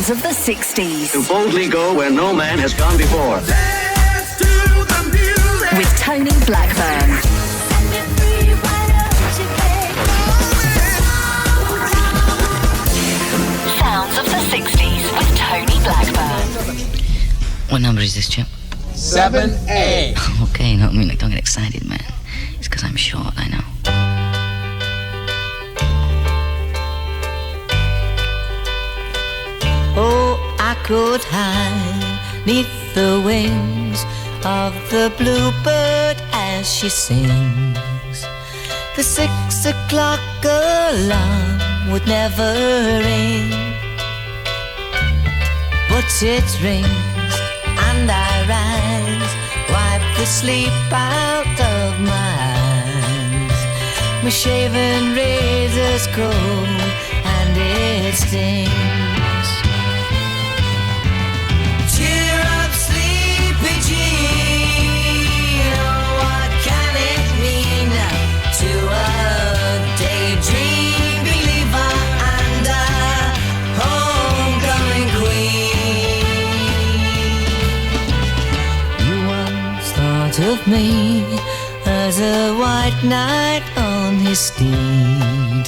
Sounds of the 60s. To boldly go where no man has gone before. Let's do the music. With Tony Blackburn. Sounds of the 60s with Tony Blackburn. What number is this, Chip? 7A. Okay, no, I mean, like, don't get excited, man. It's because I'm short, I know. Oh, I could hide neath the wings of the bluebird as she sings. The 6 o'clock alarm would never ring, but it rings and I rise, wipe the sleep out of my eyes. My shaven razor's cold and it stings. Cheer up, sleepy Jean. Oh, what can it mean to a daydream believer and a homecoming queen? You once thought of me as a white knight on his steed.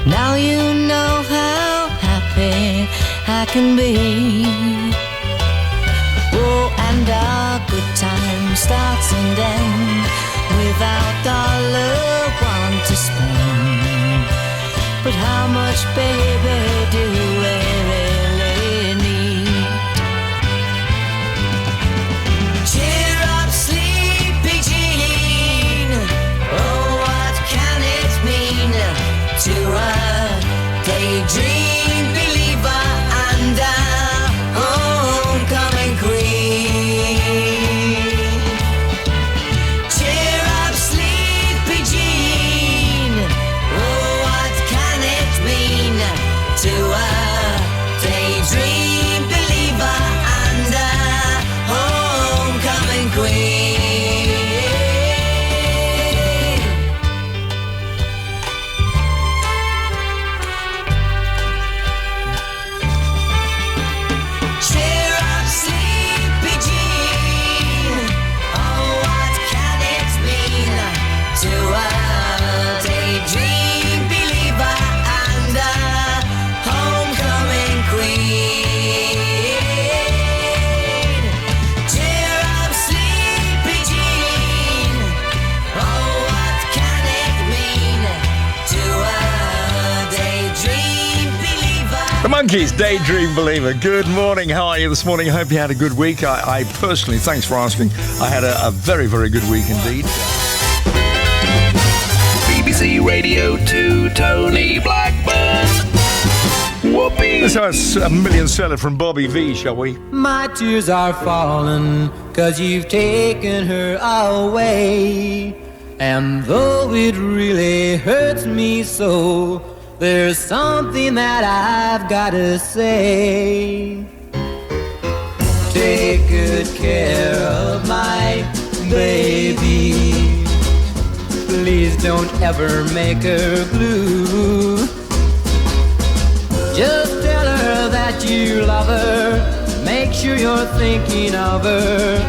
Now you know how happy I can be. Oh, and our good time starts and ends without dollar one to spend. But how much, baby, do we really need? Cheer up, sleepy Jean. Oh, what can it mean to a daydream believer and a homecoming queen? Cheer up, sleepy Jean. Oh, what can it mean to a daydream believer and a homecoming queen? Cheer up, sleepy Jean. Oh, what can it mean to a daydream believer and a homecoming queen? Cheer up, sleepy Jean. Oh, what can it mean to a daydream believer? The Monkees, Daydream Believer. Good morning. How are you this morning? I hope you had a good week. I personally, thanks for asking, I had a very, very good week indeed. BBC Radio 2, Tony Blackburn. Whoopee. Let's have a million seller from Bobby V, shall we? My tears are falling 'cause you've taken her away. And though it really hurts me so, there's something that I've gotta say. Take good care of my baby. Please don't ever make her blue. Just tell her that you love her. Make sure you're thinking of her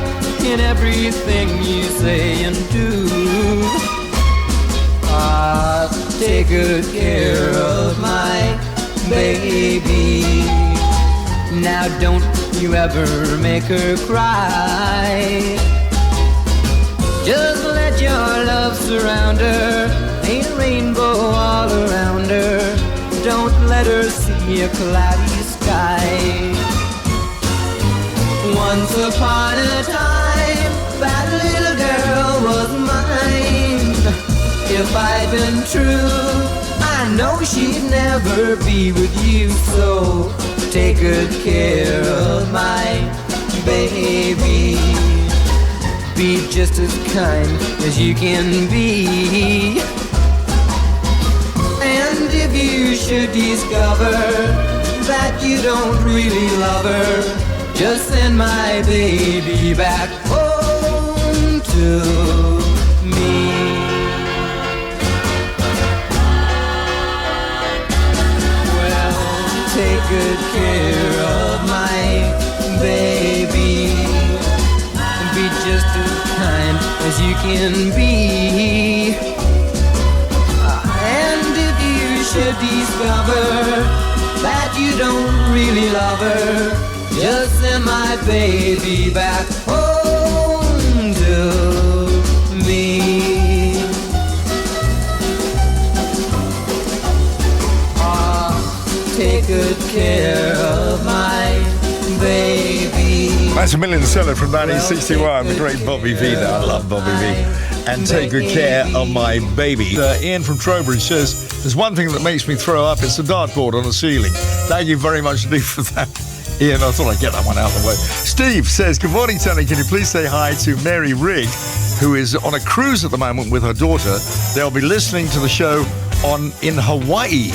in everything you say and do. Ah, take good care of my baby. Now don't you ever make her cry. Just let your love surround her. Ain't a rainbow all around her. Don't let her see a cloudy sky. Once upon a time, that little girl was mine. If I'd been true, I know she'd never be with you. So take good care of my baby. Be just as kind as you can be. And if you should discover that you don't really love her, just send my baby back home to me. Well, take good care just as kind as you can be. And if you should discover that you don't really love her, just send my baby back home to me. Take good care of my baby. That's a million seller from 1961, the great Bobby V. There. I love Bobby V. And take good care of my baby. Ian from Trowbridge says, there's one thing that makes me throw up, it's the dartboard on the ceiling. Thank you very much indeed for that. Ian, I thought I'd get that one out of the way. Steve says, good morning, Tony. Can you please say hi to Mary Rigg, who is on a cruise at the moment with her daughter. They'll be listening to the show in Hawaii.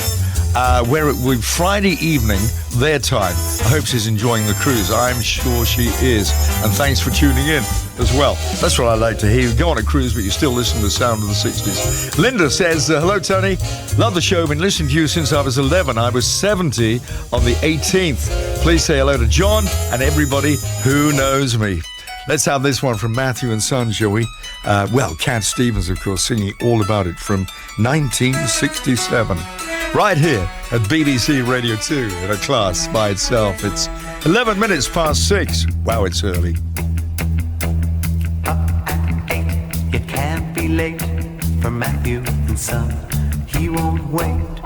Where it will be Friday evening, their time. I hope she's enjoying the cruise. I'm sure she is. And thanks for tuning in as well. That's what I like to hear. You go on a cruise, but you still listen to the sound of the 60s. Linda says, hello, Tony. Love the show. Been listening to you since I was 11. I was 70 on the 18th. Please say hello to John and everybody who knows me. Let's have this one from Matthew and Son, shall we? Cat Stevens, of course, singing All About It from 1967. Right here at BBC Radio 2 in a class by itself. It's 11 minutes past 6. Wow, it's early. Up at 8, you can't be late for Matthew and Son. He won't wait.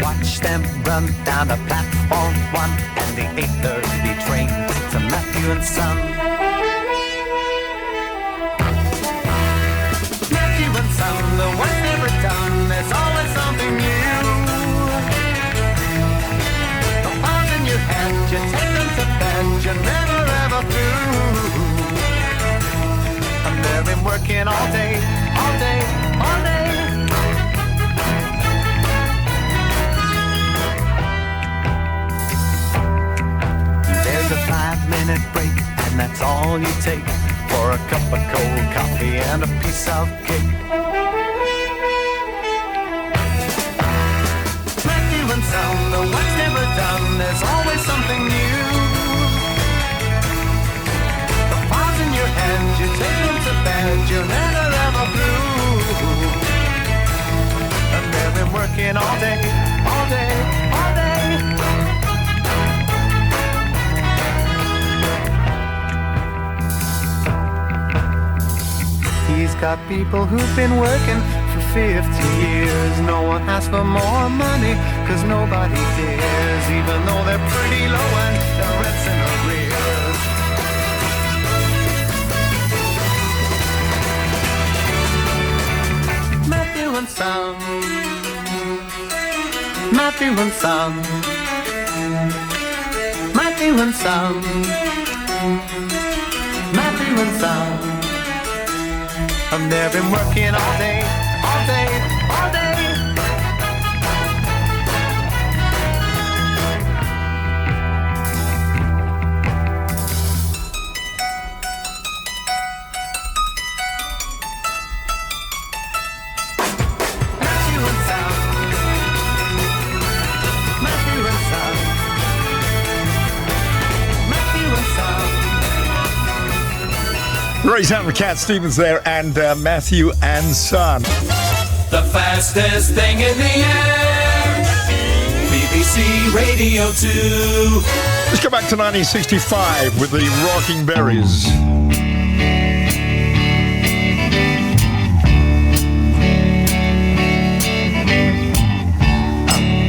Watch them run down the platform 1 and the 8:30 train to Matthew and Son. The work's never done, there's always something new. The palms in your head, you take them to bed, you're never ever through. And they've been working all day, all day, all day. There's a 5-minute break, and that's all you take for a cup of cold coffee and a piece of cake. The work's never done, there's always something new. The files in your hand, you take them to bed, you're never ever blue. And they've been working all day, all day, all day. He's got people who've been working 50 years. No one asks for more money, cause nobody dares, even though they're pretty low and their rent's in arrears. Matthew and Son, Matthew and Son, Matthew and Son, Matthew and Son. And they've been working all day, all day, all day. Matthew and Son, Matthew and Son, Matthew and Son. Great sound with Cat Stevens there and Matthew and Son. The fastest thing in the air. BBC Radio 2. Let's go back to 1965 with the Rocking Berries.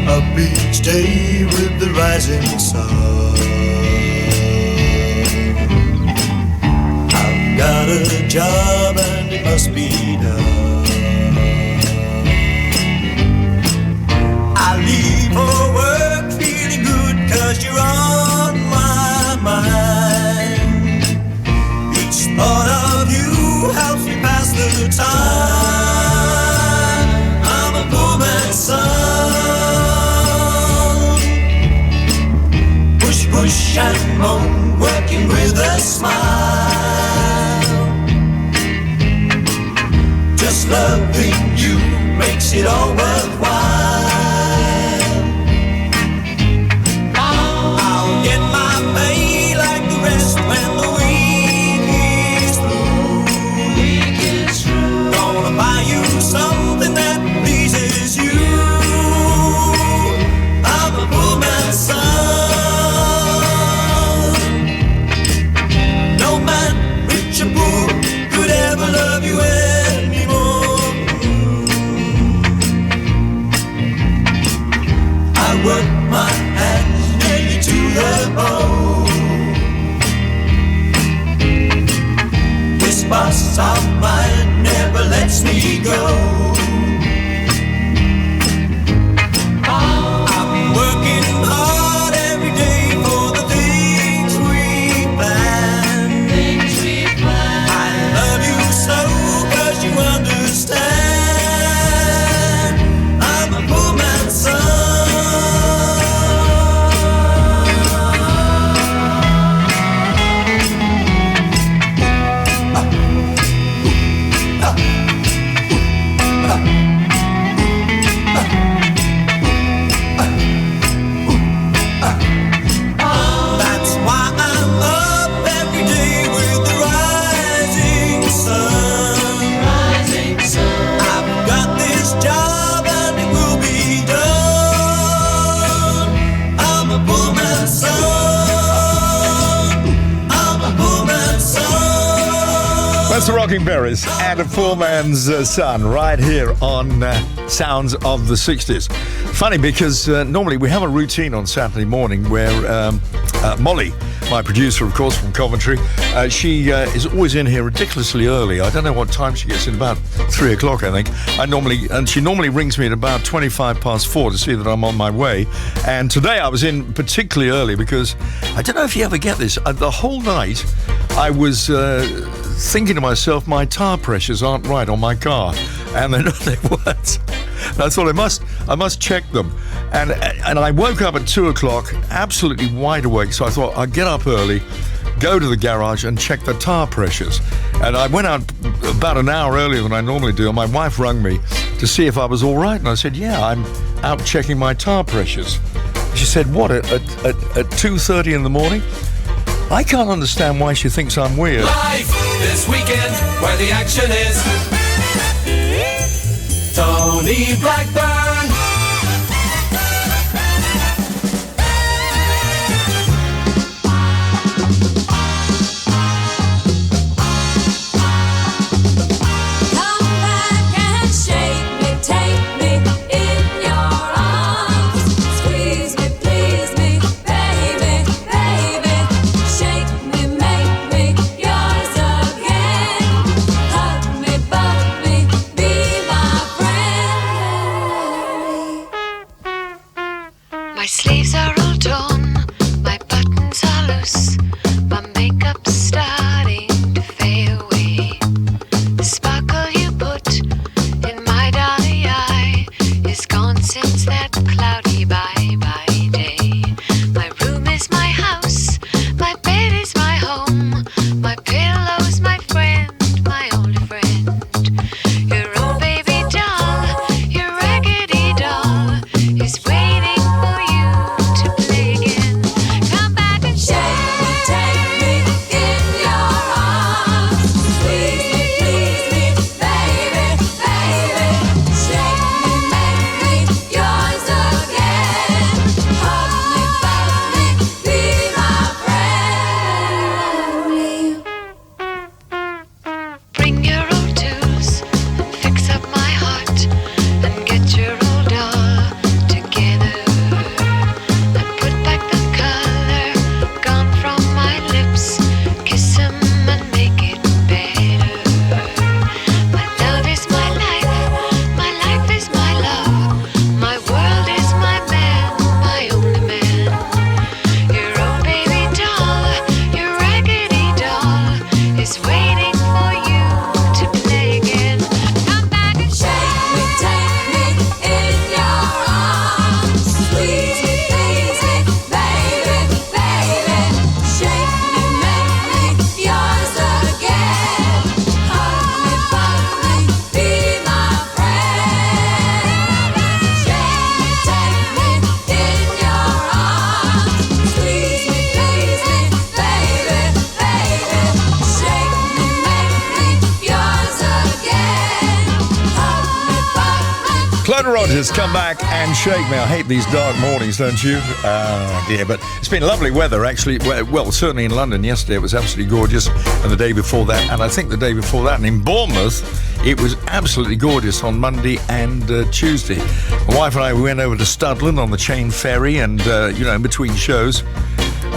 Up each day with the rising sun. I've got a job and it must be done. I leave for work feeling good 'cause you're on my mind. Each thought of you helps me pass the time. I'm a poor man's son. Push, push and moan, working with a smile. Just loving you makes it all worthwhile. I'll get my paid peace of mind never lets me go. I'm working hard every day for the things we plan. I love you so 'cause you understand. I'm a poor man's son. That's why I'm up every day with the rising sun. I've got this job and it will be done. I'm a poor man's son. I'm a poor man's son. That's the Rocking Berries and a poor man's son right here on Sounds of the 60s. Funny because normally we have a routine on Saturday morning where Molly, my producer, of course, from Coventry, she is always in here ridiculously early. I don't know what time she gets in, about 3 o'clock, I think. She normally rings me at about 25 past 4 to see that I'm on my way. And today I was in particularly early because I don't know if you ever get this. The whole night I was thinking to myself, my tire pressures aren't right on my car, and they weren't. And I thought I must check them, and I woke up at 2 o'clock, absolutely wide awake. So I thought I'd get up early, go to the garage and check the tire pressures. And I went out about an hour earlier than I normally do, and my wife rang me to see if I was all right, and I said, yeah, I'm out checking my tire pressures. She said, what, at 2:30 in the morning? I can't understand why she thinks I'm weird. Live this weekend where the action is. Tony Blackburn. Come back and shake me, take me in your arms. Squeeze me, please me, baby, baby. Shake me, make me yours again. Hug me, bug me, be my friend. My sleeves are all torn, my buttons are loose, my makeup's starting to fade away. The sparkle you put in my dolly eye is gone since that cloudy bye-bye day. My room is my house, my bed is my home, my pillow's my friend, my only friend. Your old baby doll, your raggedy doll, is waiting for you to play again. Come back and Shake me, take me in your arms. Squeeze me, please me, baby, baby. Shake me, make me yours again. Hug me, bug me, be my friend. bring your old tools and fix up my heart and get your old doll together and put back the color gone from my lips. Kiss 'em and make it better. My love is my life is my love, my world is my man, my only man. Your old baby doll, your raggedy doll, is waiting for you to play again. Come back and Shake me, take me in your arms. Squeeze me, please me, baby, baby. Shake me, make me yours again. Hug me, bug me, be my friend. Shake me, take me in your arms. Squeeze me, please me, baby, baby. Shake me, make me yours again. Hug me, bug me. Platter Rogers, come back and shake me. I hate these dark mornings, don't you? Dear, but it's been lovely weather, actually. Well, certainly in London yesterday it was absolutely gorgeous, and the day before that, and I think the day before that, and in Bournemouth, it was absolutely gorgeous on Monday and Tuesday. My wife and I went over to Studland on the Chain Ferry, and, in between shows,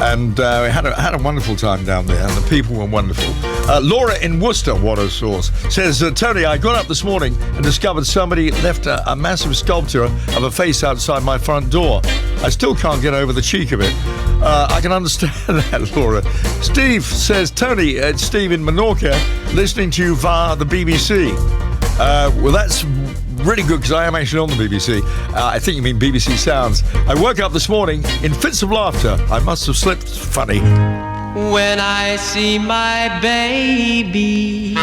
And we had a wonderful time down there, and the people were wonderful. Laura in Worcester, what a source, says, Tony, I got up this morning and discovered somebody left a massive sculpture of a face outside my front door. I still can't get over the cheek of it. I can understand that, Laura. Steve says, Tony, it's Steve in Menorca, listening to you via the BBC. Well, that's really good because I am actually on the BBC. I think you mean BBC Sounds. I woke up this morning in fits of laughter. I must have slept funny. When I see my baby,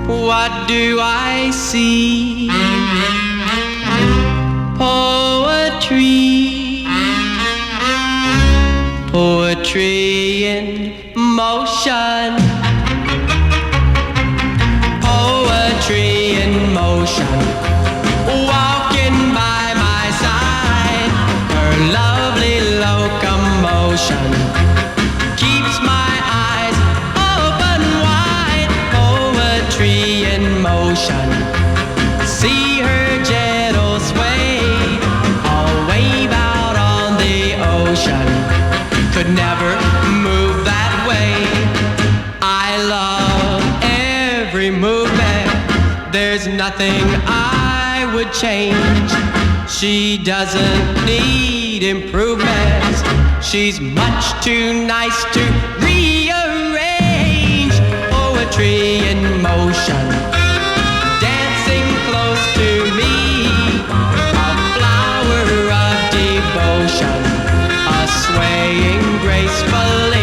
what do I see? Poetry, poetry in motion. Poetry in motion, walking by my side. Her lovely locomotion keeps my eyes open wide. Poetry in motion, see her gentle sway, all wave out on the ocean. Could never move that way. I love every movement. There's nothing I would change. She doesn't need improvements. She's much too nice to rearrange. Poetry in motion, dancing close to me, a flower of devotion, a swaying gracefully.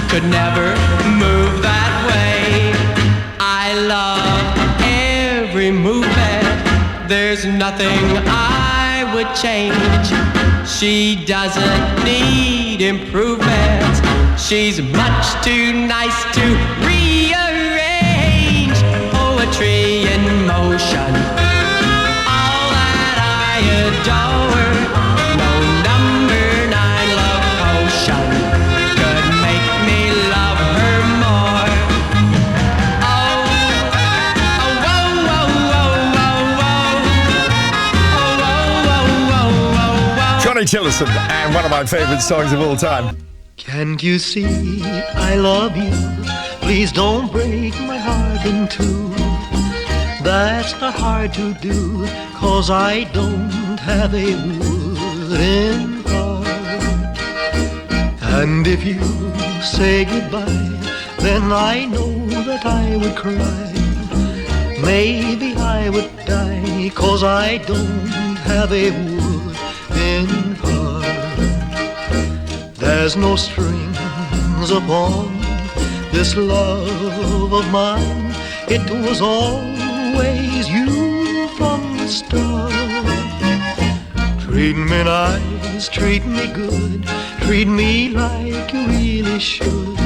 Could never move that way. I love every movement. There's nothing I would change. She doesn't need improvements. She's much too nice to rearrange. Poetry in motion, all that I adore. No number 9 love potion could make me love her more. Oh, oh, whoa, whoa, whoa, whoa, whoa. Oh, whoa, whoa, whoa, whoa. Johnny Tillison, and one of my favourite songs of all time. Can't you see I love you? Please don't break my heart in two. That's not hard to do, 'cause I don't have a wooden heart. And if you say goodbye, then I know that I would cry. Maybe I would die, 'cause I don't have a wooden heart. There's no strings upon this love of mine. It was always you from the start. Treat me nice, treat me good, treat me like you really should.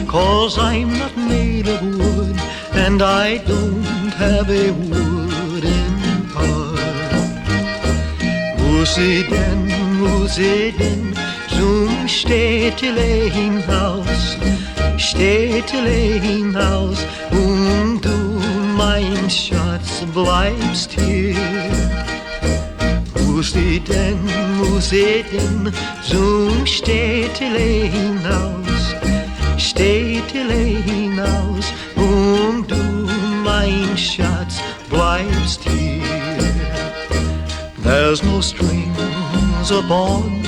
'Cause I'm not made of wood, and I don't have a wooden heart. Musiden, zum Städtelein-Haus, Städtelein-Haus, und du, mein Schatz, bleibst hier. Musiden, zum Städtelein-Haus, Städtelein-Haus, und du, mein Schatz, bleibst hier. There's no strings upon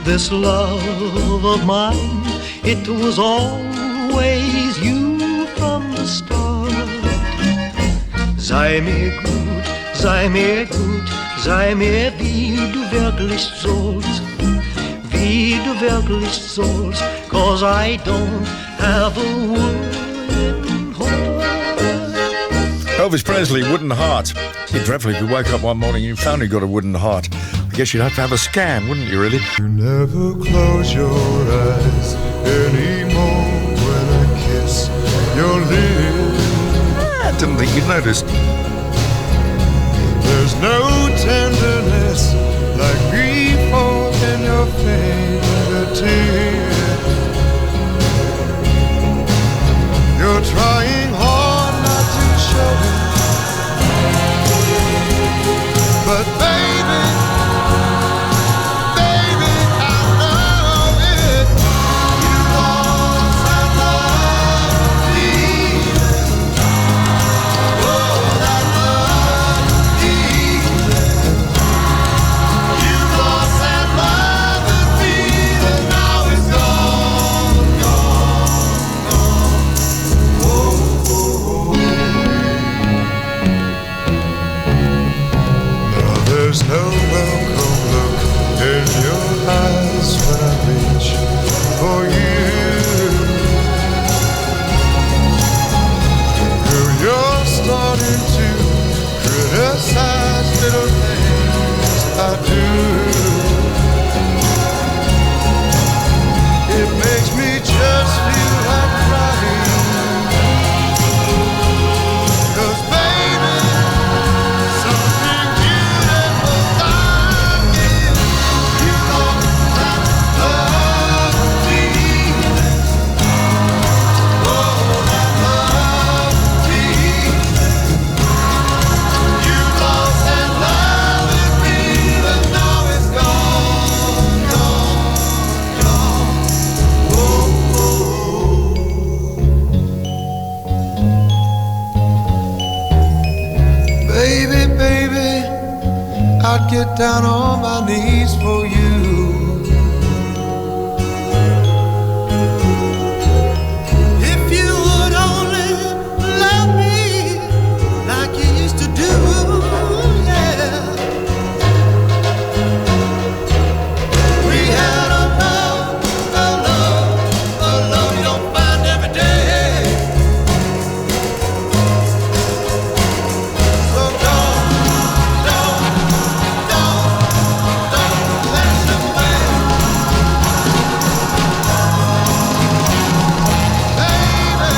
this love of mine. It was always you from the start. Sei mir gut, sei mir gut, sei mir wie du wirklich sollst, wie du wirklich sollst, 'cause I don't have a wooden heart. Elvis Presley, Wooden Heart. It'd be dreadful if you woke up one morning and you found you got a wooden heart. I guess you'd have to have a scan, wouldn't you, really? You never close your eyes anymore when I kiss your lips. I didn't think you'd noticed. There's no tenderness like grief in your fingertips. You're trying hard not to show it, but baby, I know it. You lost that love feeling. Oh, that love feeling. You lost that love feeling. Now it's gone, gone, gone. Oh, oh, oh. Now there's no welcome look in your eyes when I reach for you. Girl, you're starting to criticize little things I do. It makes me just feel like crying. 'Cause baby, something beautiful about you. You know that love feeling. Oh, that love feeling. You lost that love feeling. Now it's gone, gone, gone. Oh, oh. Baby, baby, I'd get down on my knees for you. If you would only love me like you used to do, yeah. We had a love you don't find every day. So don't let them win. Baby,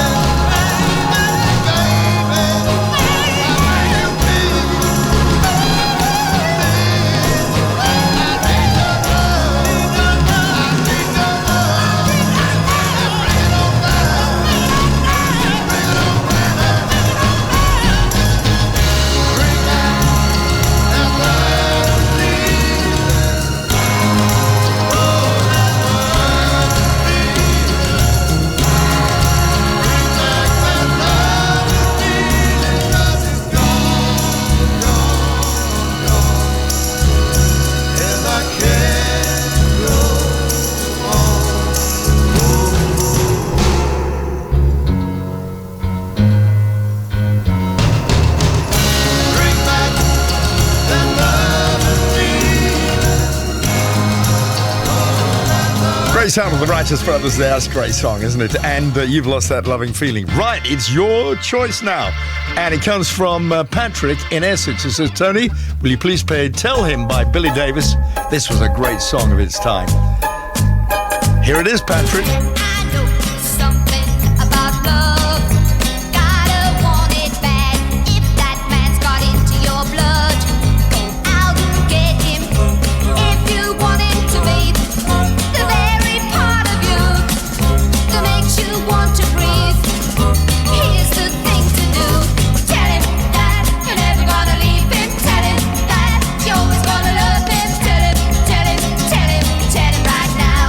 Great sound of the Righteous Brothers there. That's a great song, isn't it? And You've Lost That Loving Feeling. Right, it's your choice now. And it comes from Patrick in Essex. It says, Tony, will you please play Tell Him by Billy Davis? This was a great song of its time. Here it is, Patrick. I know something about love. Gotta want it bad. If that man's got into your blood, go out and get him. If you want him to be the very part of you that makes you want to breathe, here's the thing to do. Tell him that you're never gonna leave him. Tell him that you're always gonna love him. Tell him right now.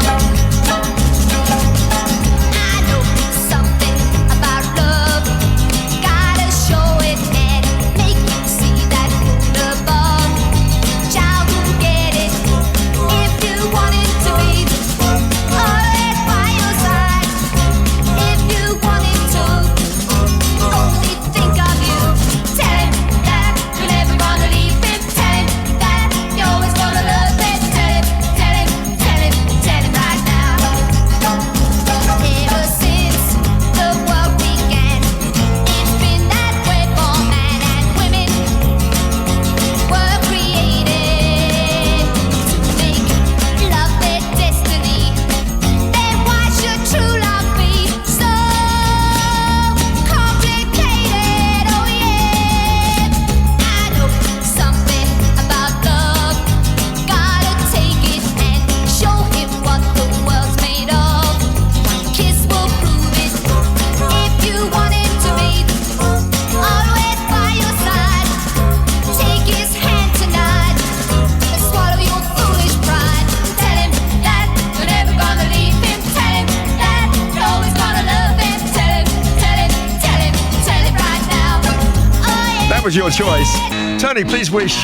was your choice. Tony, please wish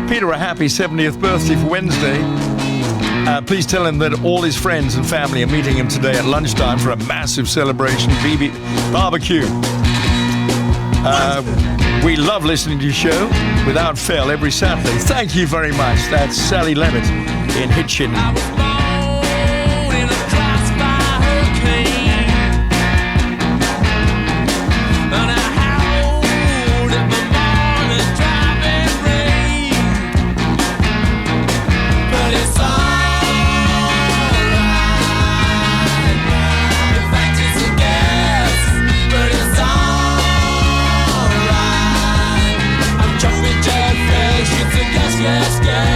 Peter a happy 70th birthday for Wednesday. Please tell him that all his friends and family are meeting him today at lunchtime for a massive celebration barbecue. We love listening to your show without fail every Saturday. Thank you very much. That's Sally Levitt in Hitchin. I was born in a class by hurricane, and I howled at the morning driving rain. But it's alright. In fact, it's a guess, but it's alright. I'm jumping jellyfish. It's a guess, guess, guess.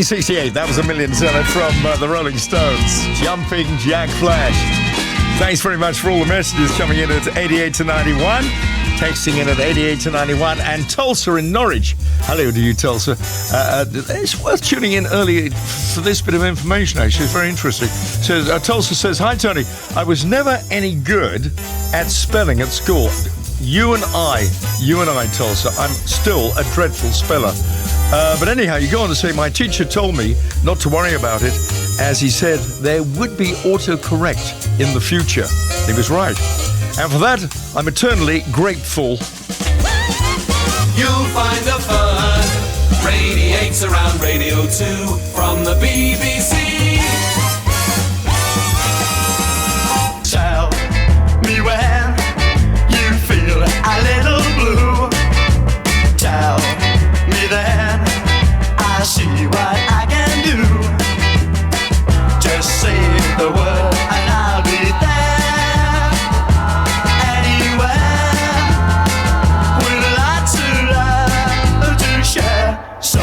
'68, that was a million seller from the Rolling Stones. Jumping Jack Flash. Thanks very much for all the messages coming in at 88 to 91. Texting in at 88 to 91. And Tulsa in Norwich. Hello to you, Tulsa. It's worth tuning in early for this bit of information, actually. It's very interesting. So, Tulsa says, "Hi, Tony. I was never any good at spelling at school. You and I, Tulsa, I'm still a dreadful speller. But anyhow, you go on to say, my teacher told me not to worry about it, as he said there would be autocorrect in the future." He was right. And for that, I'm eternally grateful. You'll find the fun radiates around Radio 2 from the BBC. Tell me when you feel a little blue. Tell me then I'll see what I can do. Just say the word and I'll be there. Anywhere with lots of love to share. So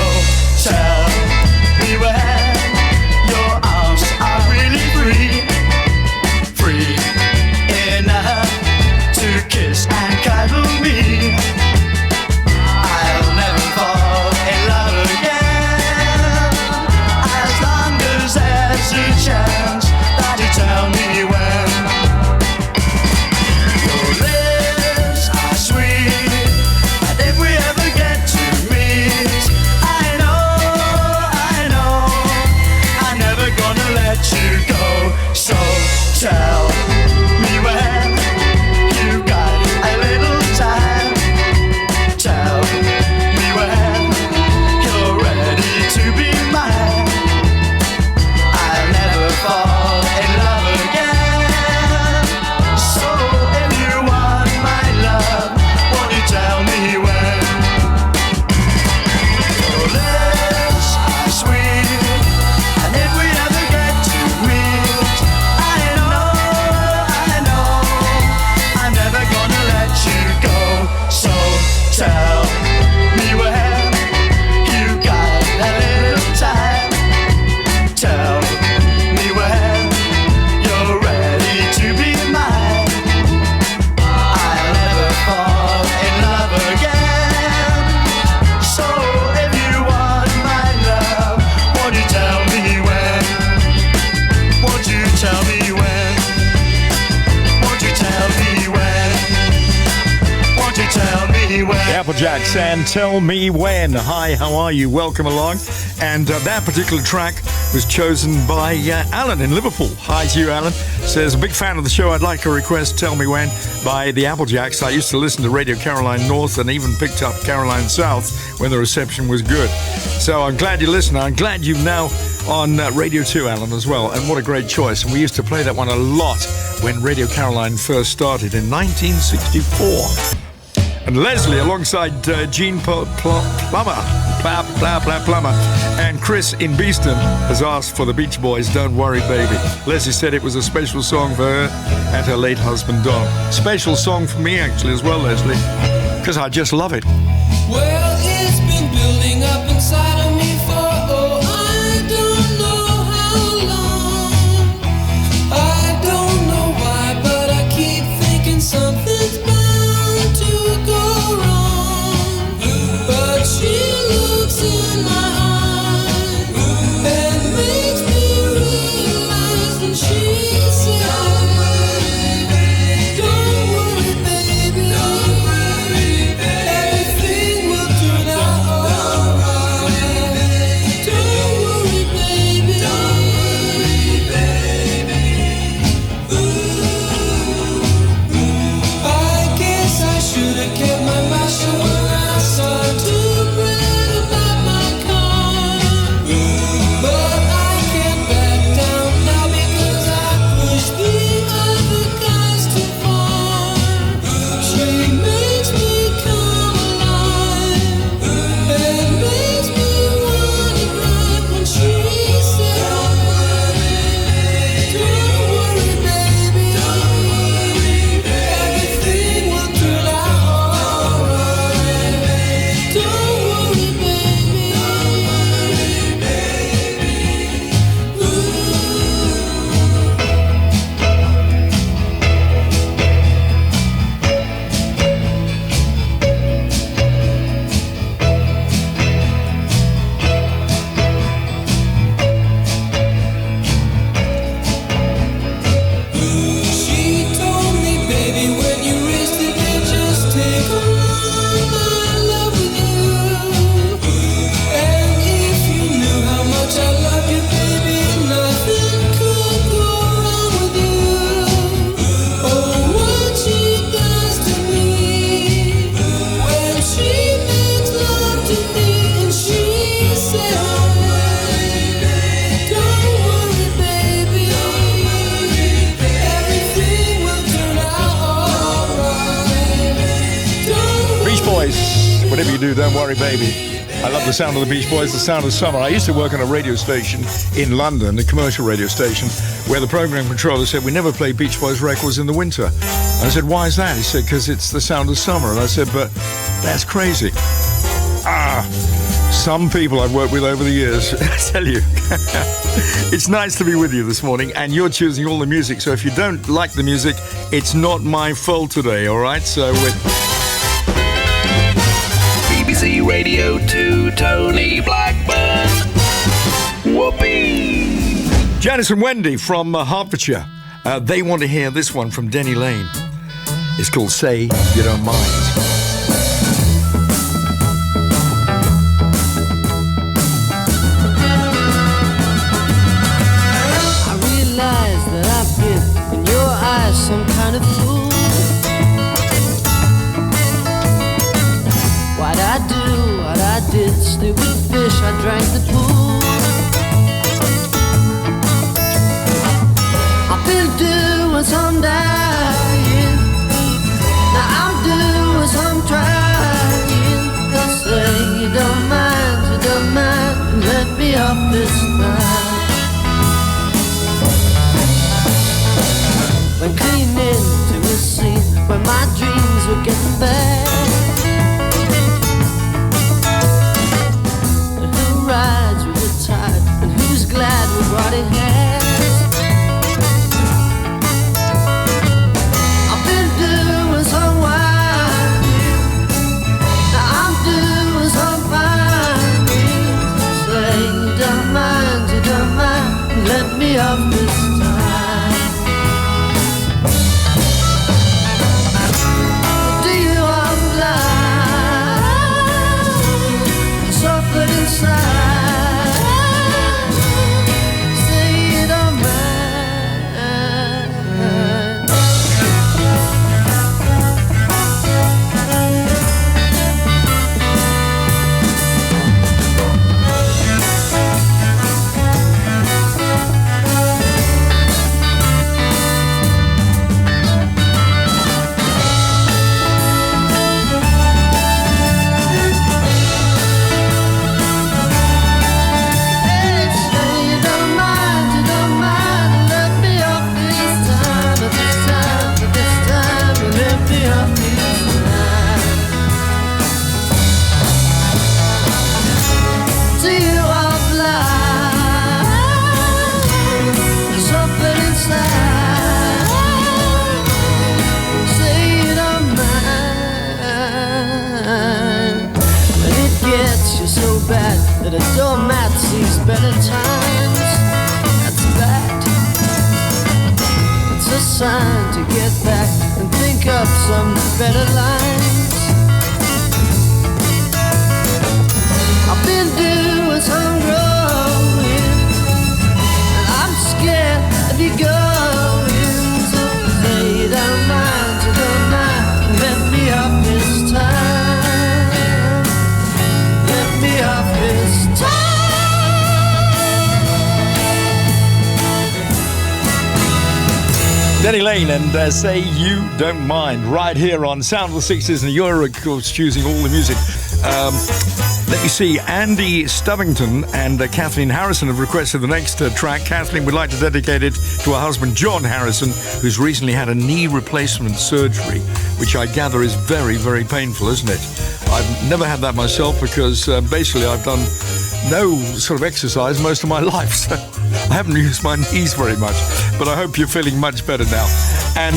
tell me when your arms are really free. Free enough to kiss and cuddle me. I'll never fall in love again, as long as there's a chance that it's Applejacks and Tell Me When. Hi, how are you? Welcome along. And that particular track was chosen by Alan in Liverpool. Hi to you, Alan. Says, a big fan of the show. I'd like to request Tell Me When by the Applejacks. I used to listen to Radio Caroline North and even picked up Caroline South when the reception was good. So I'm glad you listen. I'm glad you're now on Radio 2, Alan, as well. And what a great choice. And we used to play that one a lot when Radio Caroline first started in 1964. And Leslie, alongside Gene Plummer, and Chris in Beeston, has asked for the Beach Boys' Don't Worry Baby. Leslie said it was a special song for her and her late husband, Don. Special song for me, actually, as well, Leslie, because I just love it. Well, it's been building up inside of me for, I don't know how long. I don't know why, but I keep thinking something's bound to go wrong. But she looks in my eyes and makes me realize when she says, don't worry, baby, everything will turn out alright. Don't worry, baby, I guess I should have kept my mouth shut when I started to brag about my car. But I can't back down now because I pushed the other guys too far. She makes me come alive and makes me wanna cry when she says, don't worry, baby, everything will turn out alright. Don't worry, baby, She told me, baby, when you raise the dead, just take on my love with you. And if you knew how much I love you, baby, nothing could go wrong with you. Oh, what she does to me when she makes love to me and she says, don't worry, baby, everything will turn out alright. Don't Beach Boys, whatever you do, don't worry, baby. I love the sound of the Beach Boys, the sound of summer. I used to work on a radio station in London, a commercial radio station, where the program controller said, we never play Beach Boys records in the winter. And I said, why is that? He said, because it's the sound of summer. And I said, but that's crazy. Some people I've worked with over the years, I tell you. It's nice to be with you this morning, and you're choosing all the music. So if you don't like the music, it's not my fault today, all right? So BBC Radio 2, Tony Blackburn. Whoopee! Janice and Wendy from Hertfordshire, they want to hear this one from Denny Lane. It's called Say You Don't Mind. I realize that I've been in your eyes some kind of fool. What I do, what I did, stupid fish, I drank the pool. I've been doing some dying, now I'm doing some trying. Don't say you don't mind, let me off this time. When cleaning to a scene where my dreams were getting bad, and who rides with the tide and who's glad we brought it hands. I've been doing some winding, now I'm doing some finding. Say you don't mind, let me off this time. Do you want love? that a doormat sees better times. That's a fact. It's a sign to get back and think up some better lines. I've been doing some growing, and I'm scared of you going. So lay down mine to the night and let me up this time. Let me up this time. Denny Lane and Say You Don't Mind, right here on Sound of the 60s, and you're, of course, choosing all the music. Let me see, Andy Stubbington and Kathleen Harrison have requested the next track. Kathleen would like to dedicate it to her husband, John Harrison, who's recently had a knee replacement surgery, which I gather is very, very painful, isn't it? I've never had that myself because basically I've done no sort of exercise most of my life, so I haven't used my knees very much, but I hope you're feeling much better now. And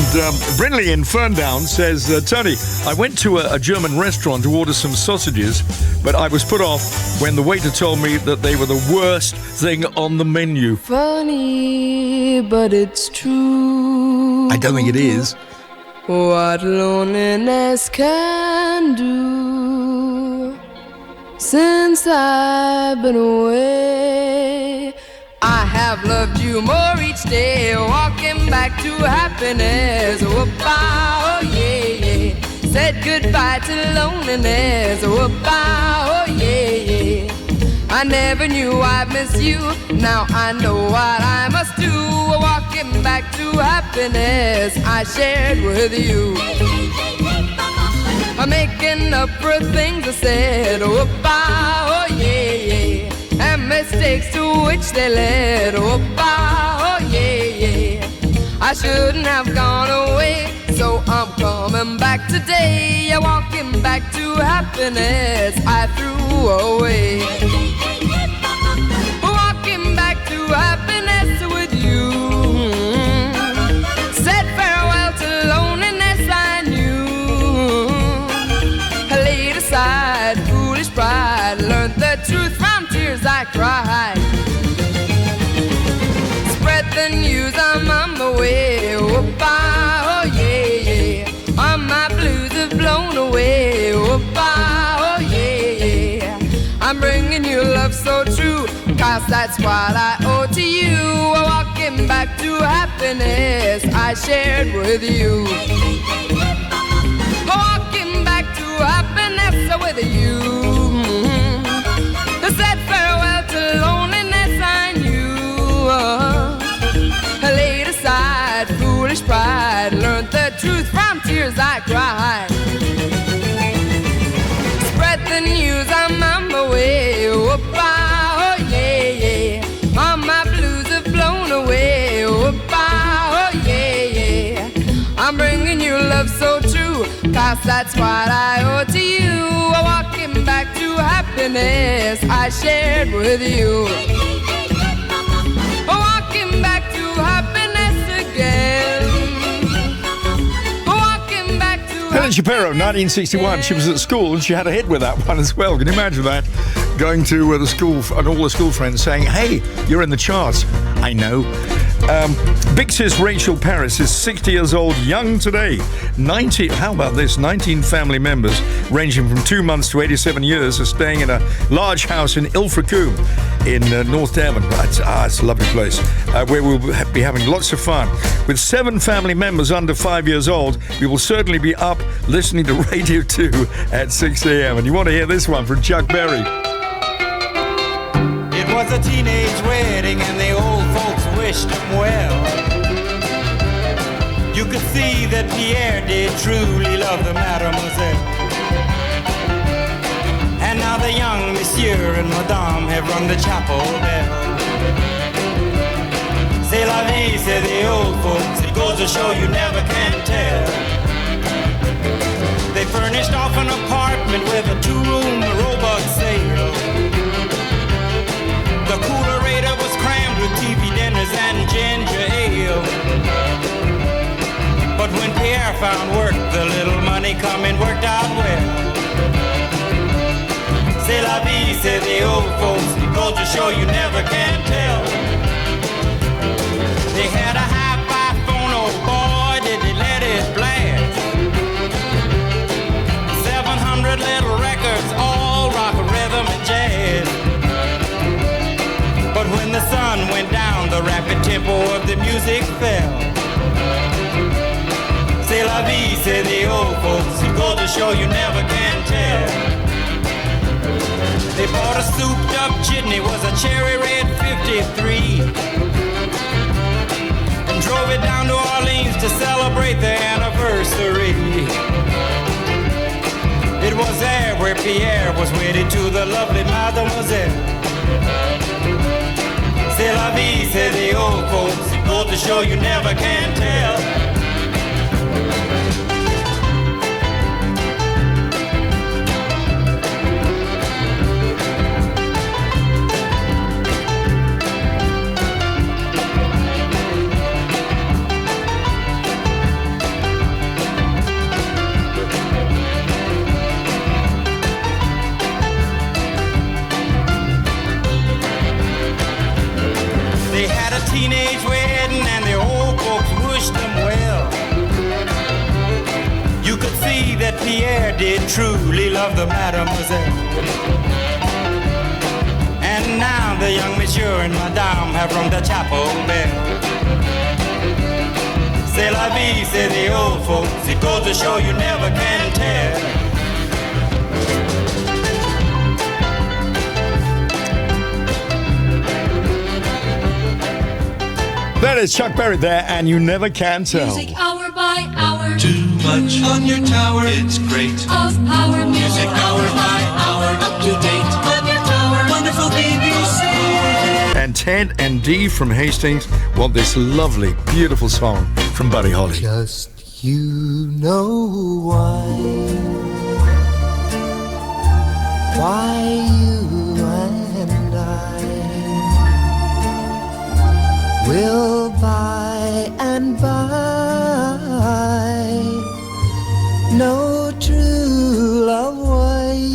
Brinley in Ferndown says, Tony, I went to a German restaurant to order some sausages, but I was put off when the waiter told me that they were the worst thing on the menu. Funny, but it's true. I don't think it is. What loneliness can do. Since I've been away, I have loved you more each day, walking back to happiness. Oh, yeah, yeah. Said goodbye to loneliness. Oh, yeah, yeah. I never knew I'd miss you. Now I know what I must do. Walking back to happiness I shared with you. I'm making up for things I said. Oh, yeah, yeah. And mistakes to which they led. Oh, yeah, yeah. I shouldn't have gone away, so I'm coming back today. Walking back to happiness I threw away. Walking back to happiness with you. Said farewell to loneliness I knew. I laid aside foolish pride, learned the truth from tears I cried. Spread the news, I'm on my way. Oh, yeah, yeah. All my blues have blown away. Oh, yeah, yeah. I'm bringing you love so true, 'cause that's what I owe to you. Walking back to happiness I shared with you. Walking back to happiness with you. I said farewell to loneliness I knew. I laid aside foolish pride, learned the truth from tears I cried. Spread the news, I'm on my way. Oh, yeah, yeah. All my blues have blown away. Oh, yeah, yeah. I'm bringing you love so true, 'cause that's what I owe to you. Walking back to happiness I shared with you. Walking back to happiness again. Walking back to Helen Shapiro, 1961. She was at school and she had a hit with that one as well. Can you imagine that? Going to the school and all the school friends saying, hey, you're in the charts. I know. Big Sis Rachel Paris is 60 years old, young today. 90, how about this? 19 family members, ranging from 2 months to 87 years, are staying in a large house in Ilfracombe in North Devon. It's a lovely place where we'll be having lots of fun. With 7 family members under 5 years old, we will certainly be up listening to Radio 2 at 6 a.m. And you want to hear this one from Chuck Berry. It was a teenage wedding and the old folks wished him well. You could see that Pierre did truly love the mademoiselle. And now the young monsieur and madame have rung the chapel bell. C'est la vie, say the old folks, it goes to show you never can tell. They furnished off an apartment with a 2-room robot sale. The coolerator was crammed with TV dinners and ginger ale. But when Pierre found work, the little money coming worked out well. C'est la vie, say the the old folks, it goes to show you never can tell. They had a hi-fi phone, oh boy, did they let it blast. 700 little records, all rock, rhythm, and jazz. But when the sun went down, the rapid tempo of the music fell. C'est la vie, say the old folks, it goes to show you never can tell. They bought a souped up jitney, was a cherry red 53, and drove it down to Orleans to celebrate their anniversary. It was there where Pierre was wedded to the lovely mademoiselle. C'est la vie, say the old folks, it goes to show you never can tell. Teenage wedding and the old folks wished them well. You could see that Pierre did truly love the mademoiselle. And now the young monsieur and madame have rung the chapel bell. C'est la vie, say the old folks, it goes to show you never can tell. That is Chuck Berry there, and you never can tell. Music hour by hour. Too much on your tower, it's great. Of power Music hour by hour, up to date on your tower. Wonderful BBC. And Ted and Dee from Hastings want this lovely, beautiful song from Buddy Holly. Just you know why you and I will by and by know true love ways.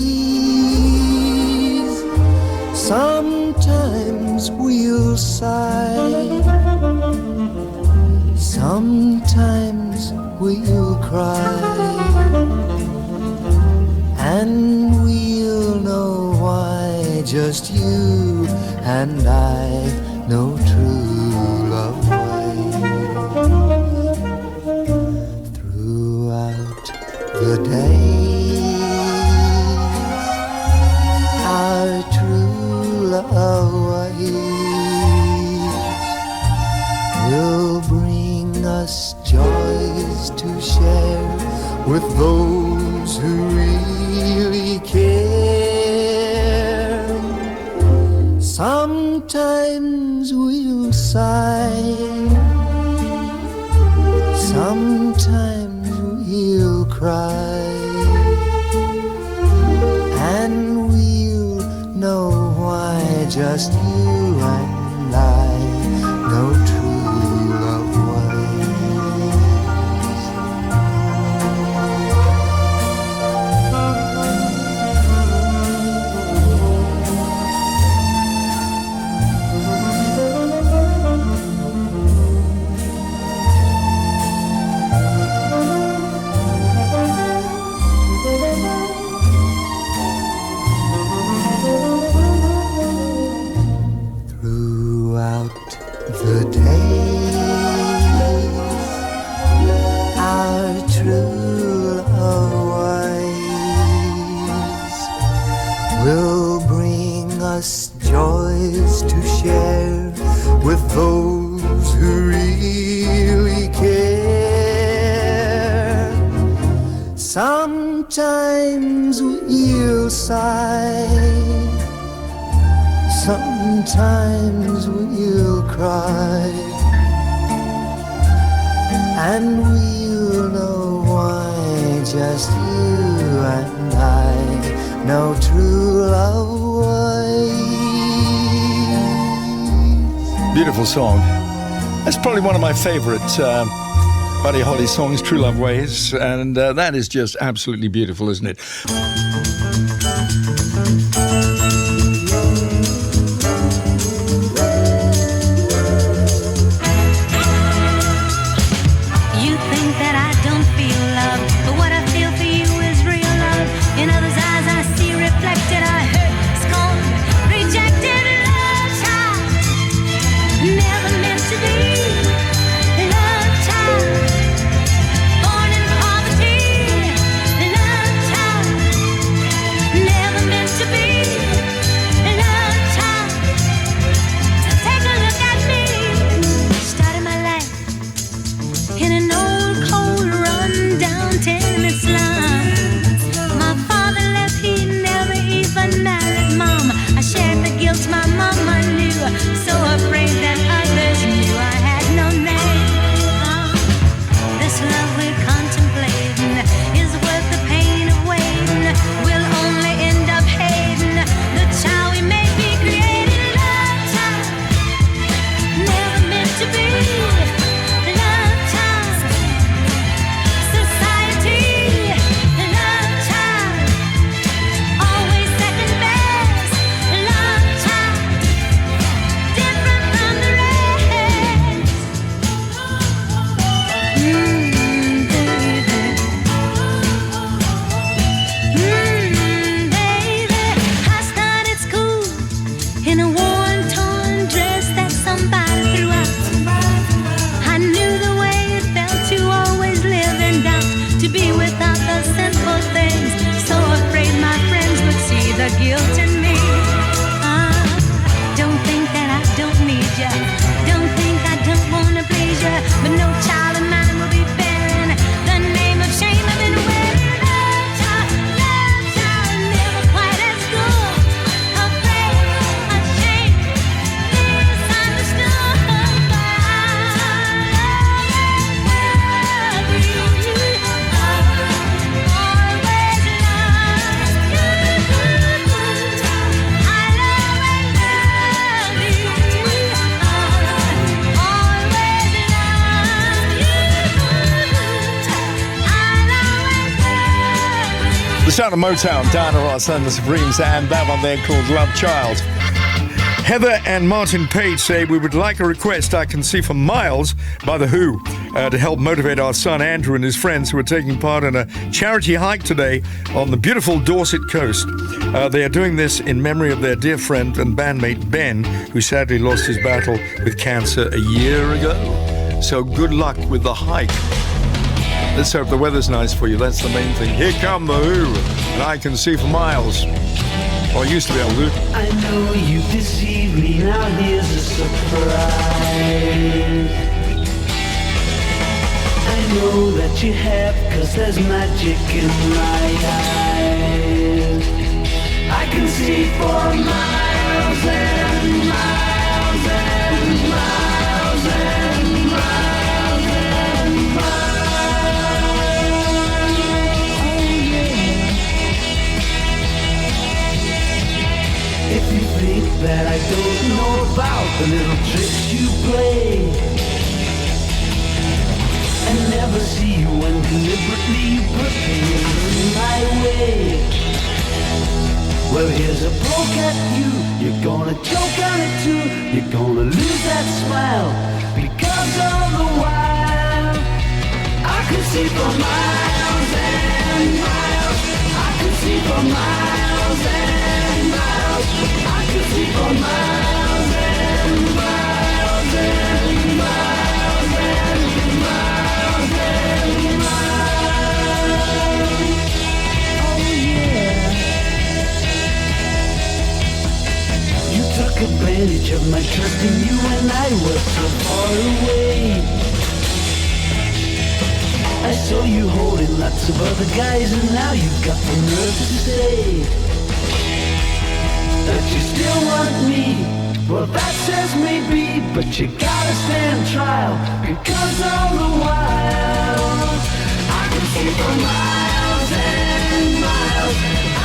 Sometimes we'll sigh, sometimes we'll cry, and we'll know why just you and I know true love ways. Throughout the days, our true love ways will bring us joys to share with those who really care. Sometimes we'll sigh, sometimes we'll cry, and we'll know why just you and I know true love will bring us joys to share with those who really care. Sometimes we'll sigh, sometimes we'll cry, and we'll know why just you and I know true love ways. Beautiful song. That's probably one of my favorite Buddy Holly songs, True Love Ways, and that is just absolutely beautiful, isn't it? Sound of Motown, Diana Ross and the Supremes, and that one there called Love Child. Heather and Martin Page say, we would like a request I Can See for Miles by The Who to help motivate our son Andrew and his friends who are taking part in a charity hike today on the beautiful Dorset coast. They are doing this in memory of their dear friend and bandmate Ben, who sadly lost his battle with cancer a year ago. So good luck with the hike. Let's hope the weather's nice for you. That's the main thing. Here come The Who, and I Can See for Miles. Or I used to be able to. I know you deceived me, now here's a surprise. I know that you have, 'cause there's magic in my eyes. I can see for miles and miles and miles and miles and miles. If you think that I don't know about the little tricks you play and never see you when deliberately you put things in my way, well, here's a poke at you. You're gonna choke on it too. You're gonna lose that smile because all the while I can see for miles and miles. I can see for miles and miles. I can see for miles and miles and miles and miles and miles. Oh yeah. You took advantage of my trust in you when I was so far away. I saw you holding lots of other guys, and now you've got the nerve to say that you still want me. Well, that says maybe, but you gotta stand trial, because all the while I can see for miles and miles.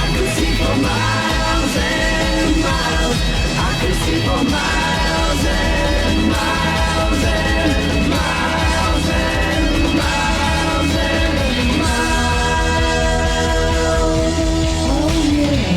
I can see for miles and miles. I can see for miles and miles and miles and miles and miles. Oh yeah.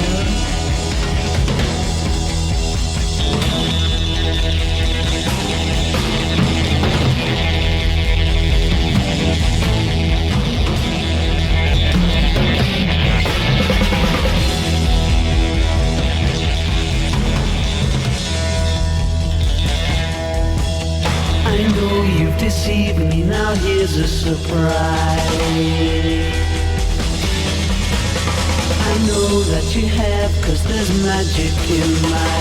I know you've deceived me, now here's a surprise. I know that you have, 'cause there's magic in my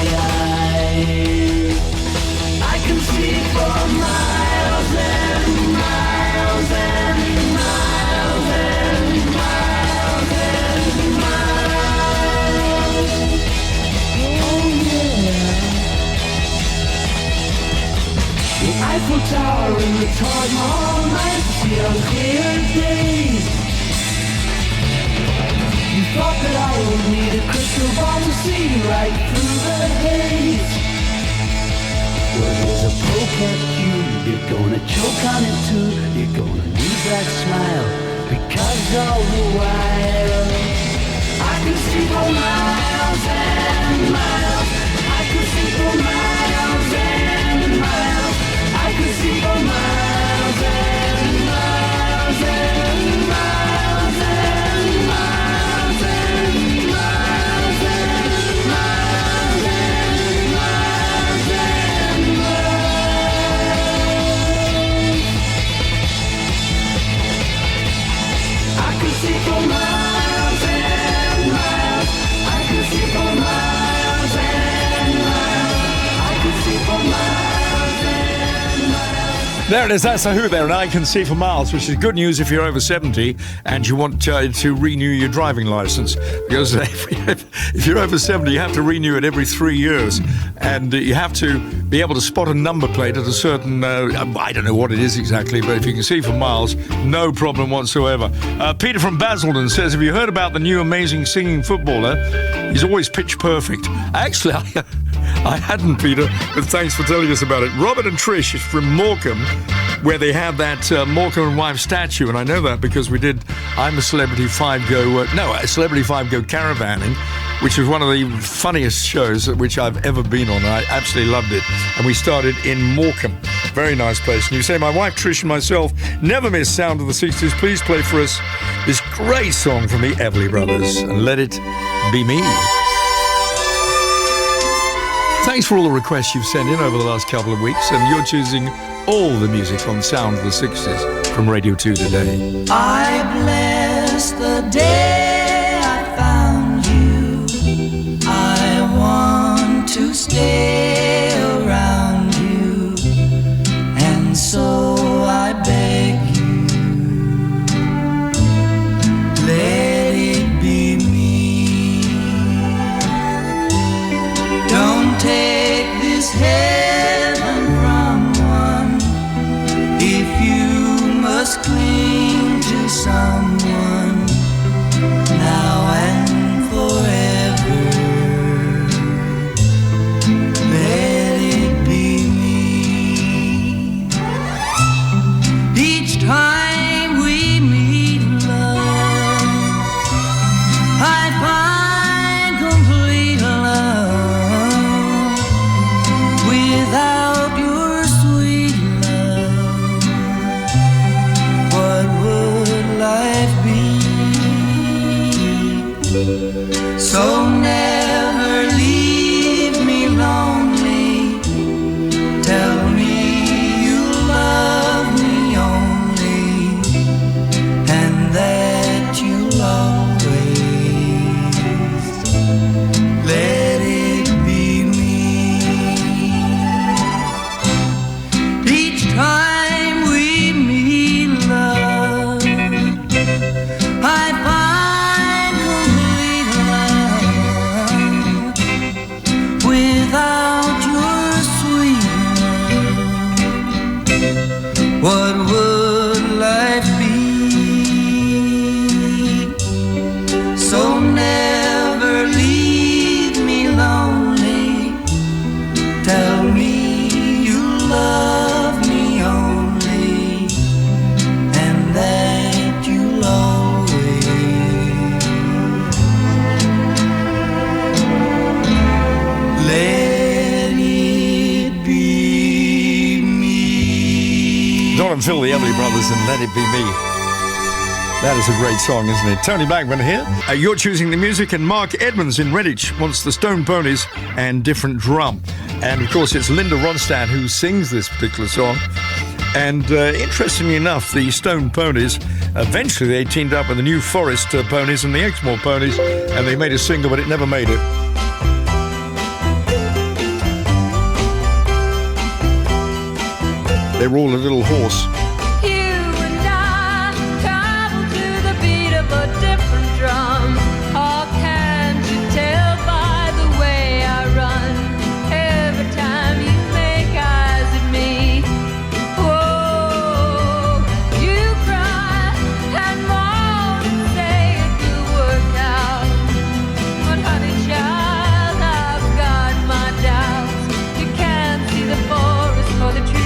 eyes. I can see for miles and miles and miles and miles and miles. Oh yeah. The Eiffel Tower and the Taj Mahal nights, see on clear days. You thought that I would need a crystal ball to see right through the haze. Well, here's a poke at you. You're gonna choke on it too. You're gonna lose that smile, because all the while I can see for miles and miles. I can see for miles and miles. I can see for miles and miles and miles and miles and miles and miles and miles and miles. I can see for miles and miles. I can see for miles and miles. I can see for miles and miles. There it is, that's The Who there, and I Can See for Miles, which is good news if you're over 70 and you want to renew your driving license. Because if you're over 70, you have to renew it every 3 years. And you have to be able to spot a number plate at a certain, I don't know what it is exactly, but if you can see for miles, no problem whatsoever. Peter from Basildon says, have you heard about the new amazing singing footballer? He's always pitch perfect. Actually, I hadn't, Peter, but thanks for telling us about it. Robert and Trish is from Morecambe, where they have that Morecambe and Wife statue, and I know that because we did I'm a Celebrity 5 Go, a Celebrity 5 Go caravanning, which was one of the funniest shows which I've ever been on. I absolutely loved it. And we started in Morecambe. Very nice place. And you say, my wife Trish and myself never miss sound of the 60s. Please play for us this great song from the Everly Brothers, and Let It Be Me. Thanks for all the requests you've sent in over the last couple of weeks, and you're choosing all the music on Sound of the 60s from Radio 2 today. I bless the day I found you. I want to stay around you, and so I beg you, let it be me. Don't take this heaven from one if you must cling to someone now and forever. Let it be me. Each time we meet, love, I find complete love. Without your sweet love, what would life be? So never leave me lonely. Tell me you love me only, and that you'll always let it be me. Each time we meet, love, I find complete love. Without your sweet love, what would life be? So never leave me lonely. Tell me you love me only, and that you'll always let it be me. Don and Phil, the Everly Brothers, and Let It Be Me. That is a great song, isn't it? Tony Blackburn here. You're choosing the music, and Mark Edmonds in Redditch wants the Stone Ponies and Different Drum. And of course, it's Linda Ronstadt who sings this particular song. And interestingly enough, the Stone Ponies, eventually they teamed up with the New Forest Ponies and the Exmoor Ponies, and they made a single, but it never made it. They were all a little hoarse. You and I travel to the beat of a different drum. Oh, can't you tell by the way I run? Every time you make eyes at me, whoa, you cry and moan and say it will work out. But honey child, I've got my doubts. You can't see the forest for the trees.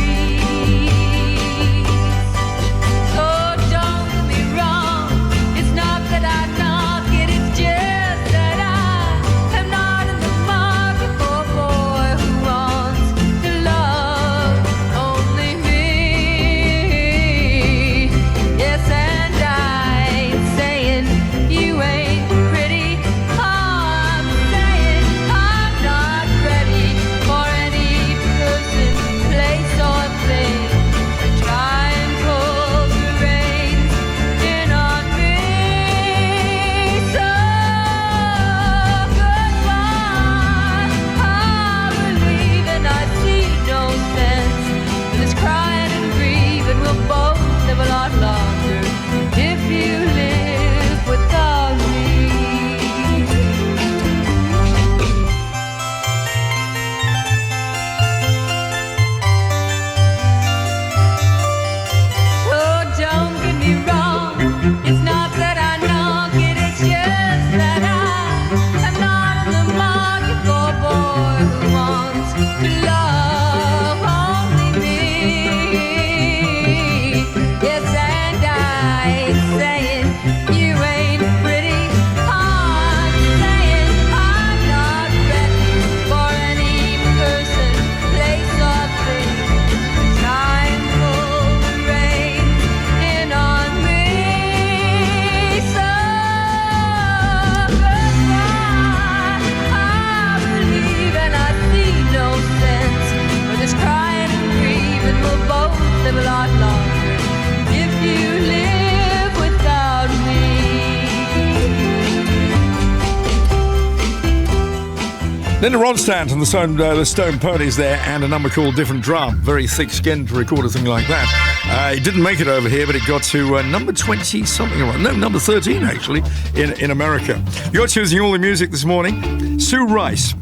Linda Ronstadt and the Stone Ponies there, and a number called Different Drum. Very thick skin to record a thing like that. It didn't make it over here, but it got to number 20 something. No, number 13 actually in America. You're choosing all the music this morning. Sue Rice.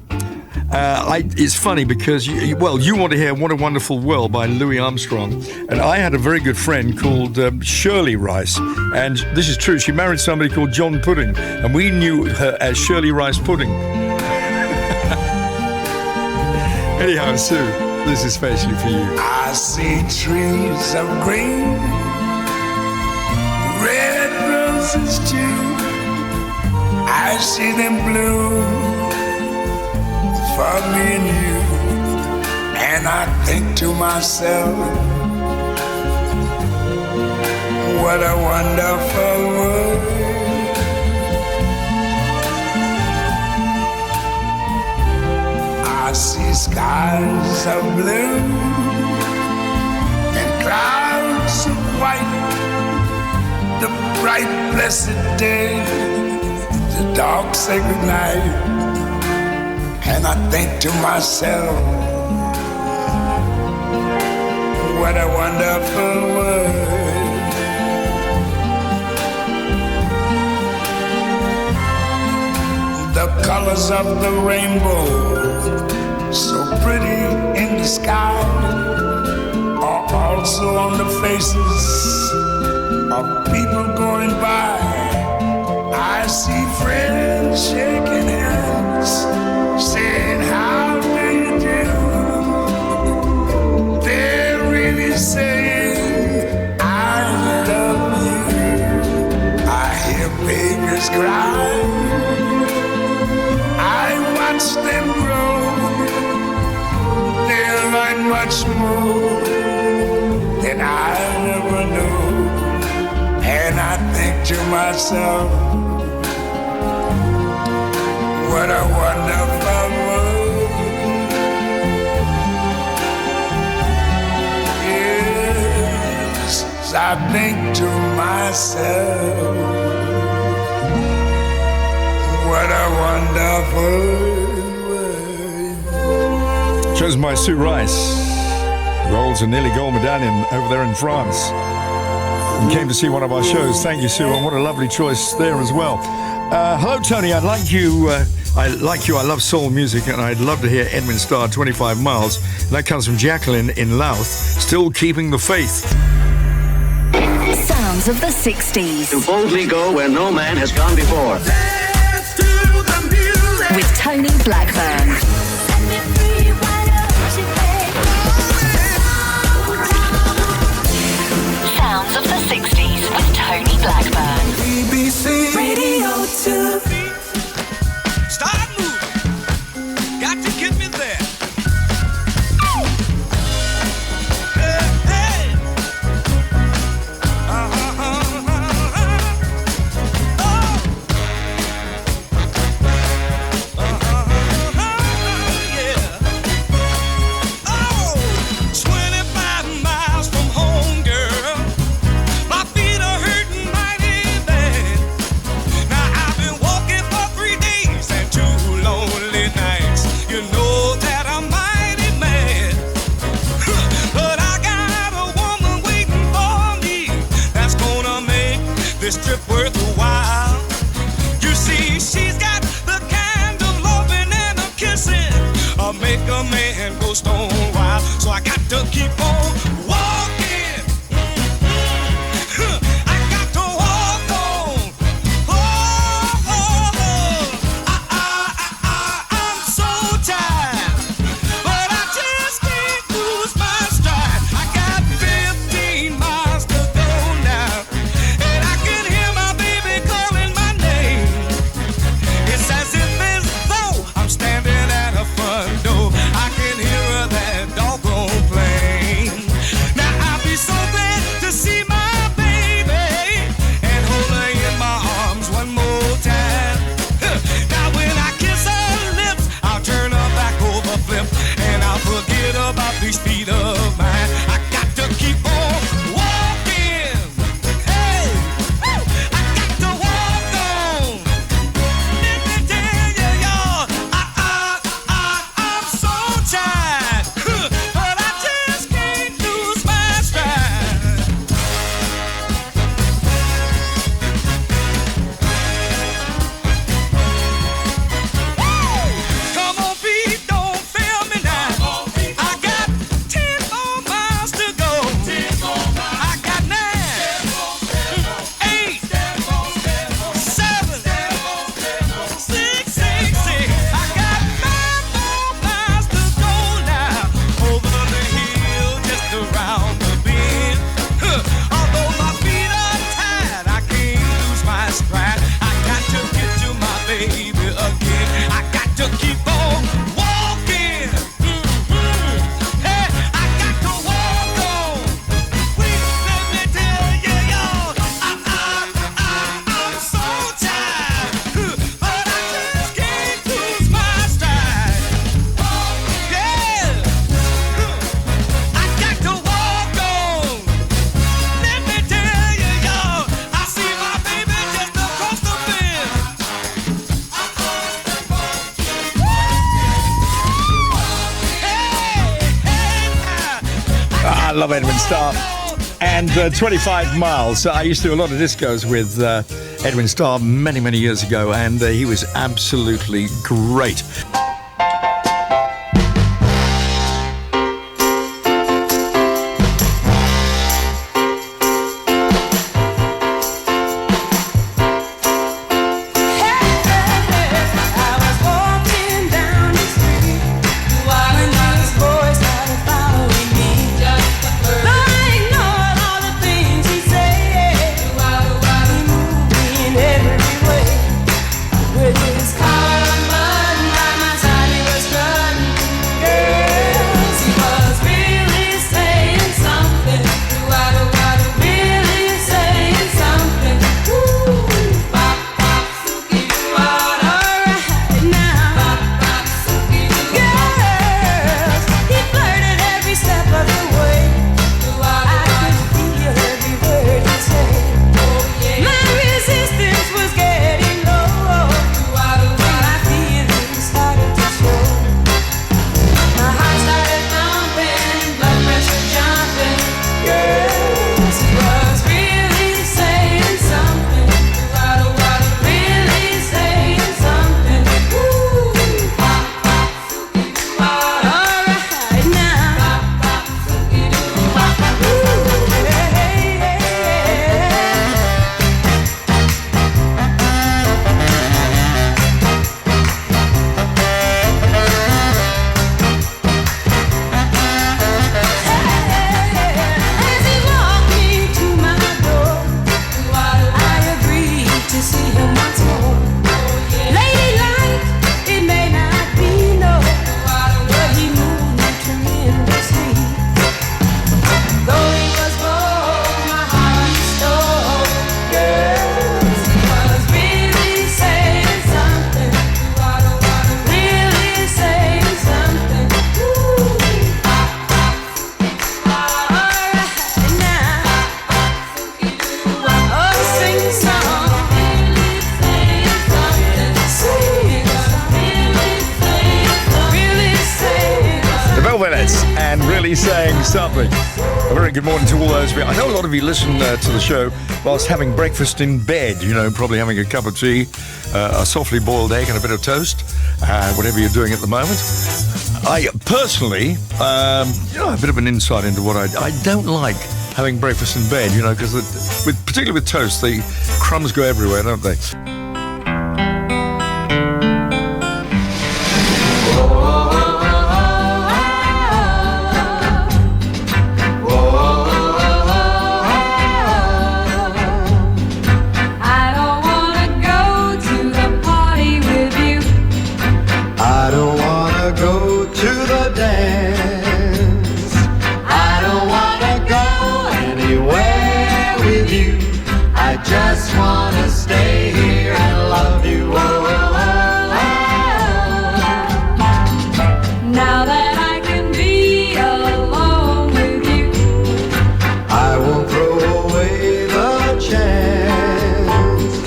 It's funny because you want to hear "What a Wonderful World" by Louis Armstrong, and I had a very good friend called Shirley Rice, and this is true. She married somebody called John Pudding, and we knew her as Shirley Rice Pudding. Anyhow, Sue, this is especially for you. I see trees of green, red roses too. I see them bloom for me and you, and I think to myself, what a wonderful world. I see skies of blue and clouds of white, the bright blessed day, the dark sacred night. And I think to myself, what a wonderful world. The colors of the rainbow, so pretty in the sky, are also on the faces of people going by. I see friends shaking hands, saying, how do you do? They're really saying, I love you. I hear babies cry, I watch them grow. They'll learn much more than I ever knew. And I think to myself, what a wonderful world. Yes, I think to myself, what a wonderful world. Chosen by Sue Rice, who holds a nearly gold medallion over there in France. And came to see one of our shows. Thank you, Sue, and what a lovely choice there as well. Hello, Tony. I like you. I love soul music, and I'd love to hear Edwin Starr, 25 Miles. And that comes from Jacqueline in Louth. Still keeping the faith. Sounds of the 60s. To boldly go where no man has gone before. Let's do the music. With Tony Blackburn. Sounds of the 60s with Tony Blackburn. BBC Radio 2. Start moving. Got to get me there. Hey, hey. Yeah. love Edwin Starr. And 25 Miles. I used to do a lot of discos with Edwin Starr many, many years ago, and he was absolutely great. With his car on by my side, he was really saying something. A very good morning to all those of you. I know a lot of you listen to the show whilst having breakfast in bed, you know, probably having a cup of tea, a softly boiled egg and a bit of toast, whatever you're doing at the moment. I personally, a bit of an insight into what I don't like having breakfast in bed, you know, because particularly with toast, the crumbs go everywhere, don't they? Just wanna stay here and love you. Now that I can be alone with you, I won't throw away the chance.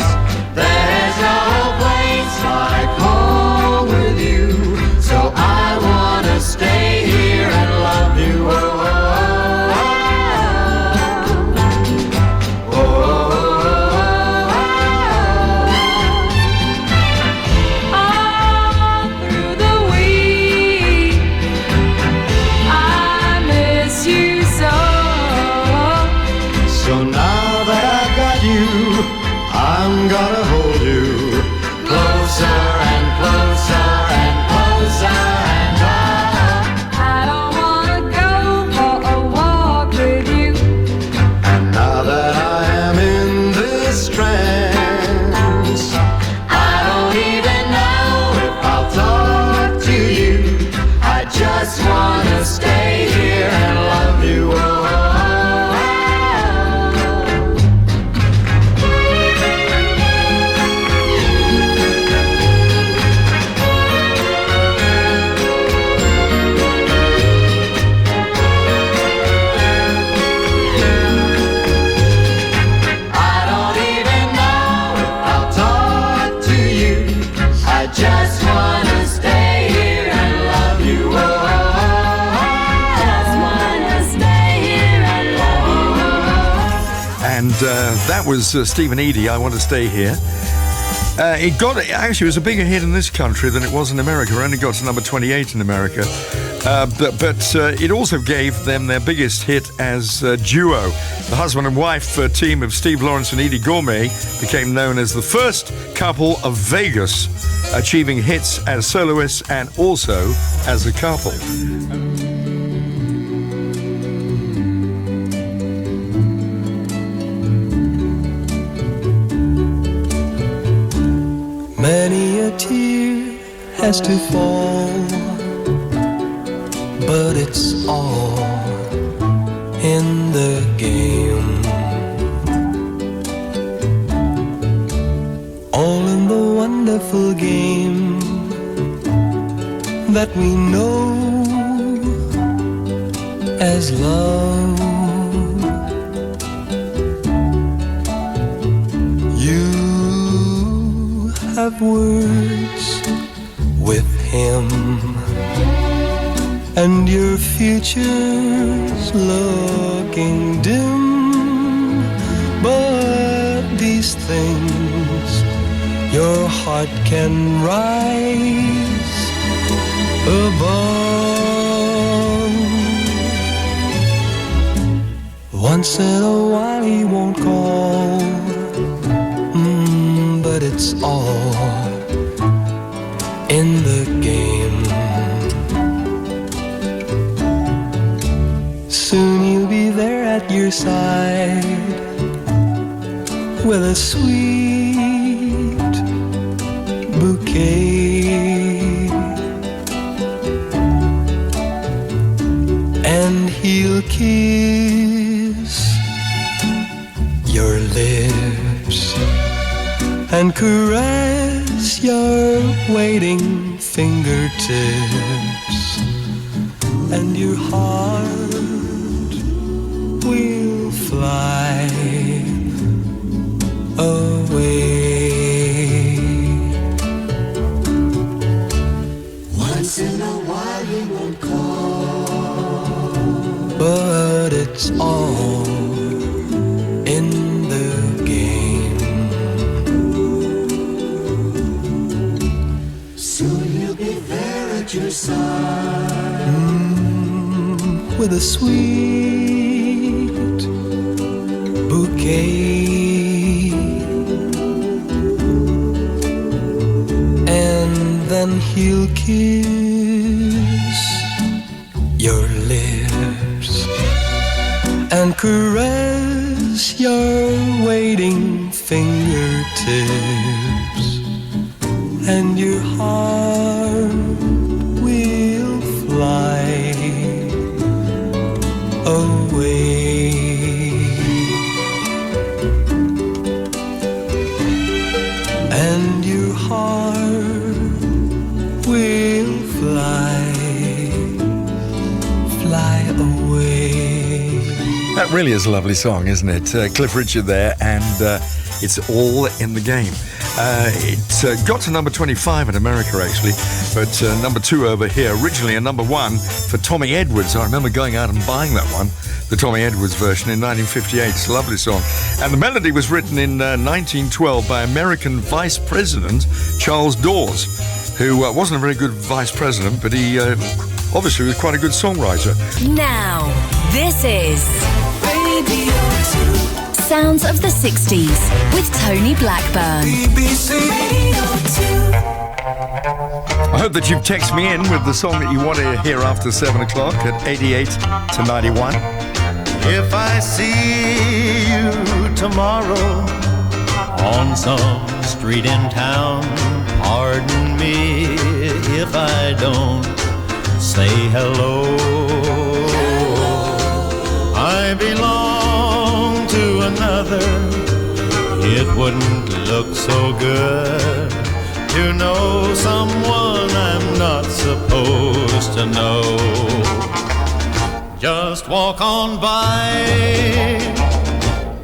There's no place like home with you, so I wanna stay here and love you. I'm gonna hold you closer and closer and closer and I don't wanna go for a walk with you. And now that I am in this trance, I don't even know if I'll talk to you. I just wanna stay here and love you. that was Stephen Eady, I Want to Stay Here. It was a bigger hit in this country than it was in America. It only got to number 28 in America. But it also gave them their biggest hit as a duo. The husband and wife team of Steve Lawrence and Edie Gourmet became known as the first couple of Vegas, achieving hits as soloists and also as a couple. Many a tear has to fall, but it's all in the game. All in the wonderful game that we know as love. Have words with him, and your future's looking dim. But these things your heart can rise above. Once in a while he won't call, but it's all in the game. Soon you'll be there at your side with a sweet bouquet, and he'll kiss your lips and caress your waiting fingertips, and your heart will fly away. Once in a while he won't call, but it's all in the game. At your side with a sweet bouquet, and then he'll kiss your lips and caress your waiting fingertips, and your heart will fly away. And your heart will fly away. That really is a lovely song, isn't it? Cliff Richard there, and it's all in the game. It got to number 25 in America, actually, but number 2 over here. Originally a number 1 for Tommy Edwards. I remember going out and buying that one, the Tommy Edwards version in 1958. It's a lovely song. And the melody was written in 1912 by American Vice President Charles Dawes, who wasn't a very good vice president, but he obviously was quite a good songwriter. Now, this is Radio 2. Sounds of the 60s with Tony Blackburn. BBC Radio 2. I hope that you've texted me in with the song that you want to hear after 7 o'clock at 88 to 91. If I see you tomorrow on some street in town, pardon me if I don't say hello. I belong to another. It wouldn't look so good to know someone I'm not supposed to know. Just walk on by,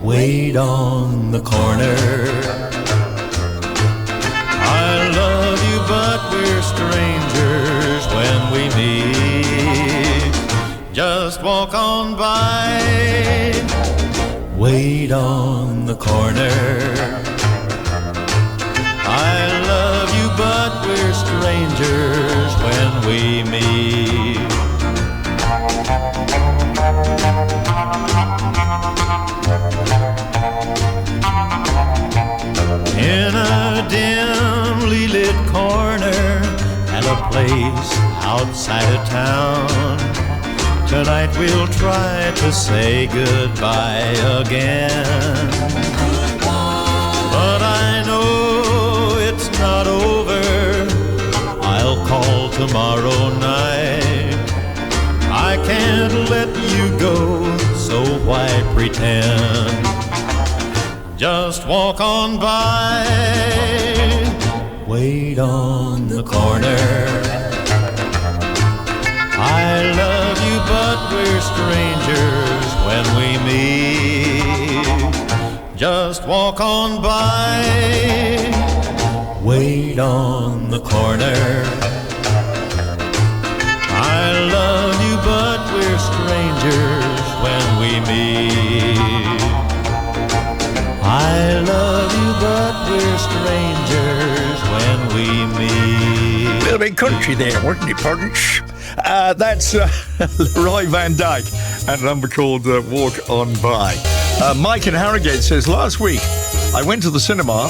wait on the corner. I love you, but we're strangers when we meet. Just walk on by, wait on the corner. I love you, but we're strangers when we meet. In a dimly lit corner at a place outside of town, tonight we'll try to say goodbye again. But I know it's not over. I'll call tomorrow night. I can't let you go, so why pretend? Just walk on by, wait on the corner. I love you, but we're strangers when we meet. Just walk on by, wait on the corner. I love you, but we're strangers when we meet. I love you, but we're strangers when we meet. A little bit country there, wasn't it, Prudence? That's Leroy Van Dyke and a number called Walk On By. Mike in Harrogate says, last week I went to the cinema.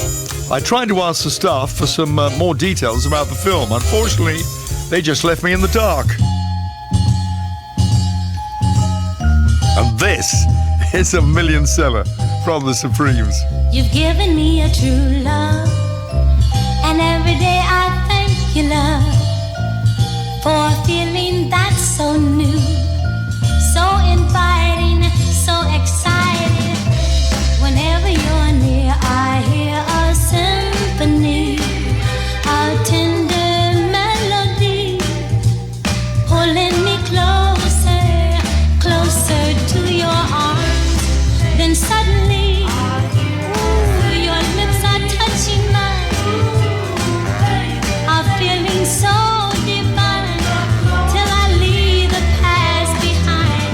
I tried to ask the staff for some more details about the film. Unfortunately, they just left me in the dark. And this is a million seller from the Supremes. You've given me a true love, and every day I thank you, love, for a feeling that's so new, so inviting, so exciting. Whenever you're near, I hear a symphony, a tender melody, pulling me closer, closer to your arms. Then suddenly, ooh, your lips are touching mine, a feeling so divine, till I leave the past behind.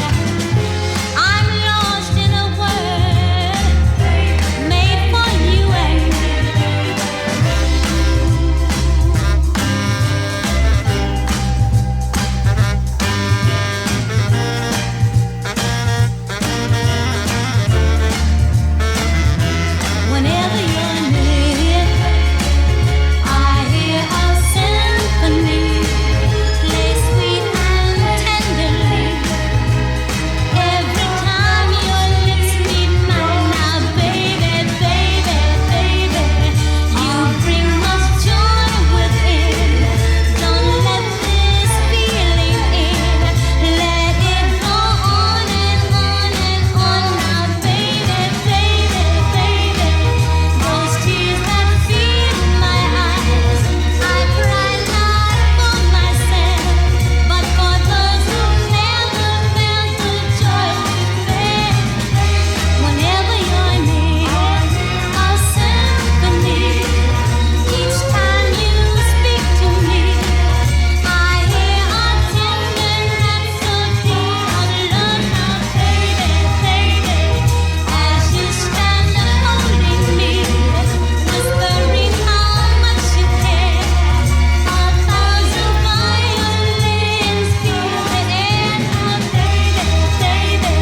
I'm lost in a world made for you and whenever you're near, I hear a symphony play sweet and tenderly. Every time your lips meet mine, now baby, baby, baby, you bring us joy within. Don't let this feeling in. Let it go on and on and on. Now baby, baby, baby, those tears that fill my eyes, I cry not for myself, but for those who never felt the joy we felt. Whenever you're near, a symphony. Each time you speak to me, I hear a tender rhapsody of love. Now baby, baby, as you stand holding me, whispering how much you care, a thousand violins fill the air. Now baby, baby,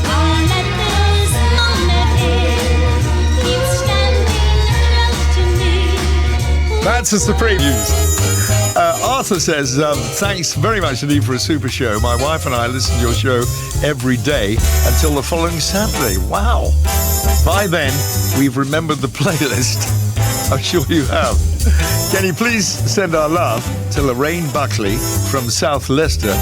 don't let this moment end. Keep standing close to me. That's the Supremes. Arthur says, thanks very much indeed for a super show. My wife and I listen to your show every day until the following Saturday. Wow. By then, we've remembered the playlist. I'm sure you have. Can you please send our love to Lorraine Buckley from South Leicester,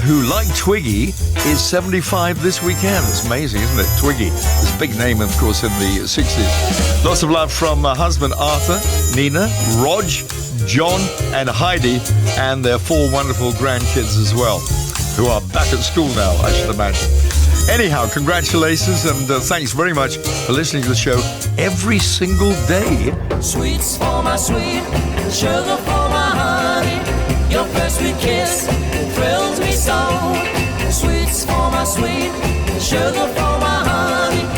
who, like Twiggy, is 75 this weekend. It's amazing, isn't it? Twiggy, this big name, of course, in the 60s. Lots of love from husband Arthur, Nina, Rog, John, and Heidi, and their 4 wonderful grandkids as well, who are back at school now, I should imagine. Anyhow, congratulations, and thanks very much for listening to the show every single day. Sweets for my sweet, sugar for my honey. Your first sweet kiss thrills me so. Sweets for my sweet, sugar for my honey.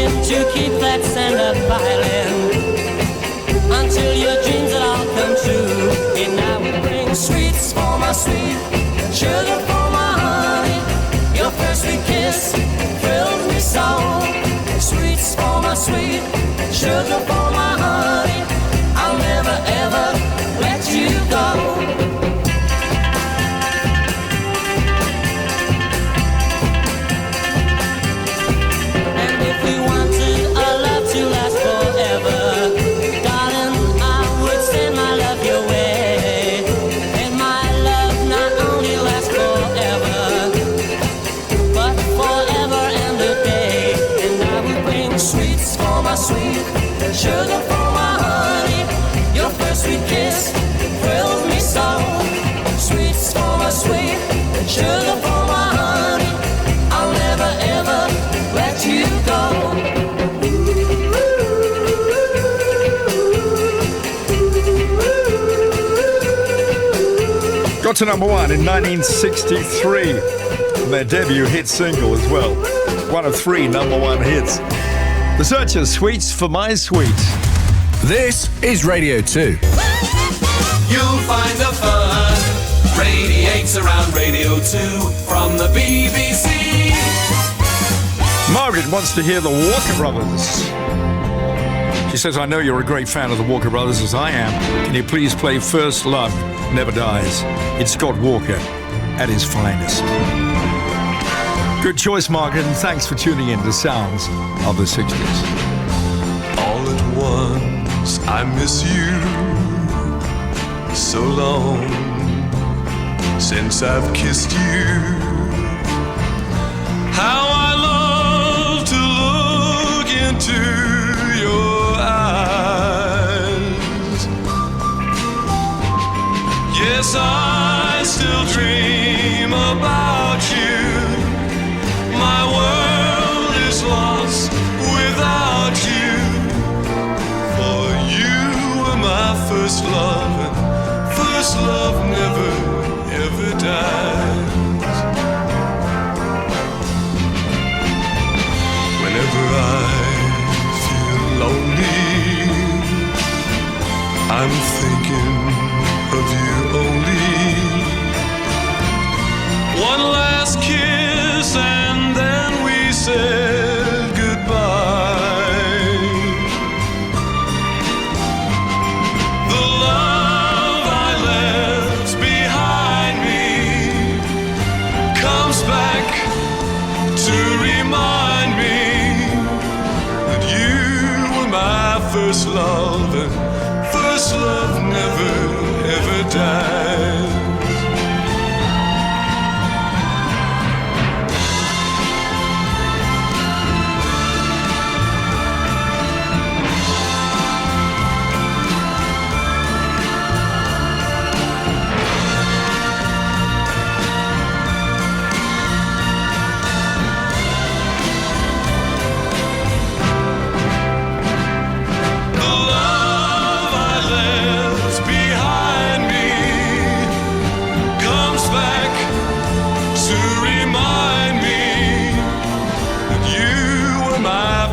working to keep that sand piling until your dreams will all come true. And I will bring sweets for my sweet, sugar for my honey. Your first sweet kiss thrills me so. Sweets for my sweet, sugar for my honey. I'll never ever let you go. Sweet sugar for my honey. Your first sweet kiss thrills me so. Sweets for my sweet sugar for my honey. I'll never ever let you go. Got to number one in 1963. Their debut hit single as well. One of 3 number one hits. The Searchers, Sweets for My Sweet. This is Radio 2. You'll find the fun radiates around Radio 2 from the BBC. Margaret wants to hear the Walker Brothers. She says, I know you're a great fan of the Walker Brothers, as I am. Can you please play First Love Never Dies? It's Scott Walker at his finest. Good choice, Margaret, and thanks for tuning in to Sounds of the 60s. All at once, I miss you. So long since I've kissed you. How I love to look into your eyes. Yes, I still dream about you. My world is lost without you. For you were my first love, and first love never, ever dies. Whenever I feel lonely, I'm thinking of you only. One last kiss and then we said goodbye. The love I left behind me comes back to remind me that you were my first love, and first love never, ever dies.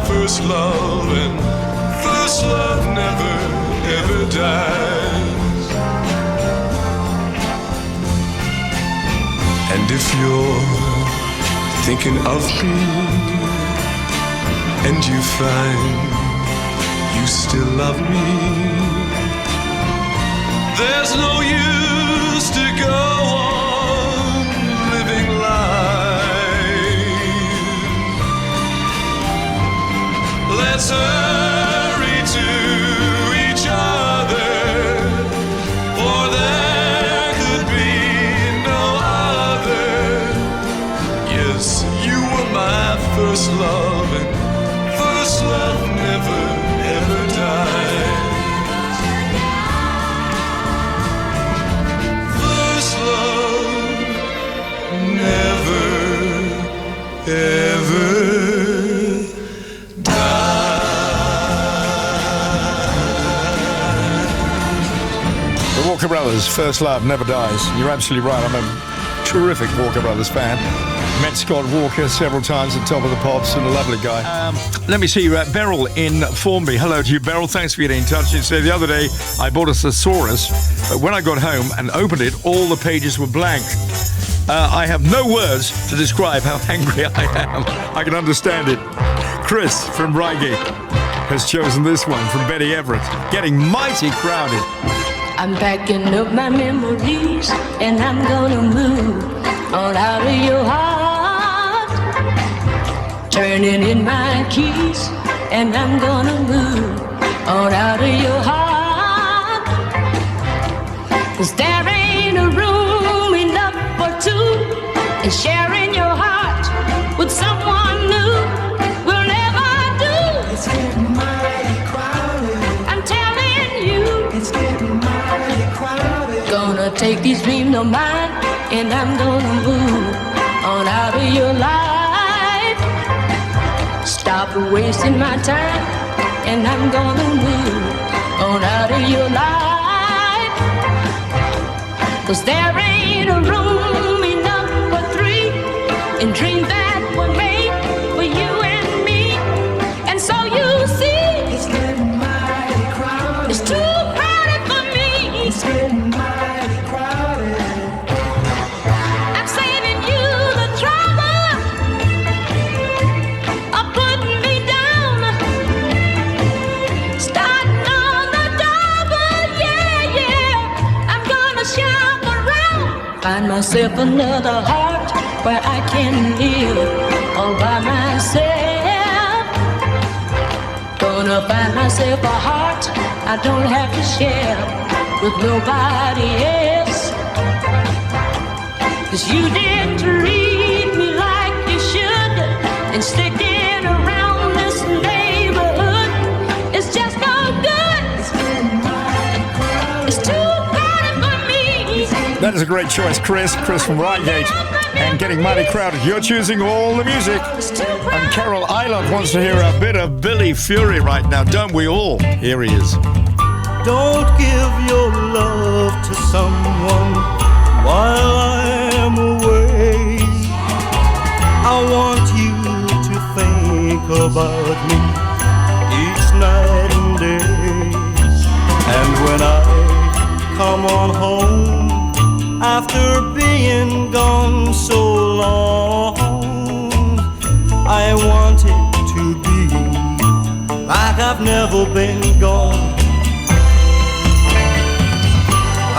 First love, and first love never, ever dies. And if you're thinking of me, and you find you still love me, there's no use to go on living life. Let's hurry to each other, for there could be no other. Yes, you were my first love, and first love never, ever dies. First love never, ever Walker Brothers, First Love Never Dies. You're absolutely right. I'm a terrific Walker Brothers fan. Met Scott Walker several times at Top of the Pops, and a lovely guy. Let me see, Beryl in Formby. Hello to you, Beryl. Thanks for getting in touch. You said the other day I bought a thesaurus, but when I got home and opened it, all the pages were blank. I have no words to describe how angry I am. I can understand it. Chris from Reigate has chosen this one from Betty Everett. Getting mighty crowded. I'm packing up my memories and I'm gonna move on out of your heart. Turning in my keys and I'm gonna move on out of your heart. 'Cause there ain't a room enough for two, and sharing your heart with someone new will never do. It's getting mighty crowded. I'm telling you, it's getting mighty crowded. Gonna take these dreams of mine and I'm gonna move on out of your life. Stop wasting my time and I'm gonna move on out of your life. 'Cause there ain't a room enough for three in dreams that were made for you and me. And so you see, it's getting mighty crowded. It's too crowded for me. It's getting mighty crowded. I'm saving you the trouble of putting me down. Starting on the double, yeah, yeah. I'm gonna shop around. Find myself another heart where I can live all by myself. Gonna find myself a heart I don't have to share with nobody else. 'Cause you didn't treat me like you should, and sticking around this neighborhood is just no good. It's too crowded for me. That is a great choice, Chris. Chris from Reigate. And getting mighty crowded. You're choosing all the music. And Carol Island wants to hear a bit of Billy Fury right now. Don't we all? Here he is. Don't give your love to someone while I'm away. I want you to think about me each night and day. And when I come on home after being gone so long, I want it to be like I've never been gone.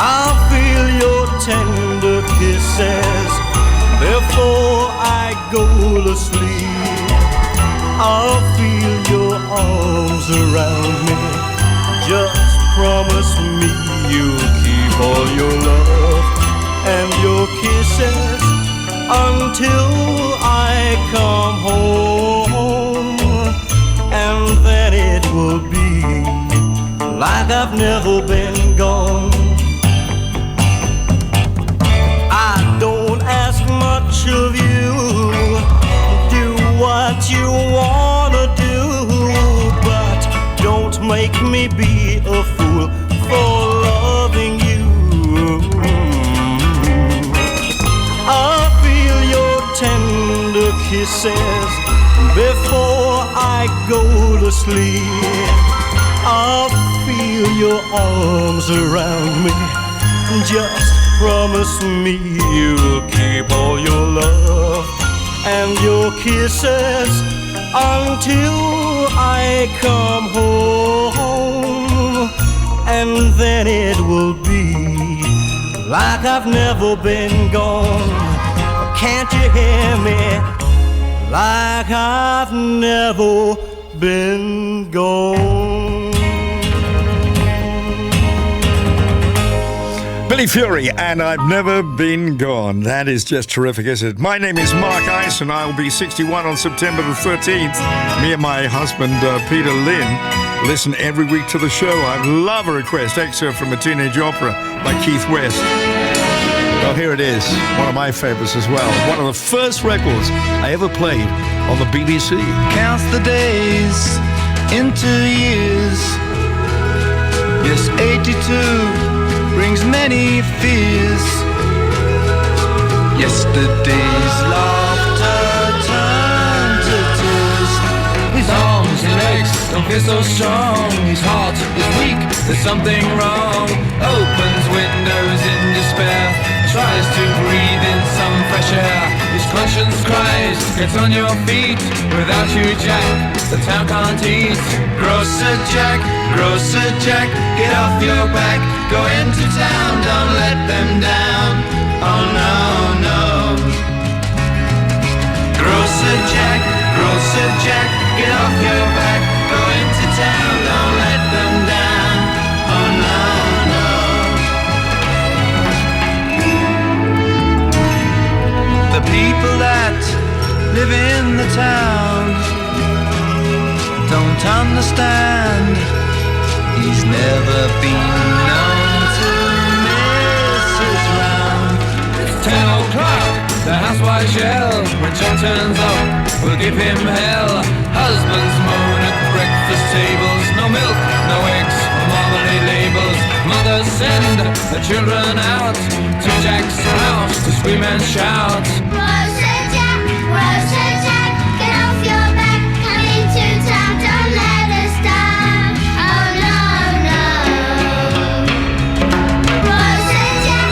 I'll feel your tender kisses before I go to sleep. I'll feel your arms around me. Just promise me you'll keep all your love and your kisses until I come home. And then it will be like I've never been gone. Of you, do what you wanna do, but don't make me be a fool for loving you. I feel your tender kisses before I go to sleep. I feel your arms around me. Just promise me you'll keep all your love and your kisses until I come home. And then it will be like I've never been gone. Can't you hear me? Like I've never been gone. Billy Fury, and I've never been gone. That is just terrific, isn't it? My name is Mark Ice, and I'll be 61 on September the 13th. Me and my husband, Peter Lynn, listen every week to the show. I love a request, excerpt from a teenage opera by Keith West. Well, here it is, one of my favorites as well. One of the first records I ever played on the BBC. Counts the days into years. Yes, 82 brings many fears. Yesterday's laughter turned to tears. His arms and legs don't feel so strong. His heart is weak, there's something wrong. Opens windows in despair, tries to breathe in some fresh air. His conscience cries, get on your feet. Without you, Jack, the town can't eat. Grocer Jack, get off your back. Go into town, don't let them down. Oh no, no. Grocer Jack, get off your back. Go into town, don't let them down. Oh no, no. The people that live in the town don't understand. He's never been known to miss his round. It's 10 o'clock, the housewives yell. When John turns up, we'll give him hell. Husbands moan at breakfast tables. No milk, no eggs, marmalade labels. Mothers send the children out to Jack's house to scream and shout. Grocer Jack, get off your back. Come into town, don't let us down. Oh no, no. Grocer Jack,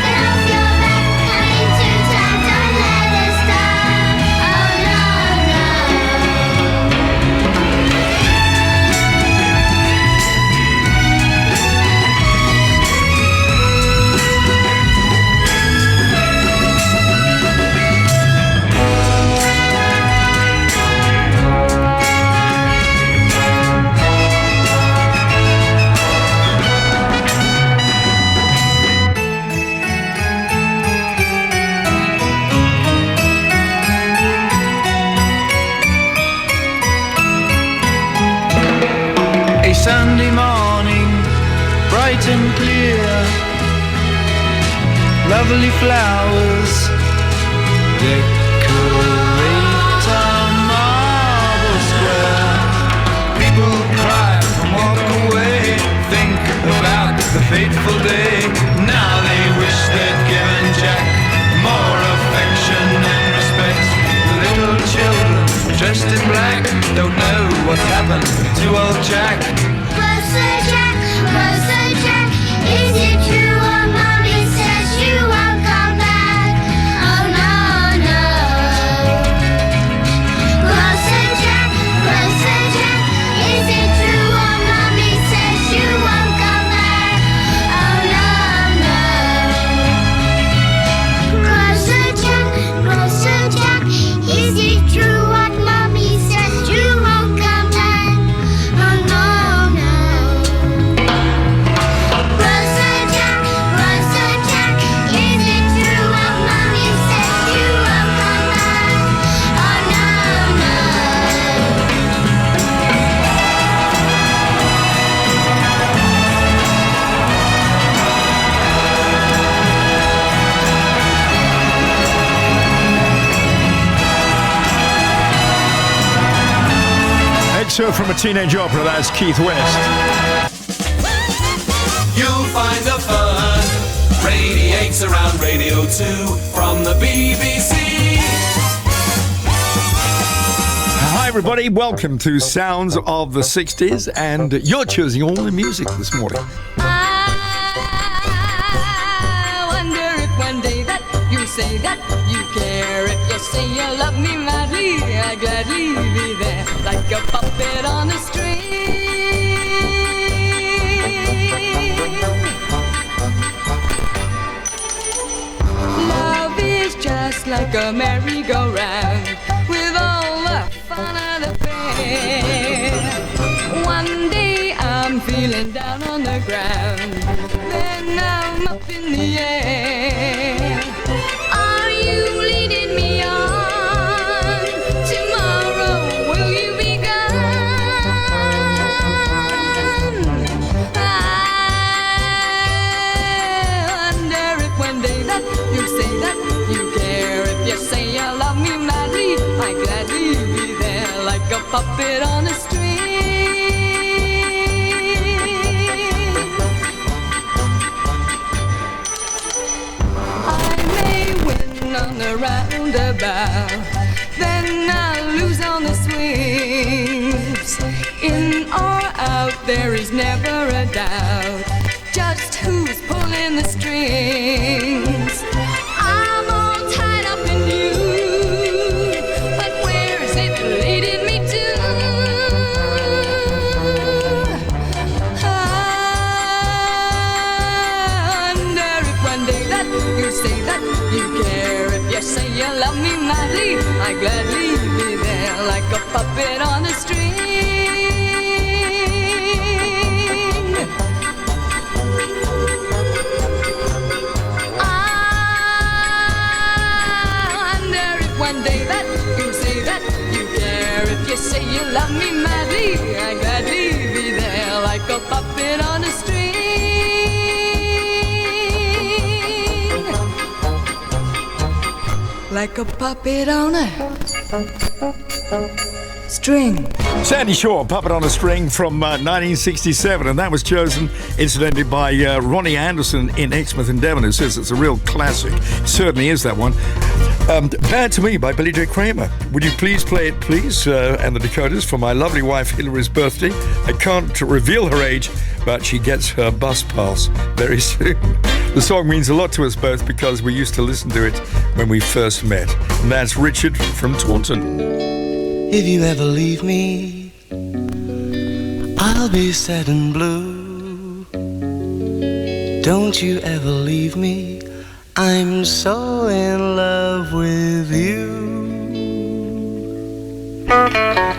get off your back. Come into town, don't let us down. Oh no, no. A Sunday morning, bright and clear. Lovely flowers decorate a marble square. People cry and walk away, think about the fateful day. Now they wish they'd given Jack more affection and respect. The little children dressed in black don't know what's happened to old Jack. Grocer Jack, is it true what mommy says you won't come back? Oh no, no. Grocer Jack, is it true what mommy says you won't come back? Oh no, no. Grocer Jack, is it true what mommy says you won't come back? Oh no, no. Grocer Jack, is it true what mommy says you won't come back? Oh no, no. Excerpt from a teenage opera, that's Keith West. You'll find the fun radiates around Radio 2 from the BBC. Hi everybody, welcome to Sounds of the 60s, and you're choosing all the music this morning. I wonder if one day that you say that you care, if you say you love me madly, I'd gladly be there like a puppet on a string. Love is just like a merry-go-round with all the fun and the fair. One day I'm feeling down on the ground, then I'm up in the air. Are you leading me on? Tomorrow will you be gone? I wonder if one day that you say that you care, if you say you love me madly, I'd gladly be there like a puppet on a string. I'm there is never a doubt just who's pulling the strings. I'm all tied up in you, but where's it leading me to? I wonder if one day that you say that you care, if you say you love me madly, I'd gladly be there like a puppet on a string. One day that you say that you care, if you say you love me madly, I'd gladly be there like a puppet on a string. Like a puppet on a string. Sandy Shaw, Puppet on a String from 1967, and that was chosen incidentally by Ronnie Anderson in Exmouth in Devon, who says it's a real classic. It certainly is, that one. Bad to Me by Billy J. Kramer. Would you please play it, please? And the Dakotas for my lovely wife Hillary's birthday. I can't reveal her age, but she gets her bus pass very soon. The song means a lot to us both because we used to listen to it when we first met. And that's Richard from Taunton. If you ever leave me, I'll be sad and blue. Don't you ever leave me, I'm so in love with you.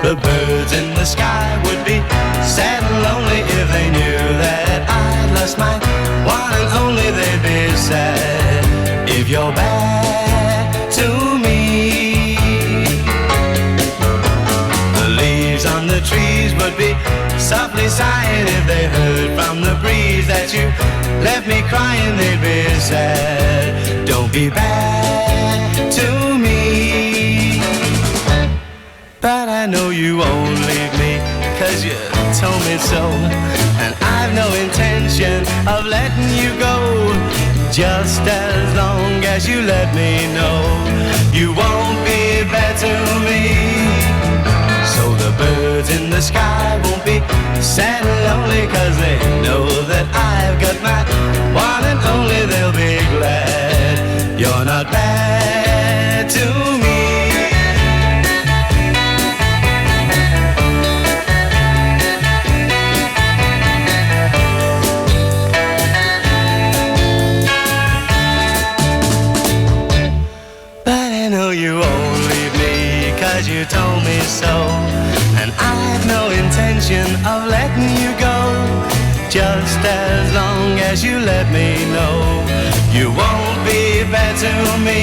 The birds in the sky would be sad and lonely if they knew that I'd lost my one and only. They'd be sad if you're bad to me. On the trees would be softly sighing if they heard from the breeze that you left me crying. They'd be sad. Don't be bad to me. But I know you won't leave me, 'cause you told me so, and I've no intention of letting you go, just as long as you let me know you won't be bad to me. So the birds in the sky won't be sad and lonely, 'cause they know that I've got my one and only. They'll be glad you're not bad to me. But I know you won't leave me, 'cause you told me so, and I've no intention of letting you go, just as long as you let me know you won't be bad to me.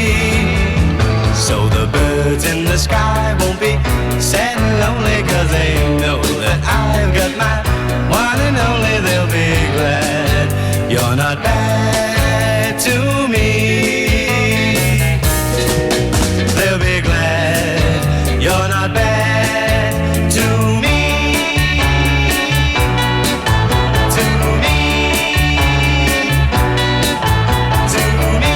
So the birds in the sky won't be sad and lonely, 'cause they know that I've got my one and only. They'll be glad you're not bad to me. They'll be glad you're not bad to me. To me. To me.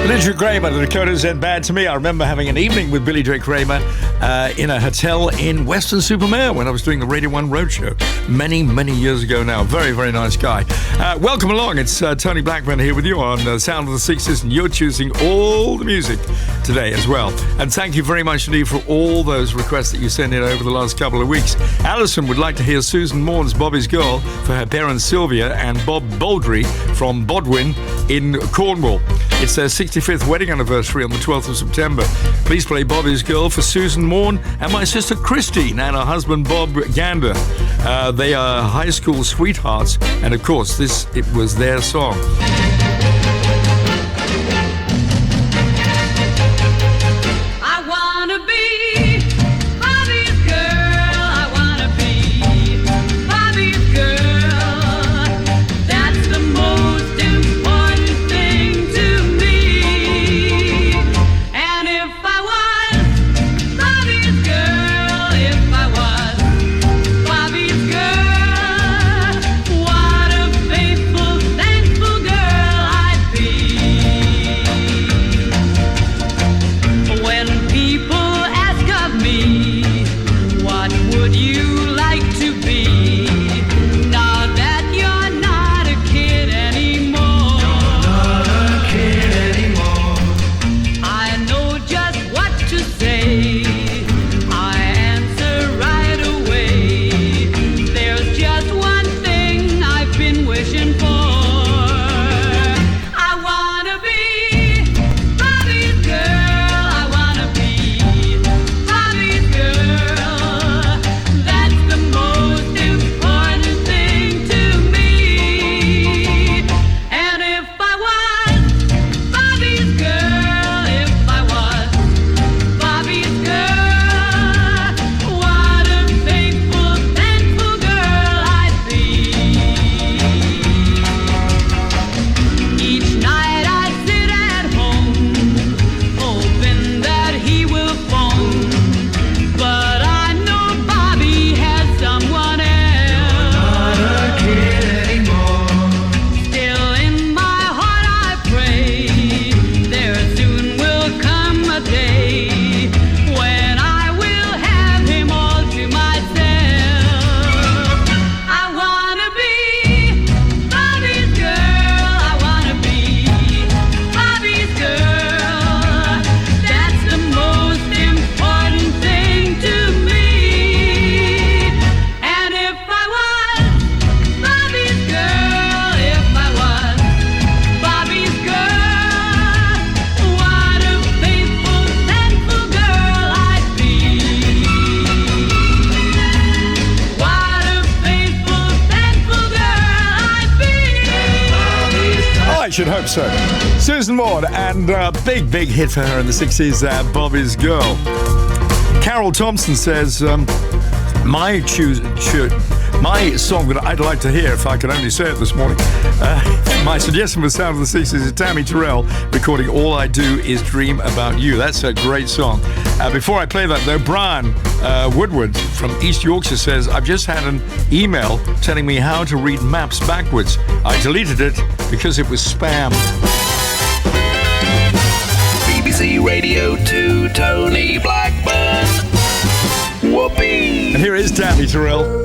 Billy J. Kramer, the Dakotas, and Bad to Me. I remember having an evening with Billy J. Kramer in a hotel in Weston-super-Mare when I was doing the Radio 1 Roadshow many, many years ago now. Very, very nice guy. Welcome along. It's Tony Blackburn here with you on Sound of the 60s, and you're choosing all the music today as well. And thank you very much indeed for all those requests that you sent in over the last couple of weeks. Alison would like to hear Susan Morn's Bobby's Girl for her parents Sylvia and Bob Baldry from Bodwin in Cornwall. It's their 65th wedding anniversary on the 12th of September. Please play Bobby's Girl for Susan Morn and my sister Christine and her husband Bob Gander. They are high school sweethearts, and of course it was their song. I wanna be Bobby's girl. I wanna be Bobby's girl. That's the most important thing to me. And if I was Bobby's girl, if I was Bobby's girl, what a faithful, thankful girl should hope so. Susan Ward, and big hit for her in the 60s, Bobby's Girl. Carol Thompson says, my song that I'd like to hear, if I could only say it this morning, my suggestion for Sound of the 60s is Tammy Terrell recording All I Do Is Dream About You. That's a great song. Before I play that, though, Brian Woodward from East Yorkshire says, I've just had an email telling me how to read maps backwards. I deleted it because it was spam. BBC Radio 2, Tony Blackburn. Whoopee! And here is Tammy Terrell.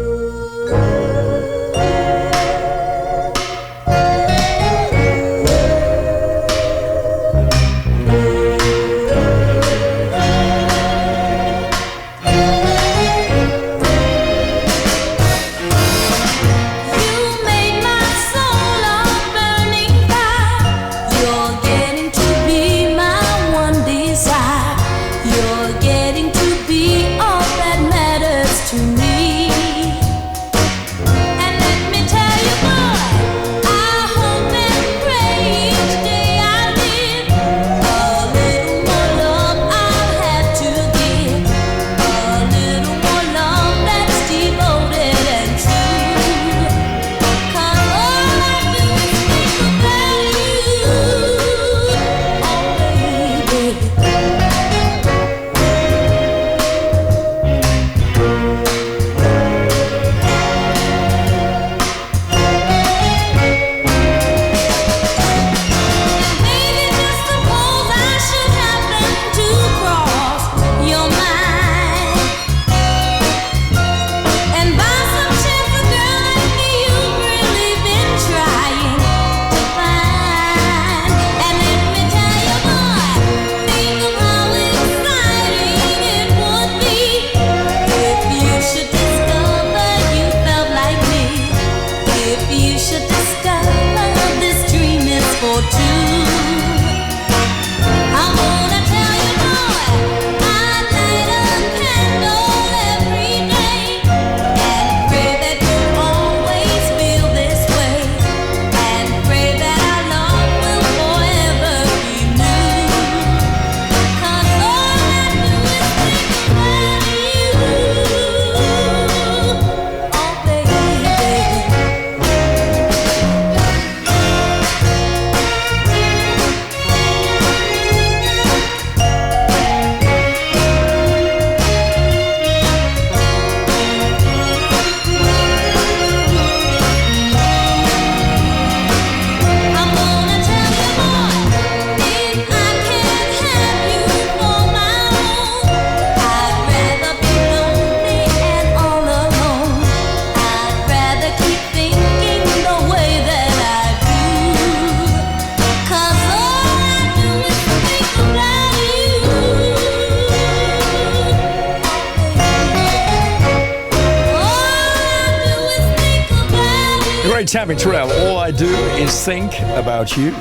Tammy Terrell, All I Do Is Think About You.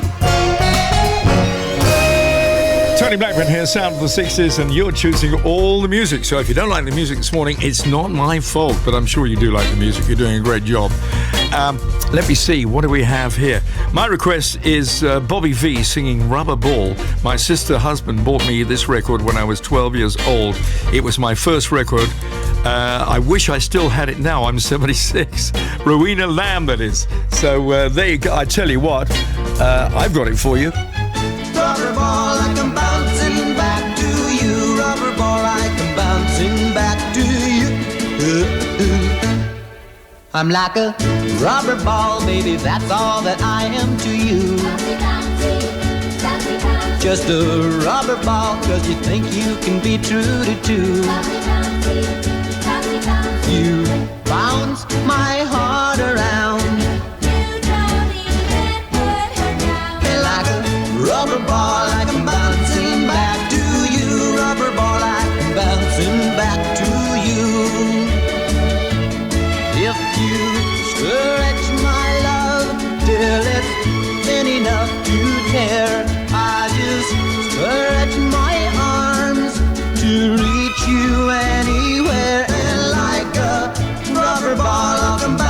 Tony Blackburn here, Sound of the 60s, and you're choosing all the music. So if you don't like the music this morning, it's not my fault, but I'm sure you do like the music. You're doing a great job. Let me see, what do we have here? My request is Bobby V singing Rubber Ball. My sister husband bought me this record when I was 12 years old. It was my first record. I wish I still had it now. I'm 76. Rowena Lamb, that is. So there you go. I tell you what, I've got it for you. Rubber ball, I come bouncing back to you. Rubber ball, I come bouncing back to you. I'm like a rubber ball, baby, that's all that I am to you. Just a rubber ball, 'cause you think you can be true to two. You bounce my heart around. Like a rubber ball, I come bouncing back to you. Rubber ball, I come bouncing back to you. If you stretch my love till it's thin enough to tear, I just stretch my arms to reach you anywhere. And like a rubber ball, I'll come back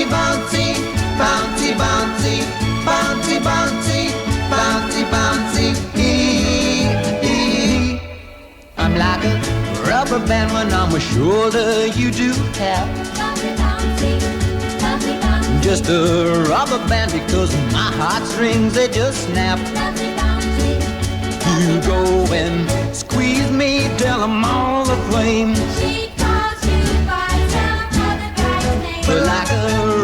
bouncy, bouncy, bouncy, bouncy, bouncy, bouncy, bouncy. I'm like a rubber band when on my shoulder. You do have just a rubber band because my heartstrings they just snap. You go and squeeze me till I'm all aflame. She calls you by some other guy's name. But like a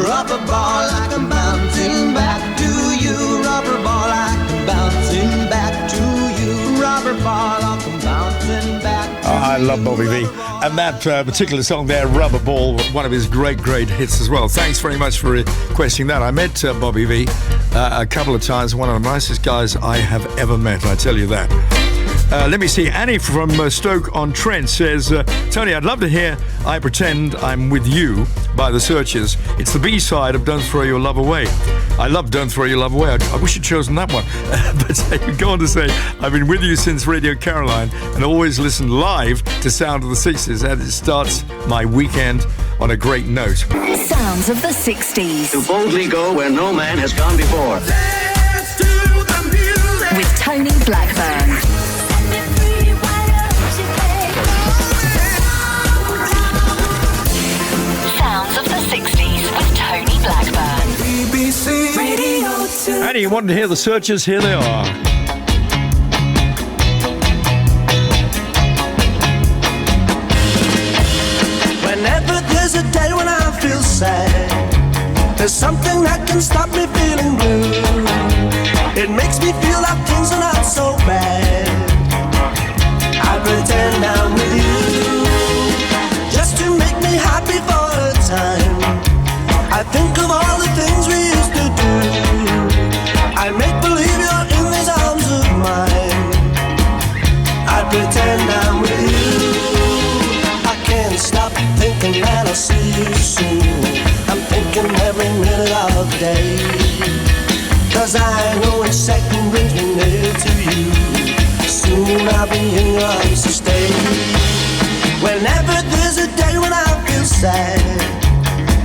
rubber ball, like I'm bouncing back to you. Rubber ball, like I'm bouncing back to you. Rubber ball, like I'm bouncing back to you. I love Bobby V. And that particular song there, Rubber Ball, one of his great hits as well. Thanks very much for requesting that. I met Bobby V a couple of times, one of the nicest guys I have ever met, I tell you that. Let me see. Annie from Stoke-on-Trent says, Tony, I'd love to hear I Pretend I'm With You by The Searchers. It's the B-side of Don't Throw Your Love Away. I love Don't Throw Your Love Away. I wish you'd chosen that one. But you go on to say, I've been with you since Radio Caroline and always listen live to Sound of the 60s as it starts my weekend on a great note. Sounds of the 60s. To boldly go where no man has gone before. Let's do the music. With Tony Blackburn. Sounds of the 60s with Tony Blackburn. BBC Radio 2. Annie, you wanted to hear The Searchers? Here they are. Whenever there's a day when I feel sad, there's something that can stop me feeling blue. It makes me feel that things are not so bad. I pretend I'm with you, just to make me happy for a time. I think of all the things we used to do. I make believe you're in these arms of mine. I pretend I'm with you. I can't stop thinking that I'll see you soon. I'm thinking every minute of the day, 'cause I know each second brings me near to you. Soon I'll be in your arms to stay. Whenever there's a day when I feel sad,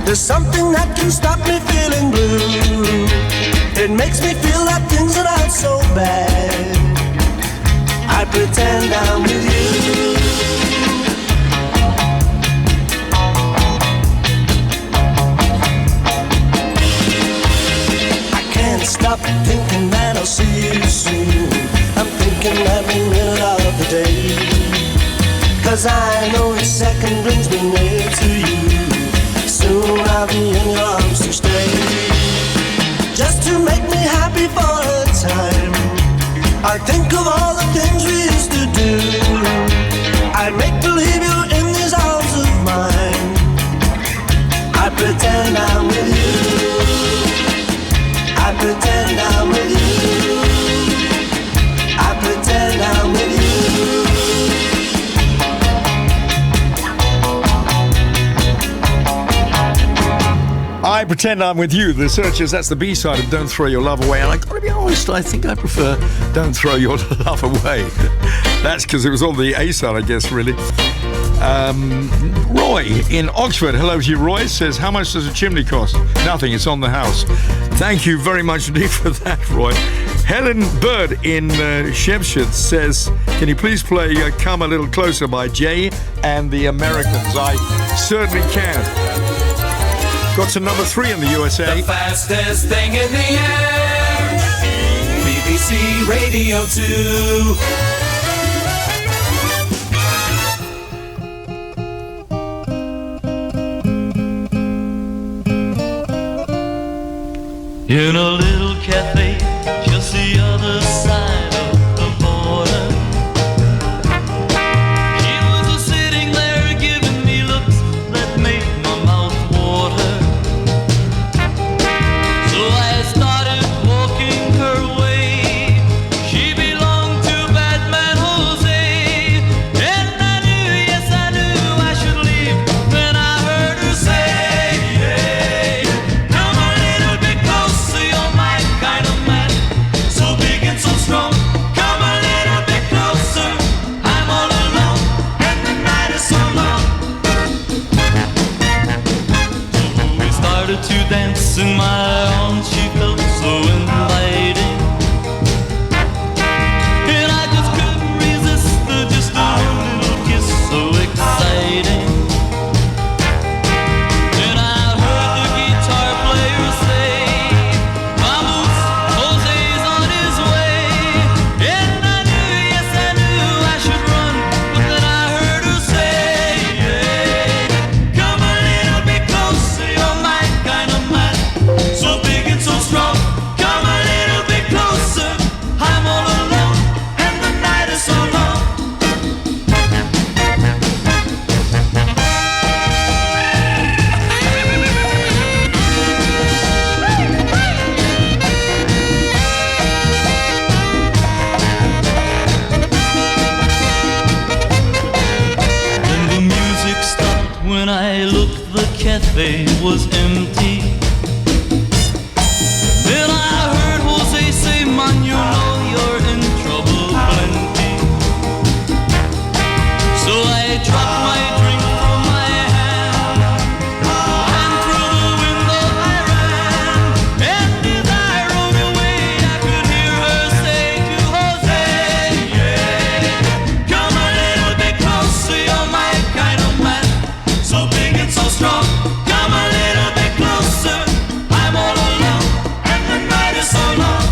there's something that can stop me feeling blue. It makes me feel that things are not so bad. I pretend I'm with you. I can't stop thinking that I'll see you soon. I'm thinking every minute of the day, 'cause I know each second brings me near to you. Soon I'll be in your arms to stay, just to make me happy for a time. I think of all the things we used to do. I make believe you're in these arms of mine. I pretend I'm with you. I pretend I'm with you. I pretend I'm with you. I Pretend I'm With You, The Searchers. That's the B-side of Don't Throw Your Love Away. And I've got to be honest, I think I prefer Don't Throw Your Love Away. That's because it was on the A-side, I guess, really. Roy in Oxford, hello to you, Roy, says, how much does a chimney cost? Nothing, it's on the house. Thank you very much indeed for that, Roy. Helen Bird in Shepshire says, can you please play Come a Little Closer by Jay and the Americans? I certainly can. Got to number 3 in the USA. The fastest thing in the air. BBC Radio 2. In a little cafe just the other side of the border, she was sitting there giving me looks that made my mouth water. So I started walking her way. She belonged to Batman Jose, and I knew, yes I knew I should leave. Then I heard her say, hey, come a little bit closer, you're my kind of man. started to dance in my arms. She felt so inviting, and I just couldn't resist her. Just a little kiss, so exciting. And I heard the guitar player say, "Vamos, Jose's on his way." And I knew, yes I knew I should run, but then I heard her say, "Come a little bit closer, you're my kind of man, so big and so strong. Come a little bit closer, I'm all alone, and the night is so long." Then the music stopped. When I looked, the cafe was empty. Then I heard Jose say, "Man, you know you're in trouble plenty." So I dropped my drink from my hand, and through the window I ran. And as I rode away, I could hear her say to Jose, "Come a little bit closer, you're my kind of man, so big and so strong. Come a little bit closer, I'm all alone, and the night is so long."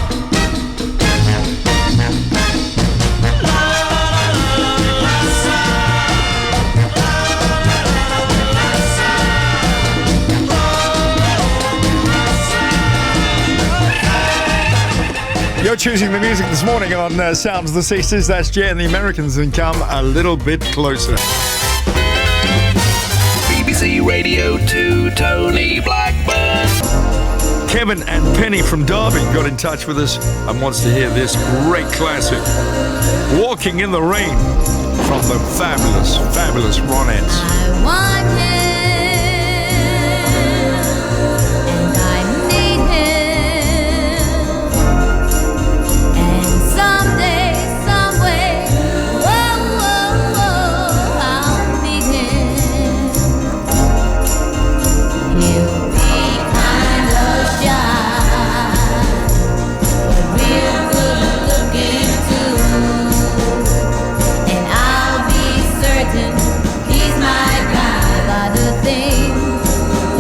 You're choosing the music this morning on Sounds of the 60s. That's Jay and the Americans, and Come a Little Bit Closer. BBC Radio 2, Tony Blackburn. Kevin and Penny from Derby got in touch with us and wants to hear this great classic, Walking in the Rain, from the fabulous, fabulous Ronettes. I want him, and I need him, and someday, someway, whoa, whoa, whoa, I'll meet him. He'll be kind of shy, but real good looking too, and I'll be certain he's my guy by the things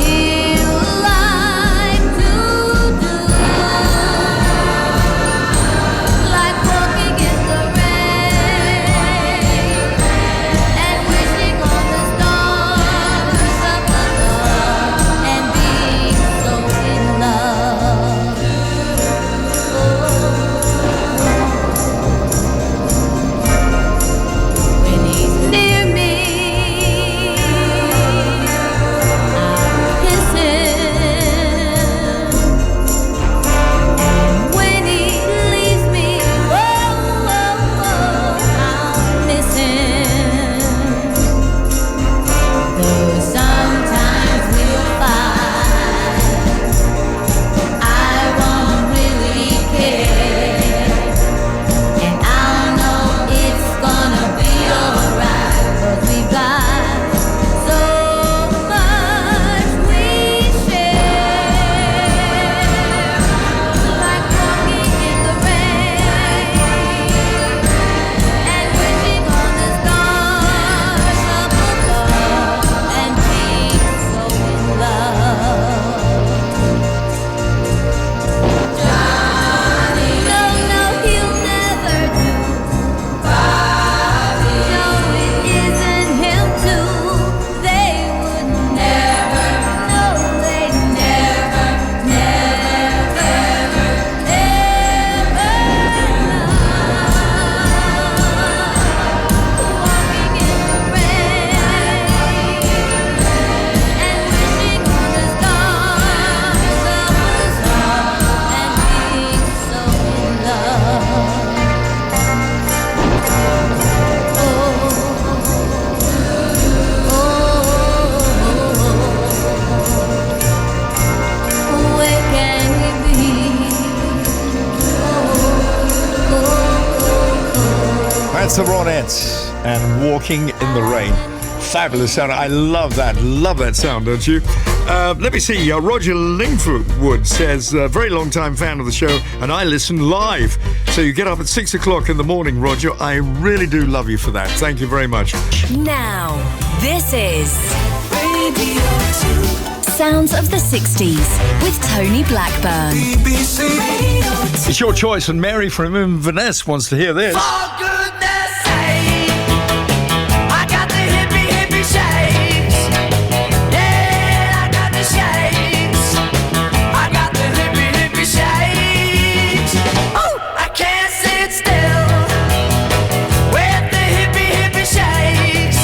he'll like to do, like walking in the rain and wishing on the stars up above and being so in love. When he's near me, I'll kiss him, and when he leaves me, whoa, whoa, whoa, I'll miss him. Though sometimes we'll fight, I won't really care, and I'll know it's gonna be alright, 'cause we've got so much we share, like walking in the rain and wishing on the stars up above and being so in love. Johnny, no, he'll never do. Bobby, no, it isn't him too. They would never, no, they'd never, never, ever, ever walking in the rain and wishing on the stars up above and being so in love. Where can he be? That's the Ronettes and Walking in the Rain. Fabulous sound. I love that. Love that sound, don't you? Let me see. Roger Lingford says, very long time fan of the show, and I listen live. So you get up at 6 o'clock in the morning, Roger. I really do love you for that. Thank you very much. Now, this is Radio 2. Sounds of the 60s with Tony Blackburn. BBC Radio 2. It's your choice, and Mary from Inverness wants to hear this. For goodness sake, I got the hippie, hippie shakes. Yeah, I got the shakes. I got the hippie, hippie shakes. Oh, I can't sit still with the hippie, hippie shakes.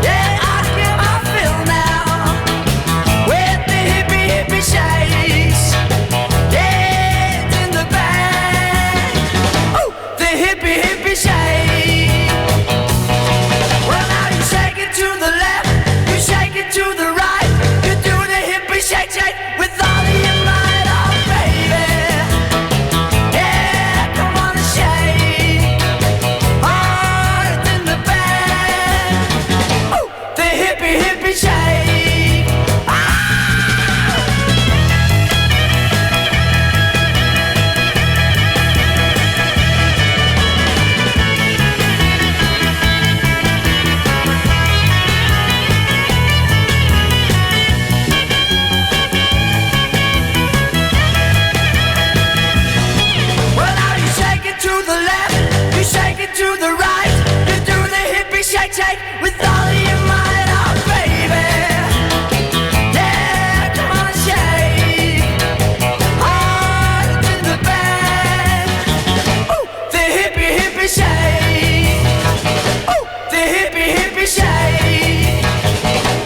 Yeah, I get my fill now with the hippie, hippie shakes. Yeah, it's in the bag. Oh, the hippie, hippie shake. Well, now you shake it to the left, you shake it to the right. You do the hippie shake, shake with all of your might, oh baby. Yeah, come on and shake. Oh, it's in the bag. Oh, the hippie, hippie shake. Well, now you shake it to the left, you shake it to the right. You do the hippie shake, shake with all of your might, oh baby. Yeah, come on and shake. Oh, it's in the bag. Oh, the hippie, hippie shake. Oh, the hippie, hippie shake.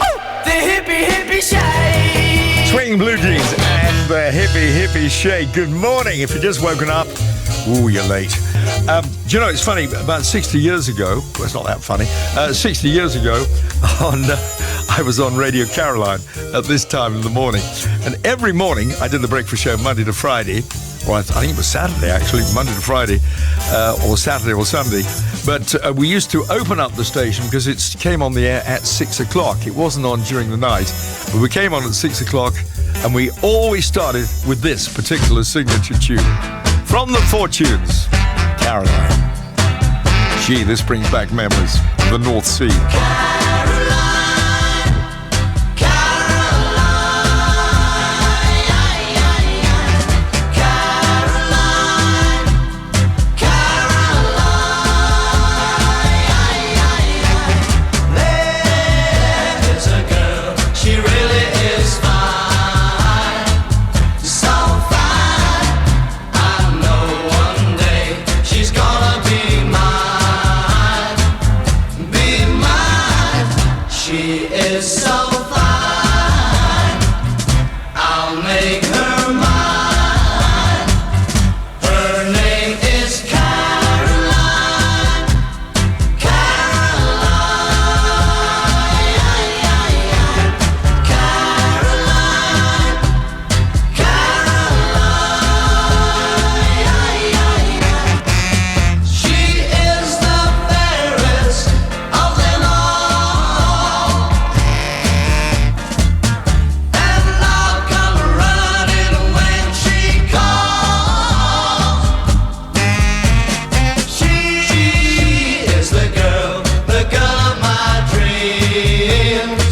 Oh, the hippie, hippie shake. Swinging Blue Jeans and the hippie shake. Good morning. If you've just woken up, ooh, you're late. Do you know, it's funny, about 60 years ago, well, it's not that funny, 60 years ago, I was on Radio Caroline at this time in the morning. And every morning, I did the breakfast show Monday to Friday, or I think it was Saturday, actually, Monday to Friday, or Saturday or Sunday. But we used to open up the station because it came on the air at 6 o'clock. It wasn't on during the night, but we came on at 6 o'clock, and we always started with this particular signature tune. From the Fortunes, Caroline. Gee, this brings back memories of the North Sea. There's a girl, she really is fine. So fine, I know one day she's gonna be mine. Be mine. She is so fine, I'll make her mine. Her name is Caroline. Caroline. She is the fairest of them all, and love comes running when she calls. She is the girl of my dreams,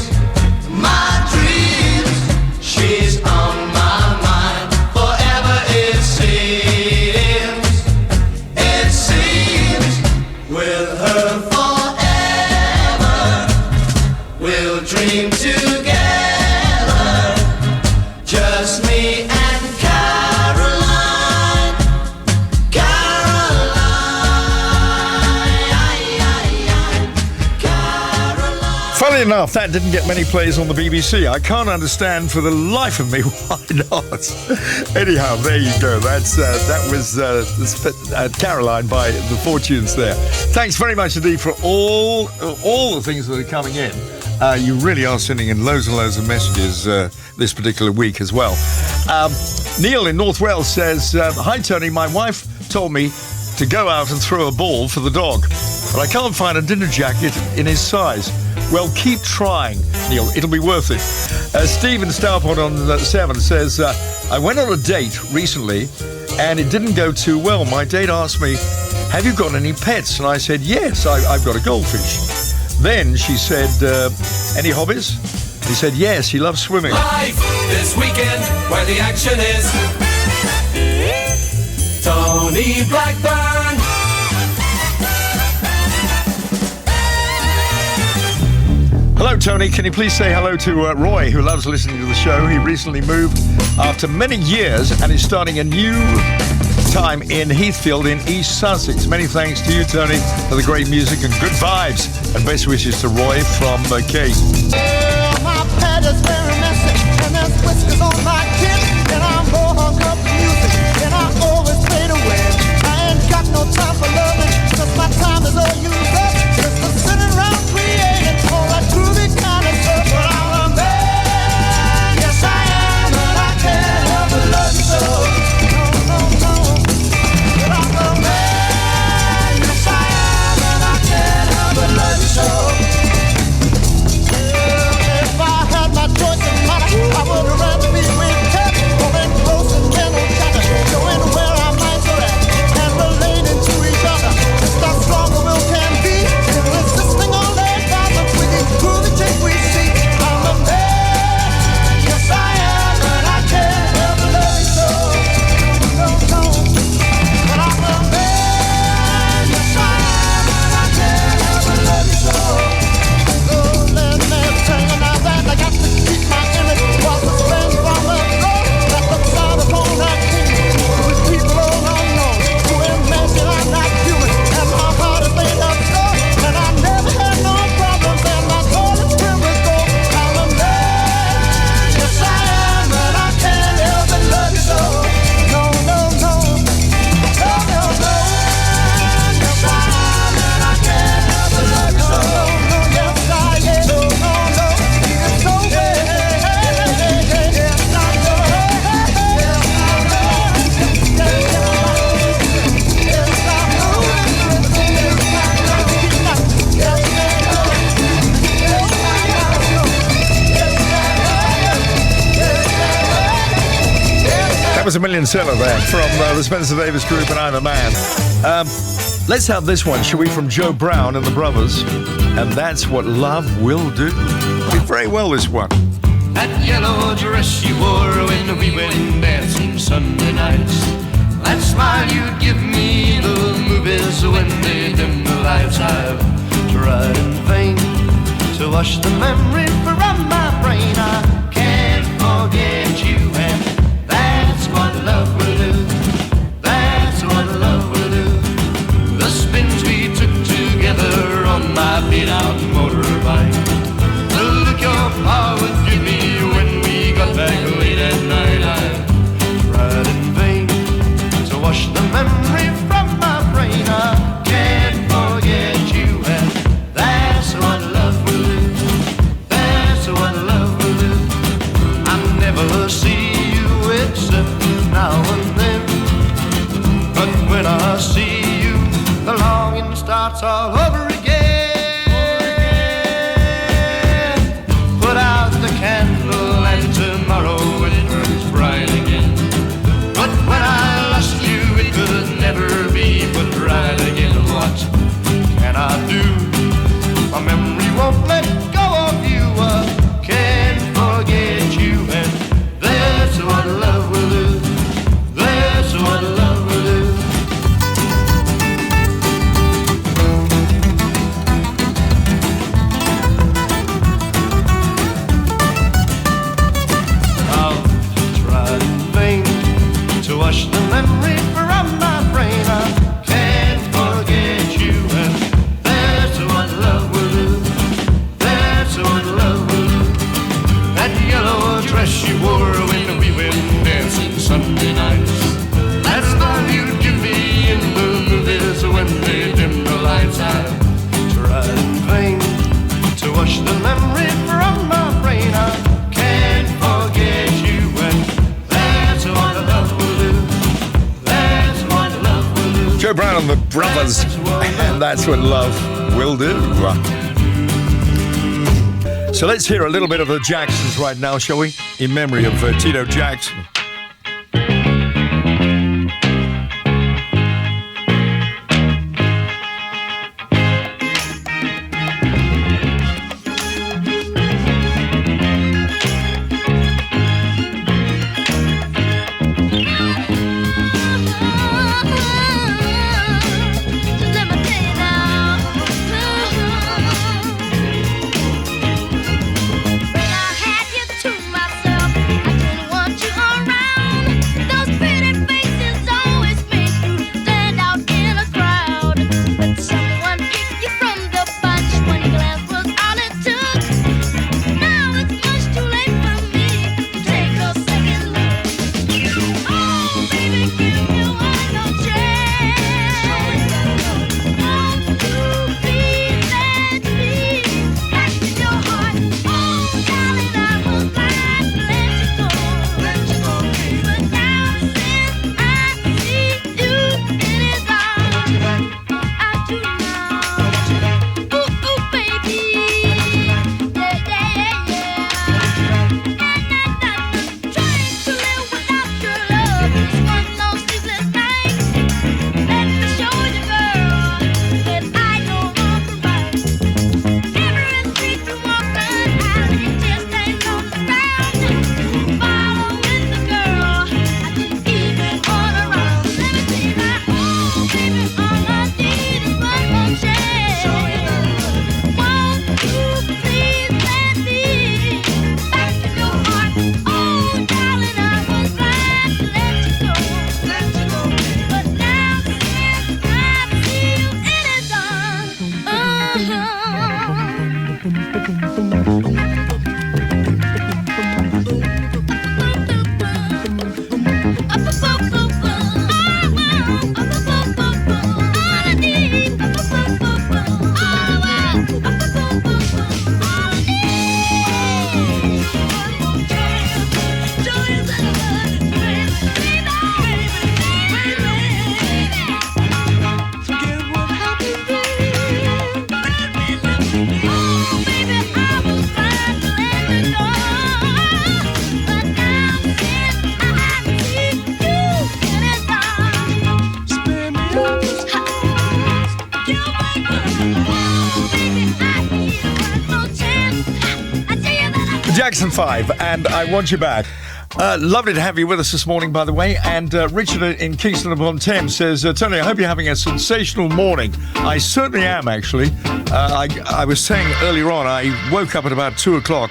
my dreams. She's on my mind forever, it seems. It seems with her forever, we'll dream together, just me and Caroline. Funny enough, that didn't get many plays on the BBC. I can't understand for the life of me why not. Anyhow, there you go. That was Caroline by the Fortunes there. Thanks very much indeed for all the things that are coming in. You really are sending in loads and loads of messages this particular week as well. Neil in North Wales says, hi Tony, my wife told me to go out and throw a ball for the dog, but I can't find a dinner jacket in his size. Well, keep trying, Neil. It'll be worth it. Stephen Starport on 7 says, I went on a date recently and it didn't go too well. My date asked me, have you got any pets? And I said, yes, I've got a goldfish. Then she said, any hobbies? He said, yes, he loves swimming. Live this weekend where the action is. Tony Blackburn. Hello, Tony. Can you please say hello to Roy, who loves listening to the show? He recently moved after many years and is starting a new time in Heathfield in East Sussex. Many thanks to you, Tony, for the great music and good vibes. And best wishes to Roy from Kate. My pad is very messy, and there's whiskers on my kid, and I'm more hung up with music, and I always fade away. I ain't got no time for loving, cause my time is all used up. Just for sitting around creating all that groovy kind of stuff. But I'm a man, yes I am, and I can't help but love you so. No, no, no. But I'm a man, yes I am, and I can't help but love you so. I would rather be with Ted, moving close and gentle chatter, showing where our minds are at, and relating to each other. Just how strong a will can be, insisting on their problems with each groovy chick we see. I'm a man, yes I am, and I can't help but love you so. No, no, but I'm a man, yes I am, and I can't help but love you so. So let me tell you now that I got to keep my image. Was a friend from the road that looks out upon that kingdom with people all unknown who imagine I'm not human and my heart is made of stone and I never had no problems and my soul is filled with gold. I'm a man, yes I am, and I can't help but love you so. No, no, no, no, no, no. Yes I am, and I can't help but love you so. No, no, yes I am. No, no, no, it's so bad. That was a million seller there from the Spencer Davis Group and I'm a Man. Let's have this one, shall we, from Joe Brown and the Brothers. And that's what love will do. Did very well, this one. That yellow dress you wore when we went dancing Sunday nights. That smile you'd give me in the movies when they dim the lights. I've tried in vain to wash the memory from my brain. I can't forget you, and that's what love will do. That's what love will do. The spins we took together on my beat-out motorbike. The look your pa would give me when we got back late at night. I tried in vain to wash the memory from my brain. I can't forget you, and that's what love will do. That's what love will do. I never see you except now and then, but when I see you, the longing starts all over again. Put out the candle and tomorrow it burns bright again. But when I lost you, it could never be put right again. What can I do? My memory won't let go of you. I can't forget you, and that's what love will do. That's what love will do. I've tried in vain to wash the memory from my brain. I can't forget you, and that's what love will do. That's what love will do. That yellow dress you wore when we went dancing Sunday nights. That smile you'd give me in the movies when they dim the lights. I've tried in vain to wash the memory from my brain. I can't forget you, and that's what love will do. That's what love will do. Joe Brown and the Brothers. And that's what love will do. So let's hear a little bit of the Jacksons right now, shall we? In memory of Tito Jackson. Jackson 5, and I Want You Back. Lovely to have you with us this morning, by the way. And Richard in Kingston upon Thames says, Tony, I hope you're having a sensational morning. I certainly am, actually. I was saying earlier on, I woke up at about 2 o'clock,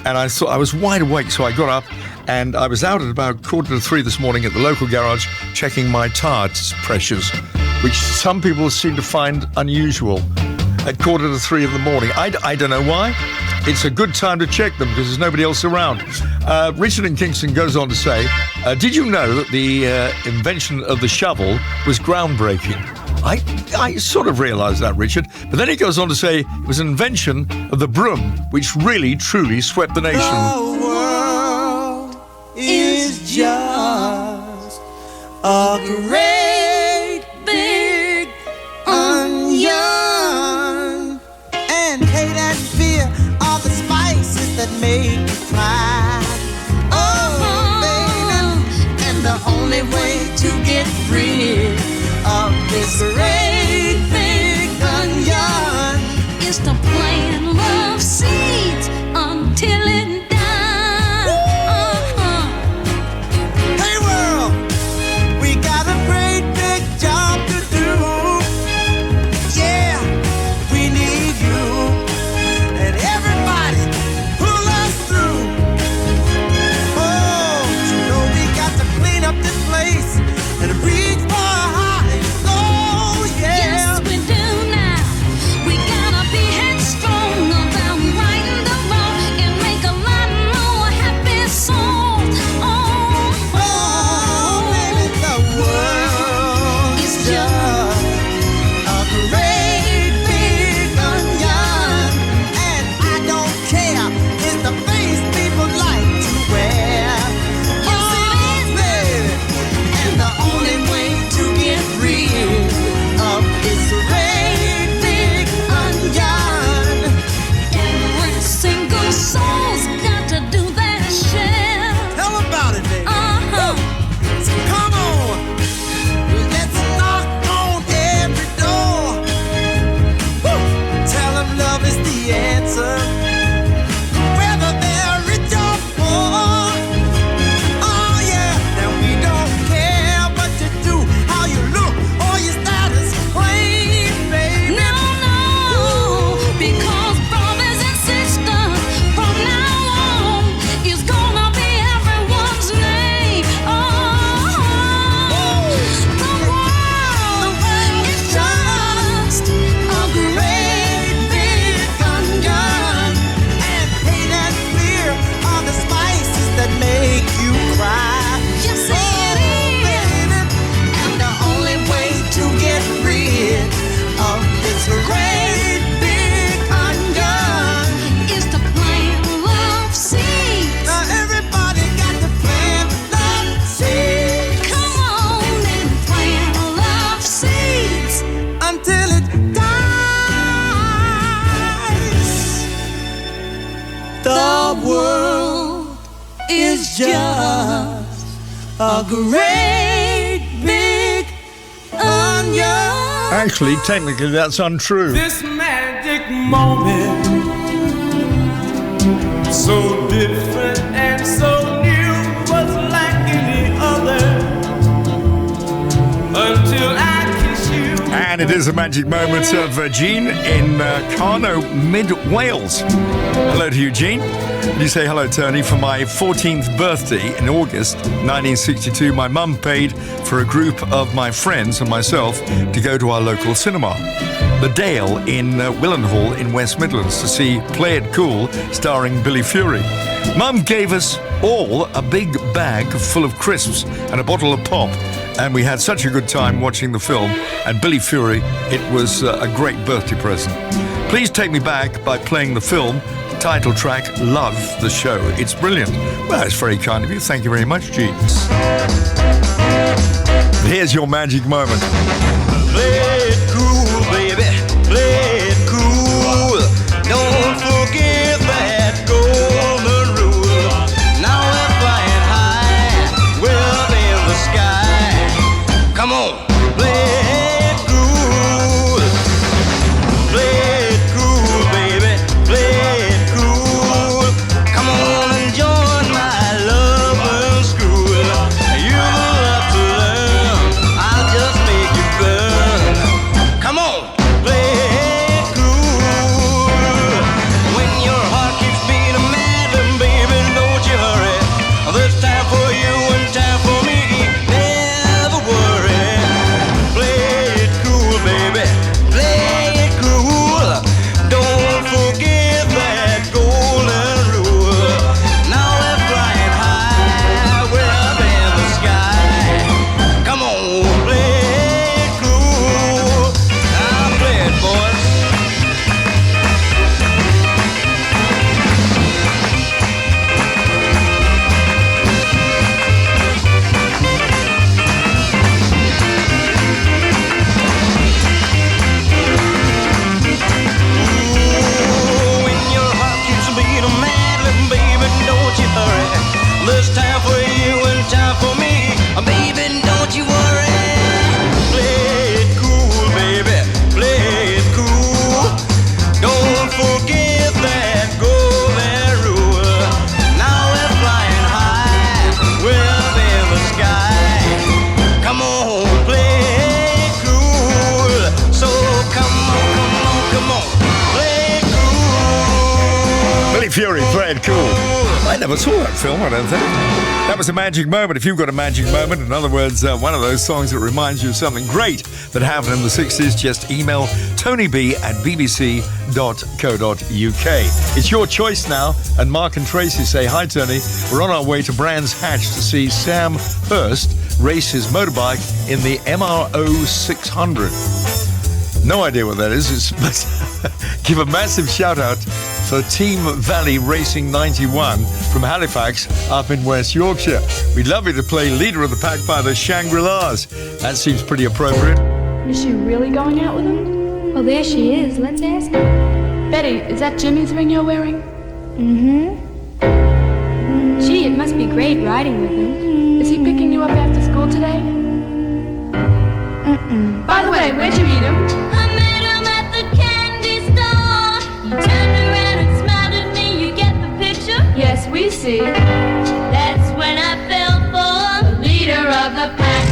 and I thought I was wide awake, so I got up, and I was out at about 2:45 this morning at the local garage checking my tire pressures, which some people seem to find unusual at 2:45 in the morning. I don't know why. It's a good time to check them because there's nobody else around. Richard in Kingston goes on to say, did you know that the invention of the shovel was groundbreaking? I sort of realised that, Richard. But then he goes on to say it was an invention of the broom, which really, truly swept the nation. The world is just a great big onion, and hate and fear are the spices that make you cry. Oh, baby, and the only way to get rid of this great big onion is to plant love seeds until it dies. Hey world, we got a great big job to do. Yeah, we need you and everybody pull us through. Oh, you know we got to clean up this place and reach for high and go. a great big onion. Actually, technically, that's untrue. This magic moment, so different and so new, was like any other until I kiss you. And it is a magic moment of Eugene in Carno, mid-Wales. Hello to Eugene. You say hello, Tony. For my 14th birthday in August 1962, my mum paid for a group of my friends and myself to go to our local cinema, The Dale in Willenhall in West Midlands, to see Play It Cool starring Billy Fury. Mum gave us all a big bag full of crisps and a bottle of pop, and we had such a good time watching the film. And Billy Fury, it was a great birthday present. Please take me back by playing the film title track, Love the Show. It's brilliant. Well, it's very kind of you. Thank you very much, Gene. Here's your magic moment. Play it cool, baby. Play it cool. Don't forget that golden rule. Now we're flying high. We're up in the sky. Come on. Play it cool. Play it cool, baby. Play it cool. Come on and join my lover's school. You will have to learn. I'll just make you burn. Come on, play it cool. When your heart keeps beating mad, then baby, don't you hurry. There's time for you and time for me. Never worry. Play it cool, baby. Play it cool. Don't forget that golden rule. Now we're flying high. We're up in the sky. Come on, play it cool. Now play it, boys. When your heart keeps beating mad, little baby, don't you hurry. There's time for you and time for me. Baby, don't you worry. Play it cool, baby. Play it cool. Don't forget that golden rule. Now we're flying high. We're up in the sky. Come on, play it cool. So come on, come on, come on. Play it cool. Billy Fury, Play It Cool. I never saw that film, I don't think. That was a magic moment. If you've got a magic moment, in other words, one of those songs that reminds you of something great that happened in the 60s, just email tonyb@bbc.co.uk. It's your choice now, and Mark and Tracy say, hi, Tony. We're on our way to Brands Hatch to see Sam Hurst race his motorbike in the MRO 600. No idea what that is. But give a massive shout out for Team Valley Racing 91 from Halifax up in West Yorkshire. We'd love you to play Leader of the Pack by the Shangri-Las. That seems pretty appropriate. Is she really going out with him? Well, there she is. Let's ask her. Betty, is that Jimmy's ring you're wearing? Mm-hmm. Gee, it must be great riding with him. Is he picking you up after school today? Mm-mm. By the way, where'd you meet him? I met him at the candy store. He turned around and smiled at me. You get the picture? Yes, we see. That's when I fell for the leader of the pack.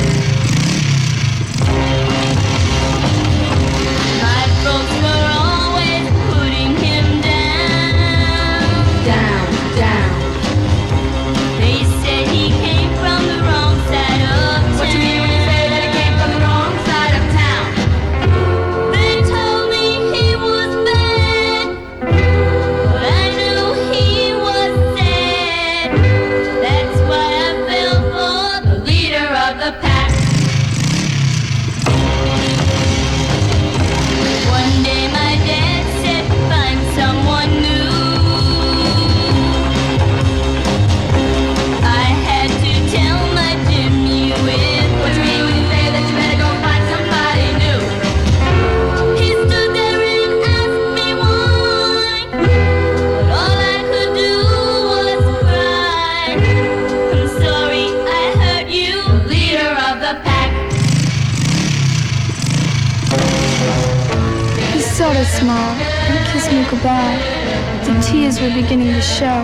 My folks were always putting him down. Down, down. They said he came from the wrong side of town. What you mean when you say that he came from the wrong side of town? They told me he was bad, but I knew he was sad. That's why I fell for the leader of the a smile and kissed me goodbye. The tears were beginning to show.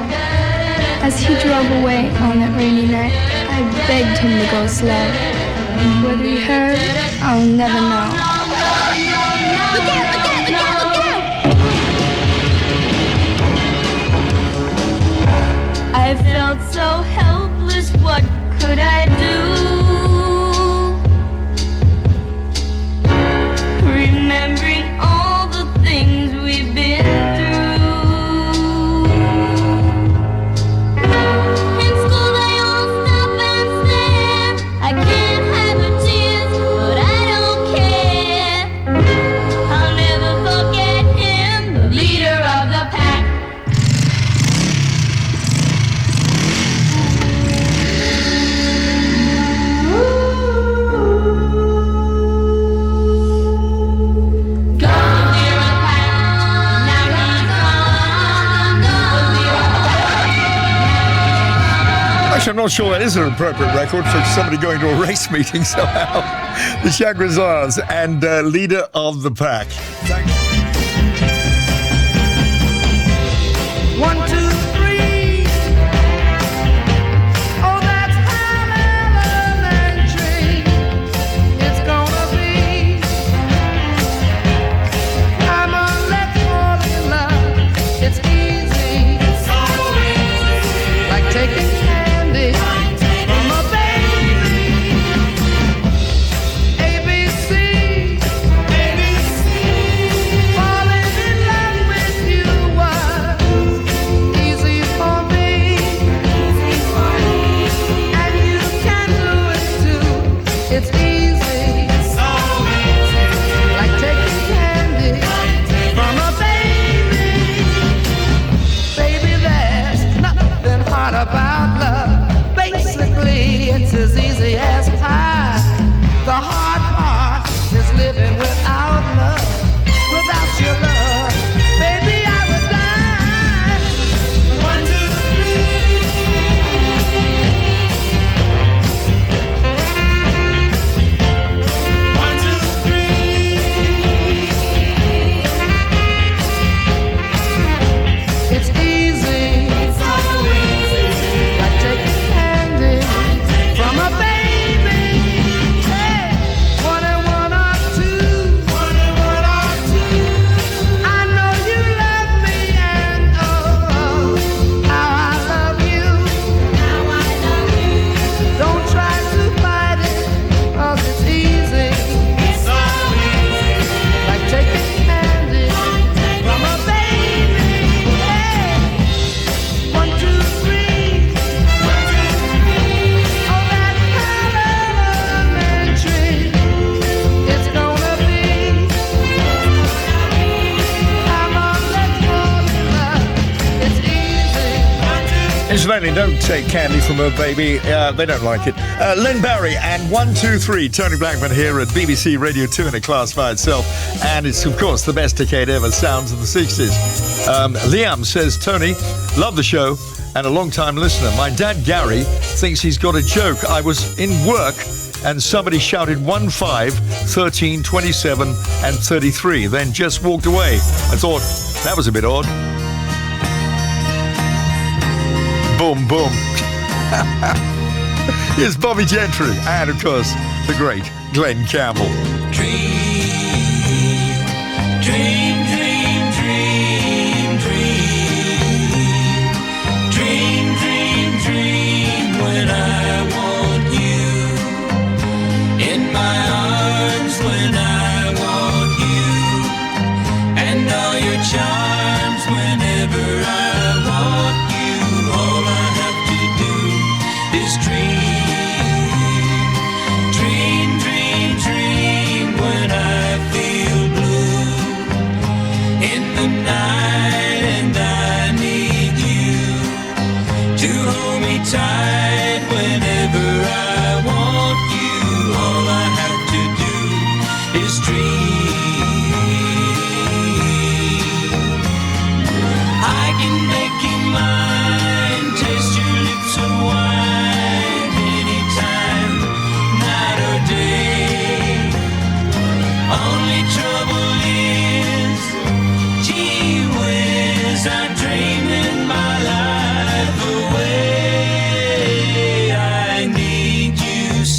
As he drove away on that rainy night, I begged him to go slow. Whether he heard, I'll never know. Look out, look out, look out, look out! I felt so helpless, what could I do? Remembering all the things we've been through. In school they all stop and stare. I can't hide the tears, but I don't care. I'll never forget him, the leader of the pack. Actually, I'm not sure that is an appropriate record for somebody going to a race meeting somehow. The Shangri-Las and leader of the pack. Thank you. 1, 2, 3. Oh, that's how elementary it's gonna be. Come on, let's fall in love. It's easy. It's so easy. Like taking candy from a baby. ABC. ABC. Falling in love with you was easy for me. Easy for me. And you can do it too. It's easy. So easy. Like taking candy from a baby. Baby, there's nothing hard about love. Basically, it's as easy as pie. The hard part is living without love. Without your love, baby, I would die. 1, 2, 1, 2, 3. It's easy. So easy. Like taking candy from a baby. Hey, 1 and 1 are 2. 1 and 1 are 2. I know you love me and oh, how I love you. How I love you. Don't try to fight it, 'cause it's easy. It's so easy. Like taking candy from a baby. Hey, 1, 2, 3. Oh, that's how elementary it's gonna be. Come on, let's fall in love. It's easy. Incidentally, don't take candy from her baby. They don't like it. Len Barry and 1, 2, 3. Tony Blackburn here at BBC Radio 2 in a class by itself. And it's, of course, the best decade ever, sounds of the 60s. Liam says, Tony, love the show and a long-time listener. My dad, Gary, thinks he's got a joke. I was in work and somebody shouted 1, 5, 13, 27 and 33, then just walked away. I thought, that was a bit odd. Boom, boom. Here's Bobby Gentry and, of course, the great Glenn Campbell. Dream, dream, dream, dream, dream, dream, dream when I want you in my arms, when I want you and all your charms whenever I want you. All I have to do is dream, dream, dream, dream when I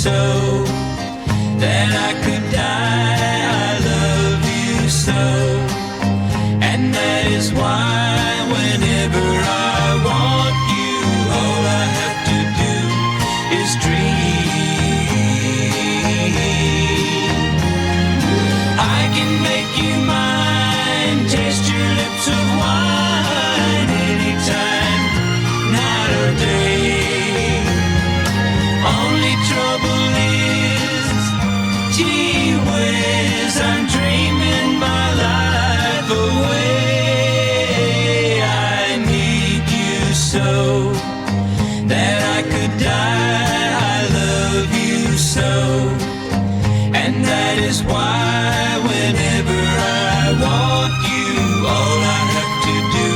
so that I could die. I love you so, and that is why whenever I want you, all I have to do is dream. I can make you mine, taste your lips of wine anytime, night or day. Only trouble is, gee whiz, I'm dreaming my life away. I need you so that I could die. I love you so, and that is why whenever I want you, all I have to do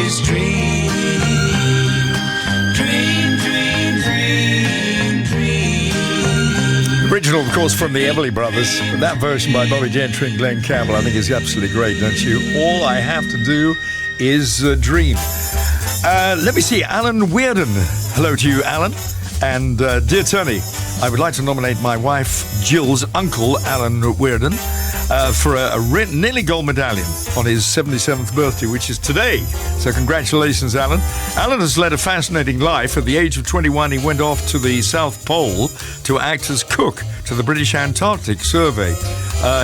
is dream. Dream, dream, dream, dream. Original, of course, from the Everly Brothers. But that version by Bobby Gentry and Glenn Campbell, I think, is absolutely great, don't you? All I have to do is dream. Let me see, Alan Weirden. Hello to you, Alan. And dear Tony, I would like to nominate my wife Jill's uncle, Alan Weirden, for a nearly gold medallion on his 77th birthday, which is today. So congratulations, Alan. Alan has led a fascinating life. At the age of 21, he went off to the South Pole to act as cook to the British Antarctic Survey.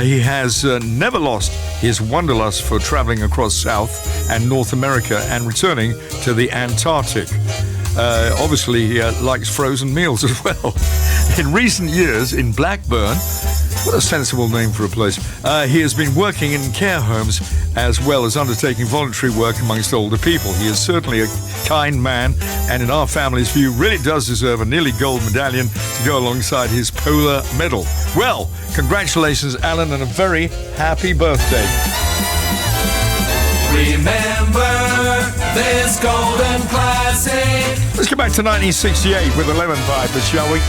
He has never lost his wanderlust for traveling across South and North America and returning to the Antarctic. Obviously, he likes frozen meals as well. In recent years, in Blackburn, what a sensible name for a place, he has been working in care homes as well as undertaking voluntary work amongst older people. He is certainly a kind man, and in our family's view, really does deserve a nearly gold medallion to go alongside his polar medal. Well, congratulations, Alan, and a very happy birthday. Remember this golden classic. Let's go back to 1968 with the Lemon Pipers, shall we?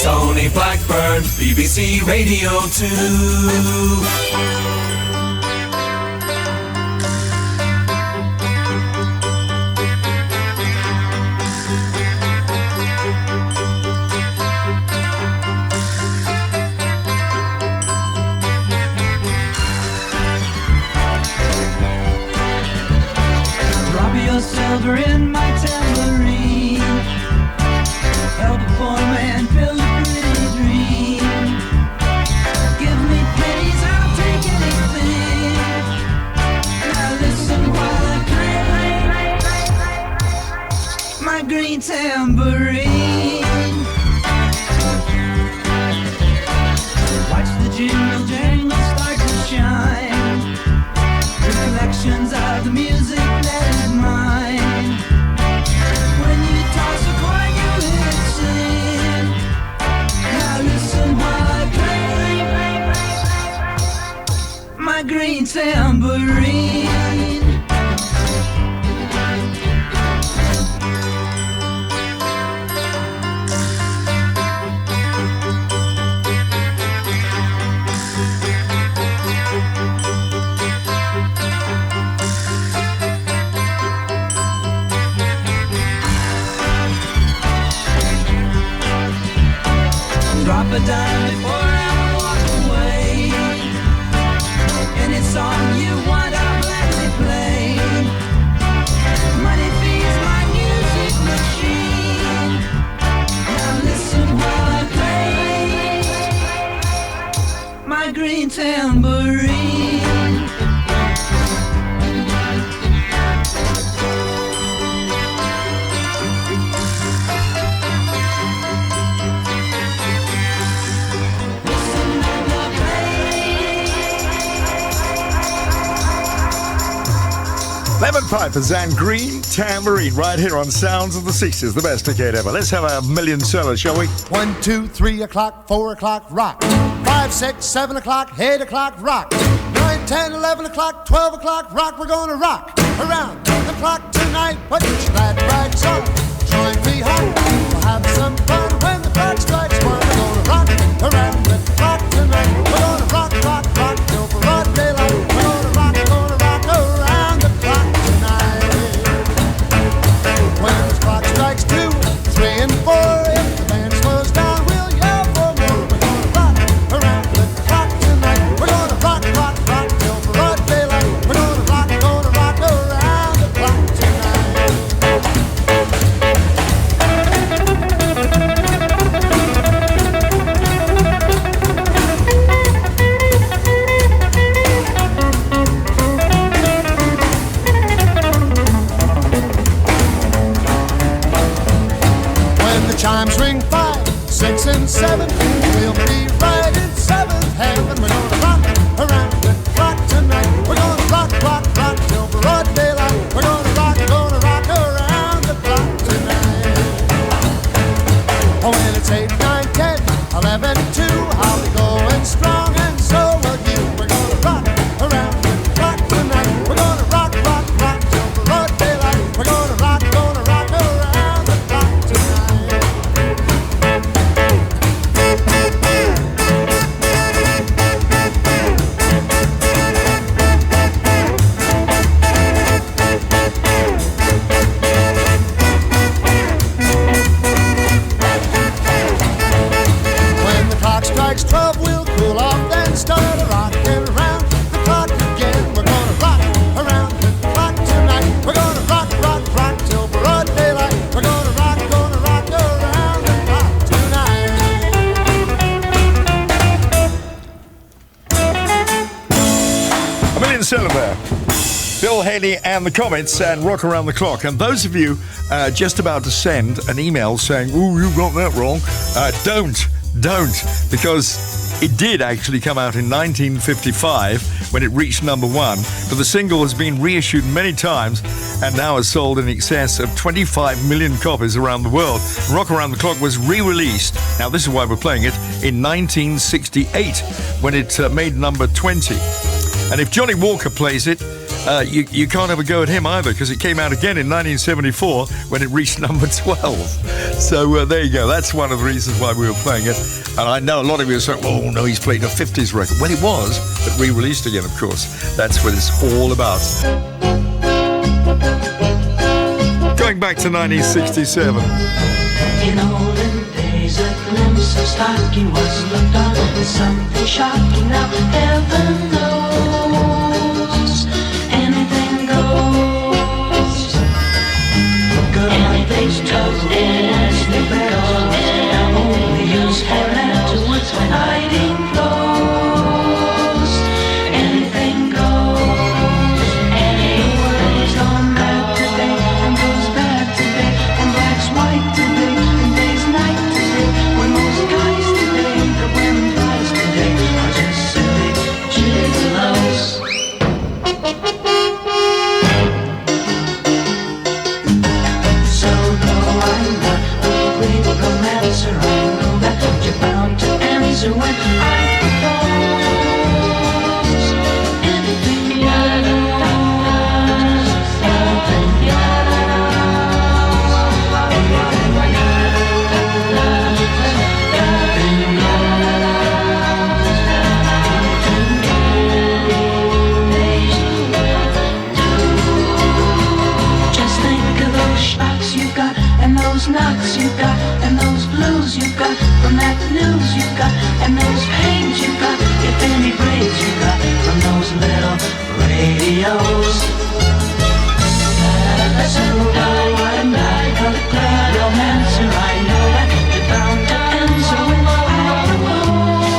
Tony Blackburn, BBC Radio 2. Silver in my tambourine, help a poor man build a pretty dream. Give me pennies, I'll take anything. Now listen while I play my green tambourine. Watch the jingle jangle start to shine. Reflections of the music that is mine. When you toss a coin, you hear it sing. Now listen while I play my green tambourine. Drop a dime before I walk away. Any song you want, I'll gladly play. Money feeds my music machine. Now listen while I play my green tambourine. Lemon Pipers and Green Tambourine right here on Sounds of the 60s, the best decade ever. Let's have a million seller, shall we? 1, 2, 3 o'clock, 4 o'clock, rock. 5, 6, 7 o'clock, 8 o'clock, rock. 9, 10, 11 o'clock, 12 o'clock, rock. We're gonna rock around the clock tonight. Put your glad rags on, join me home. We'll have some fun when the clock strikes 1. We're gonna rock around the clock tonight. We're gonna rock, rock, rock till broad daylight. We're gonna rock around the clock tonight. When the clock strikes 2, 3 and 4, if the band slows chimes ring 5, 6, and 7. We'll be right in seventh heaven. We're gonna rock around the clock tonight. We're gonna rock, rock, rock till broad daylight. We're gonna rock around the clock tonight. Oh, when it's 8, 9, 10, 11, 2, I'll be going strong, and so will you. We're gonna rock around the clock tonight. We're gonna rock, rock, rock till broad daylight. We're gonna rock around the clock tonight. When the clock strikes 12, we'll cool off, then start a rockin' around the clock again. We're gonna rock around the clock tonight. We're gonna rock, rock, rock till broad daylight. We're gonna rock around the clock tonight. A million seven there. Bill Haley and the Comets and Rock Around the Clock. And those of you just about to send an email saying, "Ooh, you got that wrong," don't, because it did actually come out in 1955 when it reached number 1. But the single has been reissued many times and now has sold in excess of 25 million copies around the world. Rock Around the Clock was re-released. Now, this is why we're playing it in 1968 when it made number 20. And if Johnny Walker plays it, you can't have a go at him either, because it came out again in 1974 when it reached number 12. So there you go. That's one of the reasons why we were playing it. And I know a lot of you are saying, "Oh no, he's played a 50s record." Well, it was, but re-released again, of course. That's what it's all about. Going back to 1967. In olden days, a glimpse of stocking was looked on as something shocking. Now heaven knows anything goes. Anything's toasted and snippers. Now only used for afterwards when hiding clothes. Anything goes. Anything's gone bad today and goes bad today, and black's white today and day's night today. When most guys today that wearing flies today are just silly gigolos. So though I'm not a great romancer, I know that you're bound to answer when I propose. Anything goes. Anything Just think of those shocks you got, and those knocks you got, and those blues you got from that news you got, and those pains you got, if any brains you got from those little radios. So though I'm not a great romancer, I know that you're bound to answer when I propose.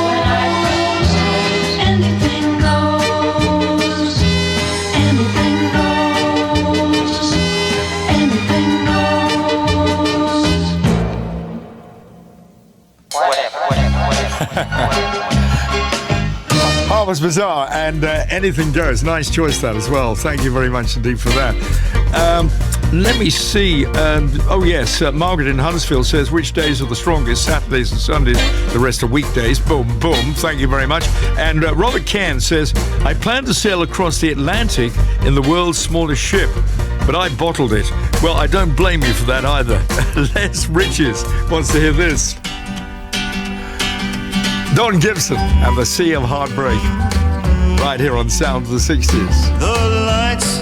Anything goes. Anything goes. Anything Harper's Bazaar and Anything Goes. Nice choice that as well. Thank you very much indeed for that. Let me see. Oh yes, Margaret in Huntsville says, which days are the strongest? Saturdays and Sundays. The rest are weekdays. Boom, boom. Thank you very much. And Robert Can says, I plan to sail across the Atlantic in the world's smallest ship, but I bottled it. Well, I don't blame you for that either. Les Riches wants to hear this. Don Gibson and the Sea of Heartbreak, right here on Sound of the 60s. The lights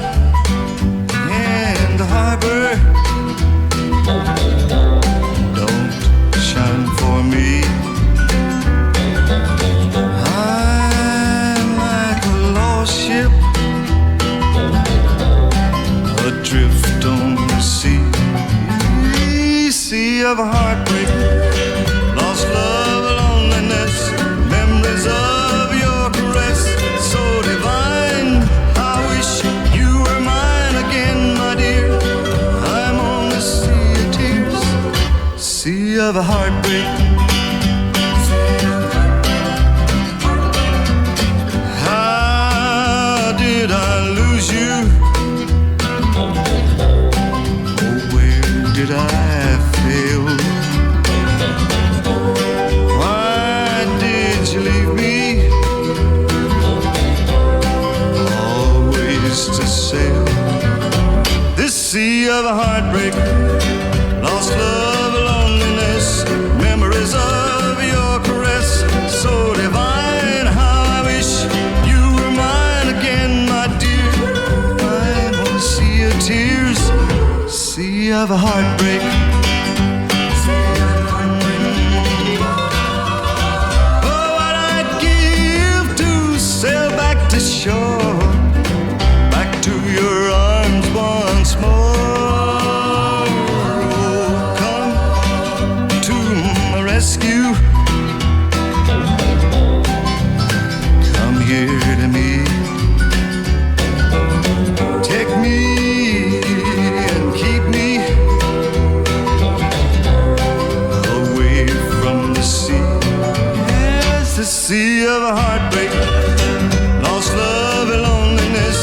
in the harbor don't shine for me. I'm like a lost ship adrift on the sea. Sea of heartbreak, lost love, loneliness, memories of your caress, so divine. How we sea of a heartbreak. How did I lose you? Oh, where did I fail? Why did you leave me? Always to sail this sea of a heartbreak. Lost love, loneliness, memories of your caress, so divine. How I wish you were mine again, my dear. I want to see your tears, sea of a heartbreak. Oh, what I'd give to sail back to shore, back to your arms once more. Rescue. Come here to me. Take me and keep me away from the sea. Yes, the sea of a heartbreak. Lost love and loneliness,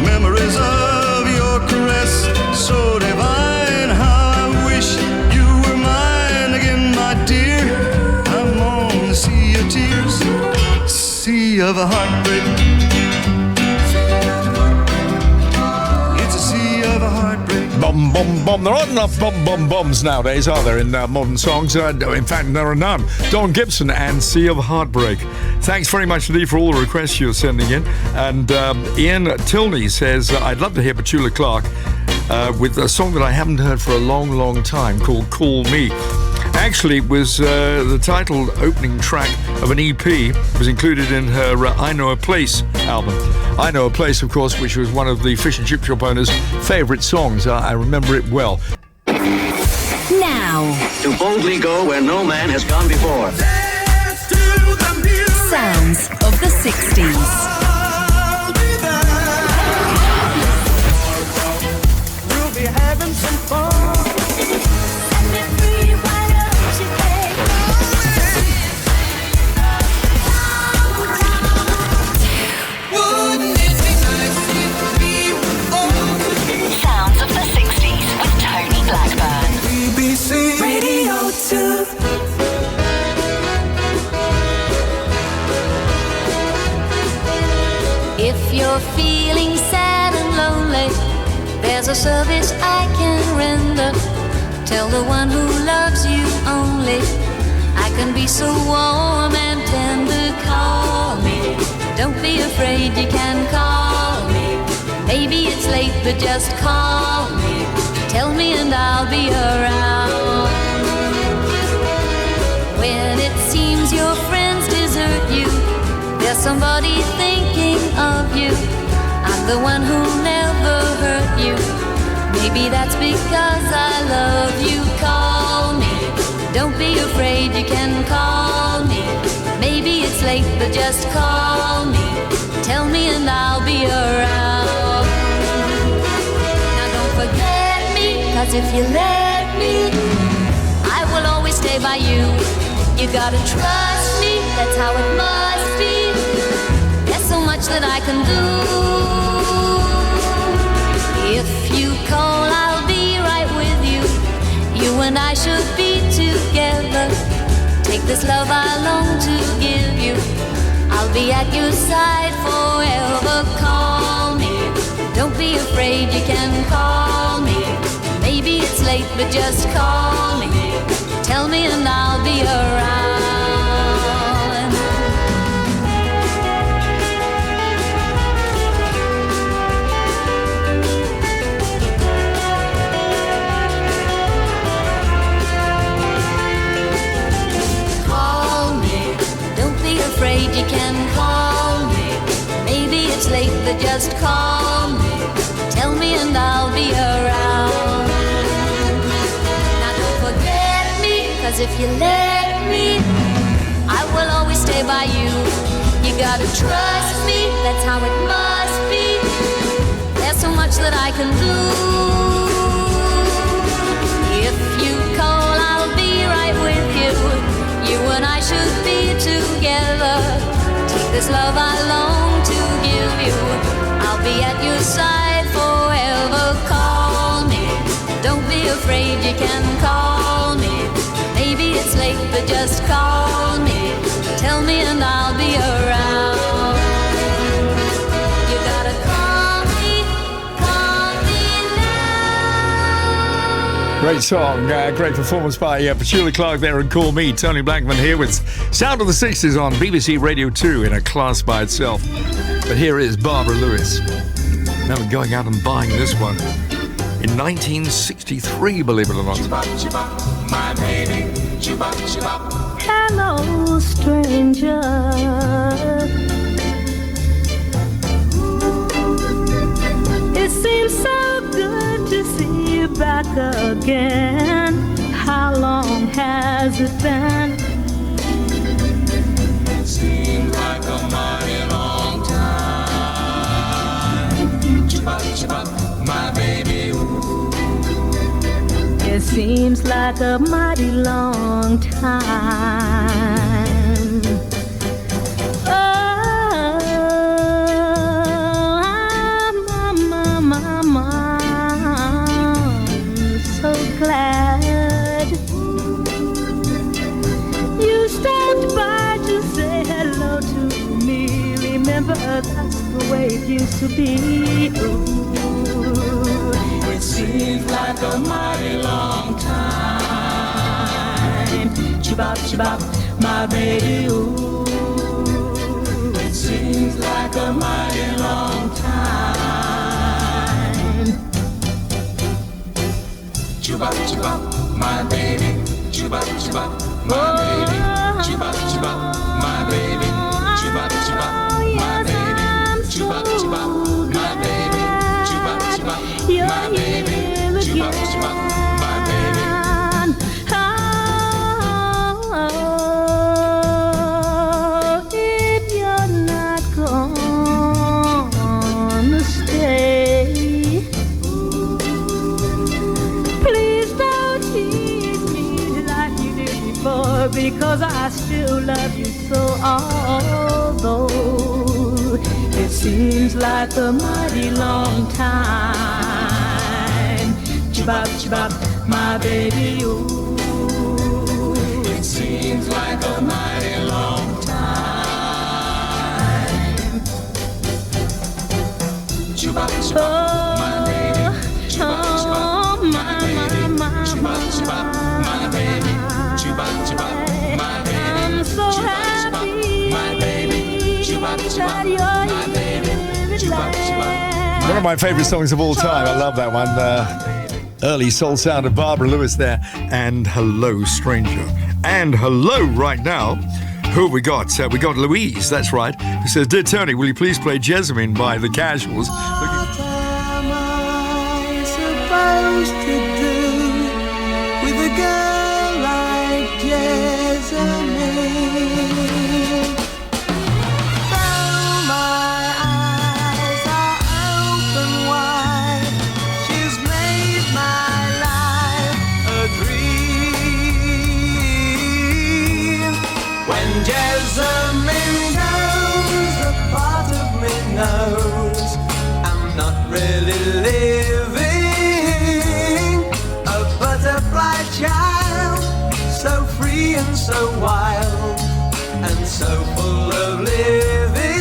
memories of your caress, so divine. How I wish you were mine again, my dear. See your tears, sea of a heartbreak. It's a sea of a heartbreak. Bum, bum, bum. There aren't enough bum, bum, bums nowadays, are there, in modern songs? In fact, there are none. Don Gibson and Sea of Heartbreak. Thanks very much indeed for all the requests you're sending in. And Ian Tilney says, I'd love to hear Petula Clark with a song that I haven't heard for a long, long time called Call Me. Actually, it was the title opening track of an EP. It was included in her I Know a Place album. I Know a Place, of course, which was one of the fish and chip shop owners' favourite songs. I remember it well. Now, To boldly go where no man has gone before. sounds of the 60s. We'll be having some fun. Sounds of the 60s with Tony Blackburn. BBC Radio 2. If you're feeling sad and lonely, there's a service I can render. Tell the one who loves you only, I can be so warm and tender. Call me, don't be afraid, you can call me. Maybe it's late, but just call me. Tell me and I'll be around. When it seems your friends desert you, there's somebody thinking of you. I'm the one who never hurt you. Maybe that's because I love you. Call me, don't be afraid, you can call me. Maybe it's late, but just call me. Tell me and I'll be around. Now don't forget me, 'cause if you let me, I will always stay by you. You gotta trust me, that's how it must be. There's so much that I can do. If you call, I'll be right with you. You and I should be together. Take this love I long to give you. I'll be at your side forever. Call me, don't be afraid, you can call me. Maybe it's late, but just call me. Tell me and I'll be around. Call me, don't be afraid, you can call me. Maybe it's late, but just call me. Tell me and I'll be around. Now don't forget me, 'cause if you let me, I will always stay by you. You gotta trust me, that's how it must be. There's so much that I can do. If you call, I'll be right it's late, but just call me. Tell me and I'll be around. You gotta call me now. Great song, great performance by Petula Clark there and Call Me. Tony Blackburn here with Sound of the 60s on BBC Radio 2 in a class by itself. But here is Barbara Lewis. Remember going out and buying this one in 1963, believe it or not. My baby, Hello, stranger. It seems so good to see you back again. How long has it been? It seems like a mighty long time. My baby, It seems like a mighty long time. Oh, I'm so glad you stopped by to say hello to me. Remember, that's the way it used to be. Ooh, it seems like a mighty long time. Chibop, chibop, my baby, ooh. It seems like a mighty long time. Chibop, chibop, my baby. Chibop, chibop, my baby. Chibop, chibop, my baby. Chibop, chibop, my baby. Chibop, chibop, my baby. Chibop, chibop, my baby. Chibop, chibop, my baby. Oh, if you're not gonna stay, please don't tease me like you did before, because I still love you so. Although it seems like a mighty long time. Chibop, chibop, my baby, ooh. It seems like a mighty long time. Chibop, chibop, my baby. Chibop, chibop, my baby. Chibop, chibop, my baby. Chibop, chibop, my baby. I'm so happy my baby. Chibop, chibop, my baby. Chibop, chibop. One of my favourite songs of all time. I love that one. Early soul sound of Barbara Lewis there. And Hello, Stranger. And hello right now. Who have we got? We got Louise, that's right, who says, Dear Tony, will you please play Jessamine by The Casuals? What am I supposed to do with a girl like Jessamine? Though my eyes are open wide, she's made my life a dream. When Jessamine goes, a part of me knows I'm not really living. A butterfly child, so free and so wild, and so full of living.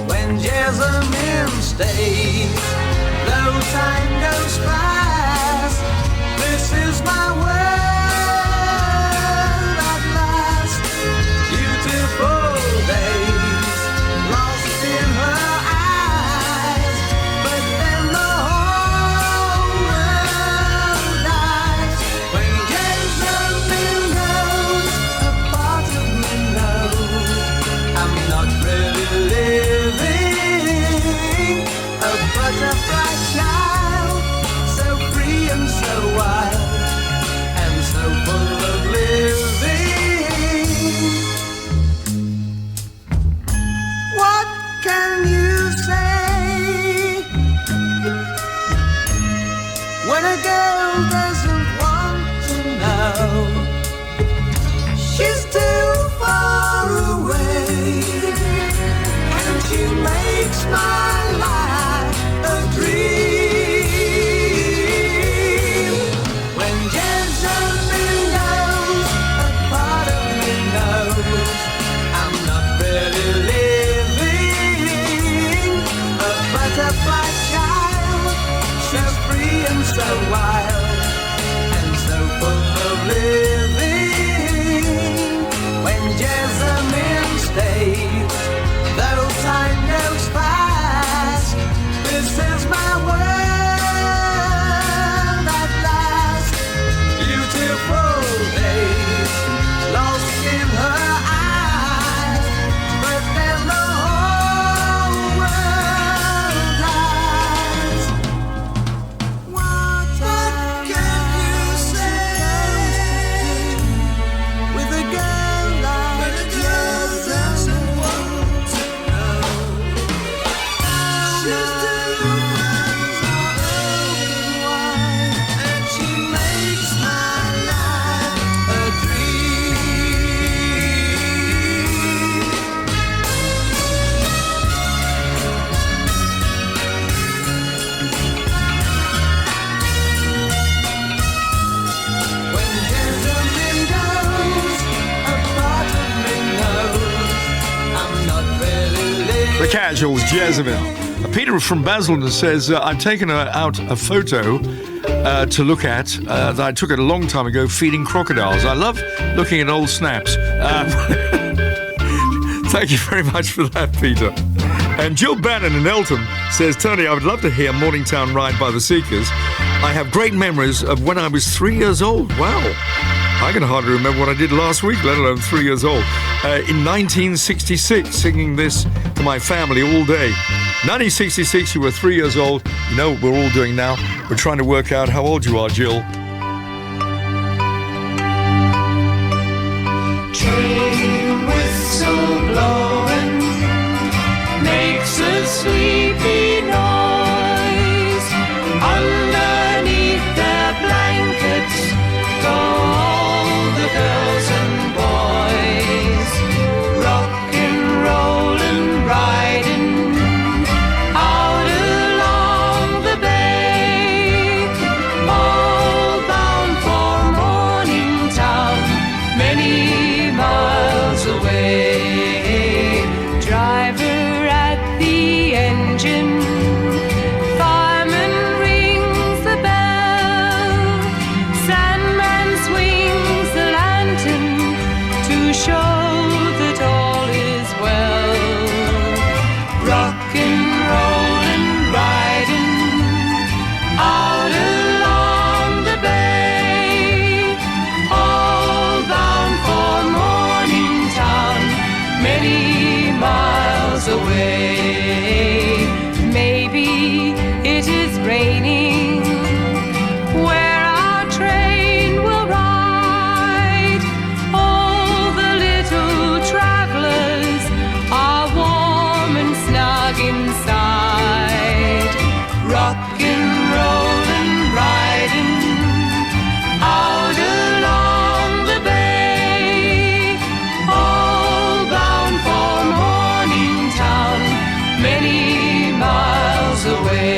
When Jessamine stays, though time goes fast, this is my world at last. Beautiful days lost in her eyes, but then the whole world dies. When Jessamine goes, a part of me knows I'm not really living. A butterfly child, so free and so wild, and so full of living. What can you say when a girl doesn't want to know? She's too far away, and she makes my life a dream. When Jessamine goes, Nigel's Jezebel. Peter from Basildon says, I've taken out a photo to look at that I took it a long time ago feeding crocodiles. I love looking at old snaps. Thank you very much for that, Peter. And Jill Bannon in Elton says, Tony, I would love to hear Morningtown Ride by the Seekers. I have great memories of when I was 3 years old. Wow. I can hardly remember what I did last week, let alone 3 years old. In 1966, singing this to my family all day. 1966, you were 3 years old. You know what we're all doing now? We're trying to work out how old you are, Jill. Train whistle blowing makes a sleepy noise. Underneath their blankets go all the girls and boys, rockin', rollin', riding out along the bay, all bound for Morningtown, many miles away. Driver at the engine, fireman rings the bell, Sandman swings the lantern to show that all is well. Rockin', rollin', riding out along the bay, all bound for Morningtown, many miles away. Maybe it is raining where our train will ride. All the little travelers are warm and snug inside. Rockin', rollin', riding out along the bay, all bound for Morningtown, many miles away.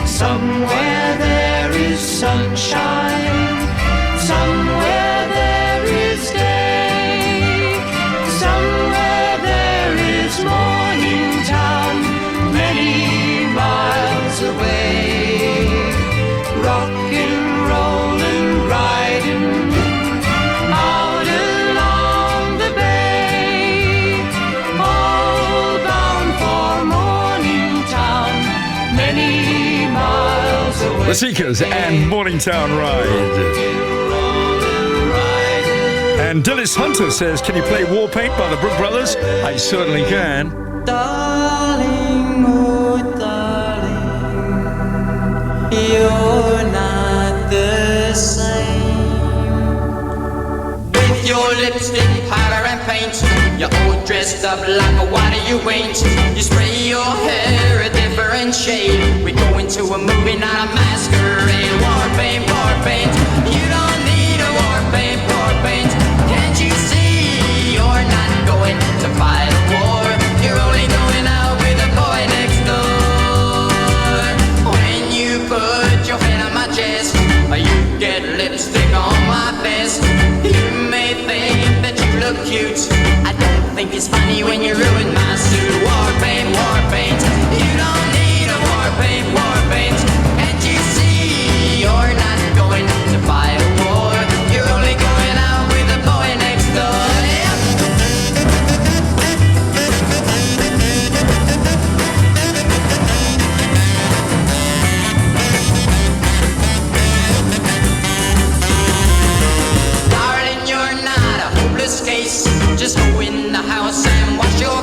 Somewhere there is sunshine, somewhere there is day, somewhere there is Morningtown, many miles away. Rockin', rollin', riding out along the bay, all bound for Morningtown, many miles away. The Seekers and Morningtown Ride. And Dillis Hunter says, can you play War Paint by the Brook Brothers? I certainly can. Darling, oh darling, you're not the same. With your lipstick, powder and paint, you're all dressed up like a water you ain't. You spray your hair a different shade. We go into a movie, not a masquerade. War paint, you don't need a war paint. Can't you see you're not going to fight a war? You're only going out with a boy next door. When you put your hand on my chest, you get lipstick on my vest. You may think that you look cute, I don't think it's funny when you ruin my suit. War paint, you don't need a war paint. Can't you see you're not going to fight a war? You're only going out with a boy next door. Darling, you're not a hopeless case. Just go in the house and wash your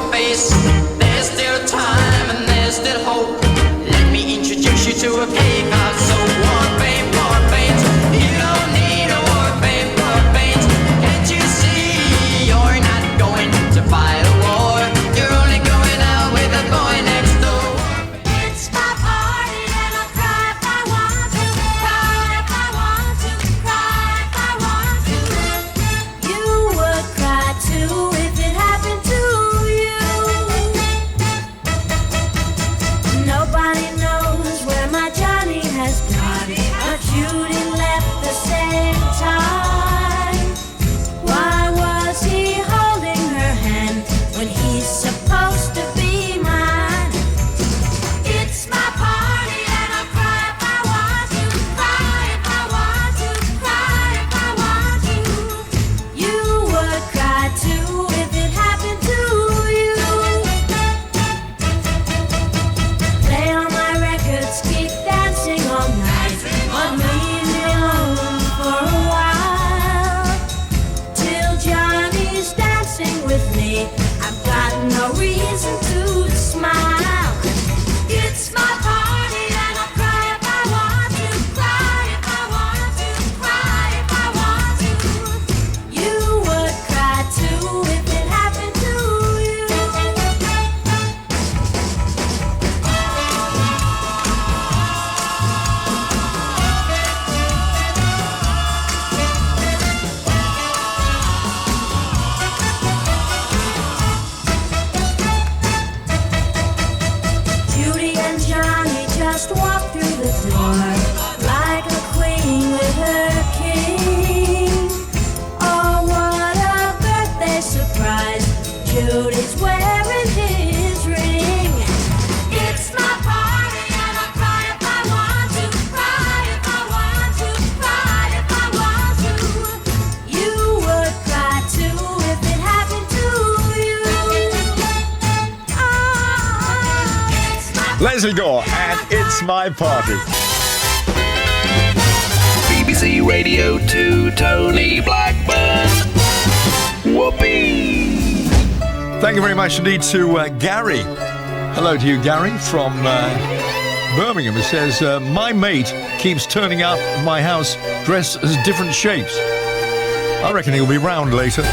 Leslie Gore, and It's My Party. BBC Radio 2, Tony Blackburn. Whoopee! Thank you very much indeed to Gary. Hello to you, Gary, from Birmingham. It says, my mate keeps turning up at my house dressed as different shapes. I reckon he'll be round later.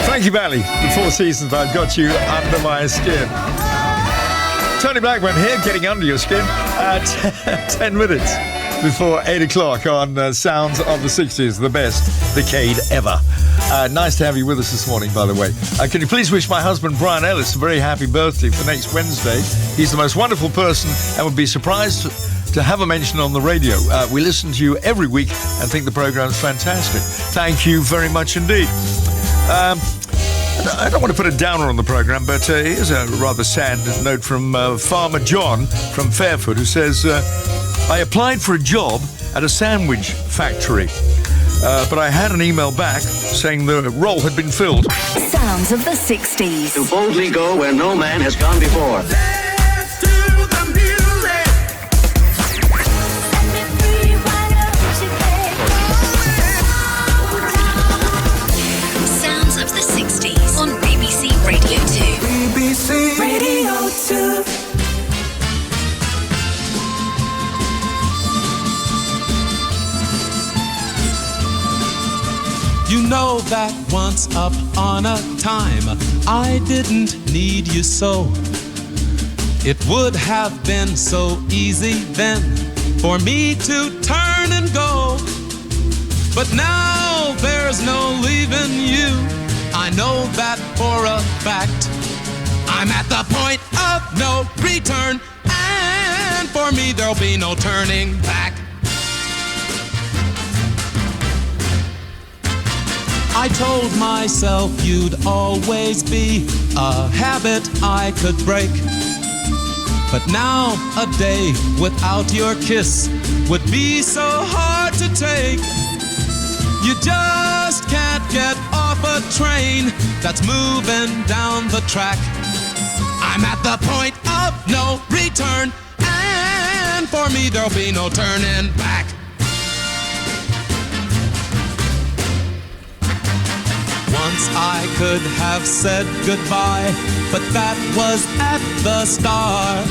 Thank you, Valley. The 4 seasons, I've got you under my skin. Tony Blackburn here, getting under your skin at 10 minutes before 8 o'clock on Sounds of the 60s, the best decade ever. Nice to have you with us this morning, by the way. Can you please wish my husband, Brian Ellis, a very happy birthday for next Wednesday. He's the most wonderful person and would be surprised to have a mention on the radio. We listen to you every week and think the program's fantastic. Thank you very much indeed. I don't want to put a downer on the programme, but here's a rather sad note from Farmer John from Fairford, who says, I applied for a job at a sandwich factory, but I had an email back saying the role had been filled. Sounds of the 60s. To boldly go where no man has gone before. Radio 2. You know that once upon a time I didn't need you so. It would have been so easy then for me to turn and go. But now there's no leaving you. I know that for a fact. I'm at the point of no return, and for me there'll be no turning back. I told myself you'd always be a habit I could break. But now a day without your kiss would be so hard to take. You just can't get off a train that's moving down the track. I'm at the point of no return, and for me there'll be no turning back. Once I could have said goodbye, but that was at the start.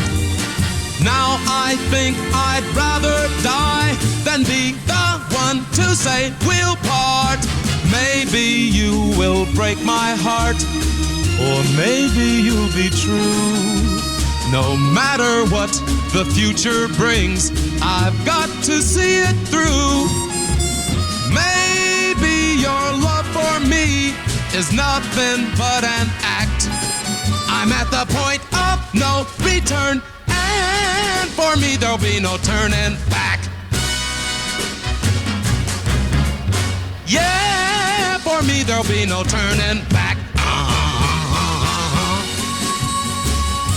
Now I think I'd rather die than be the one to say we'll part. Maybe you will break my heart, or maybe you'll be true. No matter what the future brings, I've got to see it through. Maybe your love for me is nothing but an act. I'm at the point of no return, and for me there'll be no turning back. Yeah, for me there'll be no turning back.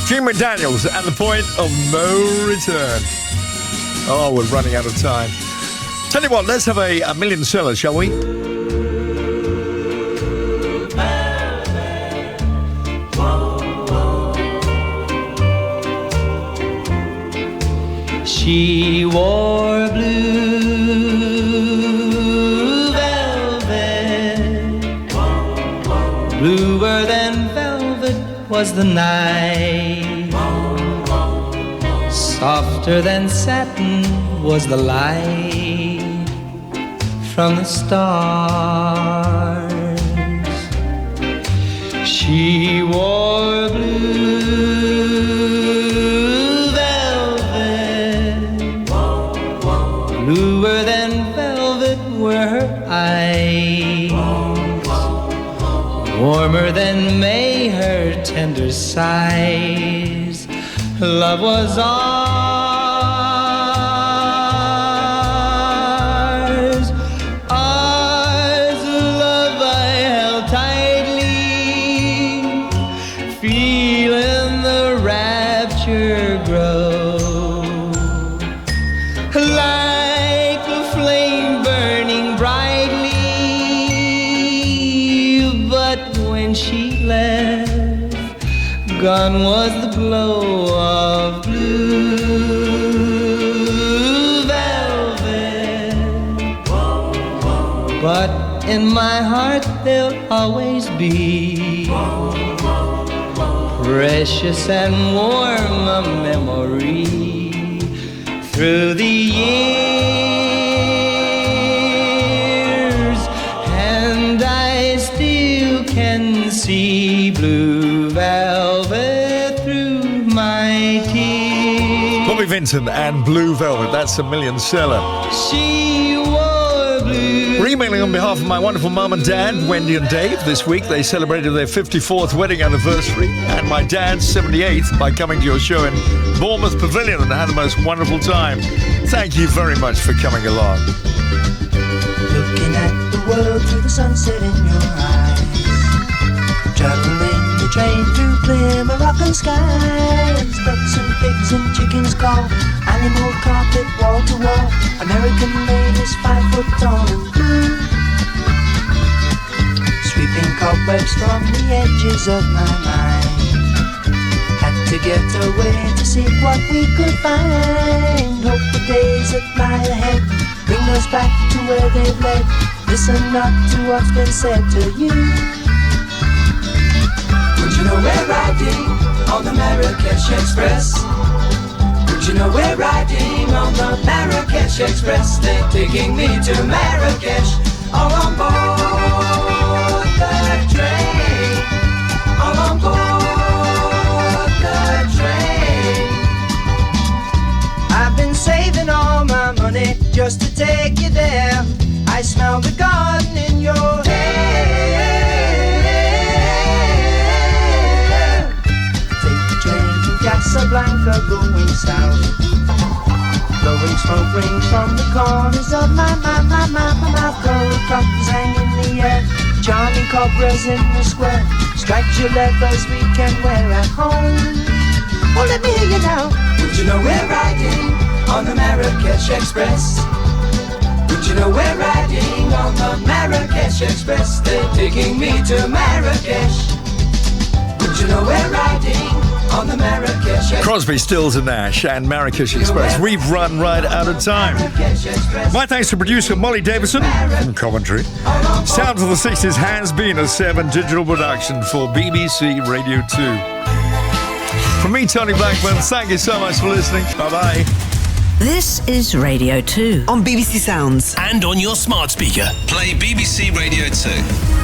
Jim McDaniels at the point of no return. Oh, we're running out of time. Tell you what, let's have a million seller, shall we? She wore blue velvet, bluer than velvet was the night, softer than satin was the light from the stars. She wore blue velvet, bluer than velvet were her eyes, warmer than May her tender sighs. Love was ours, ours, love I held tightly, feeling the rapture grow, like a flame burning brightly. But when she left, gone was the glow of blue velvet. But in my heart there'll always be precious and warm a memory through the years, and I still can see blue velvet through my tears. Bobby Vinton and Blue Velvet, that's a million seller. She wore blue. We're emailing on behalf of my wonderful mum and dad, Wendy and Dave. This week they celebrated their 54th wedding anniversary, and my dad's 78th by coming to your show in Bournemouth Pavilion, and had the most wonderful time. Thank you very much for coming along. Looking at the world through the sunset in your eyes, traveling the train through clear Moroccan skies. Ducks and pigs and chickens call, animal carpet wall to wall. American ladies 5 foot tall and blue, sweeping cobwebs from the edges of my mind. Had to get away to seek what we could find. Hope the days that lie ahead bring us back to where they've led. Listen not to what's been said to you. Would you know we're riding on the Marrakesh Express? Would you know we're riding on the Marrakesh Express? They're taking me to Marrakesh, all on board the train, all on board the train. I've been saving all my money just to take you there. I I smell the garden in your hair. Take the train to Casablanca going south. Blowing smoke rings from the corners of my mouth. Gold cups hang in the air. Charming cobras in the square. Striped leathers we can wear at home. Oh, let me hear you now. Would you know we're riding on the Marrakesh Express? Would you know we're riding on the Marrakesh Express? They're taking me to Marrakesh. Would you know we're riding on the Marrakesh Express? Crosby, Stills and Nash and Marrakesh Express. We've run right out of time. My thanks to producer Molly Davison from Coventry. Sounds of the 60s has been a 7 digital production for BBC Radio 2. From me, Tony Blackburn, thank you so much for listening. Bye-bye. This is Radio 2 on BBC Sounds and on your smart speaker. Play BBC Radio 2.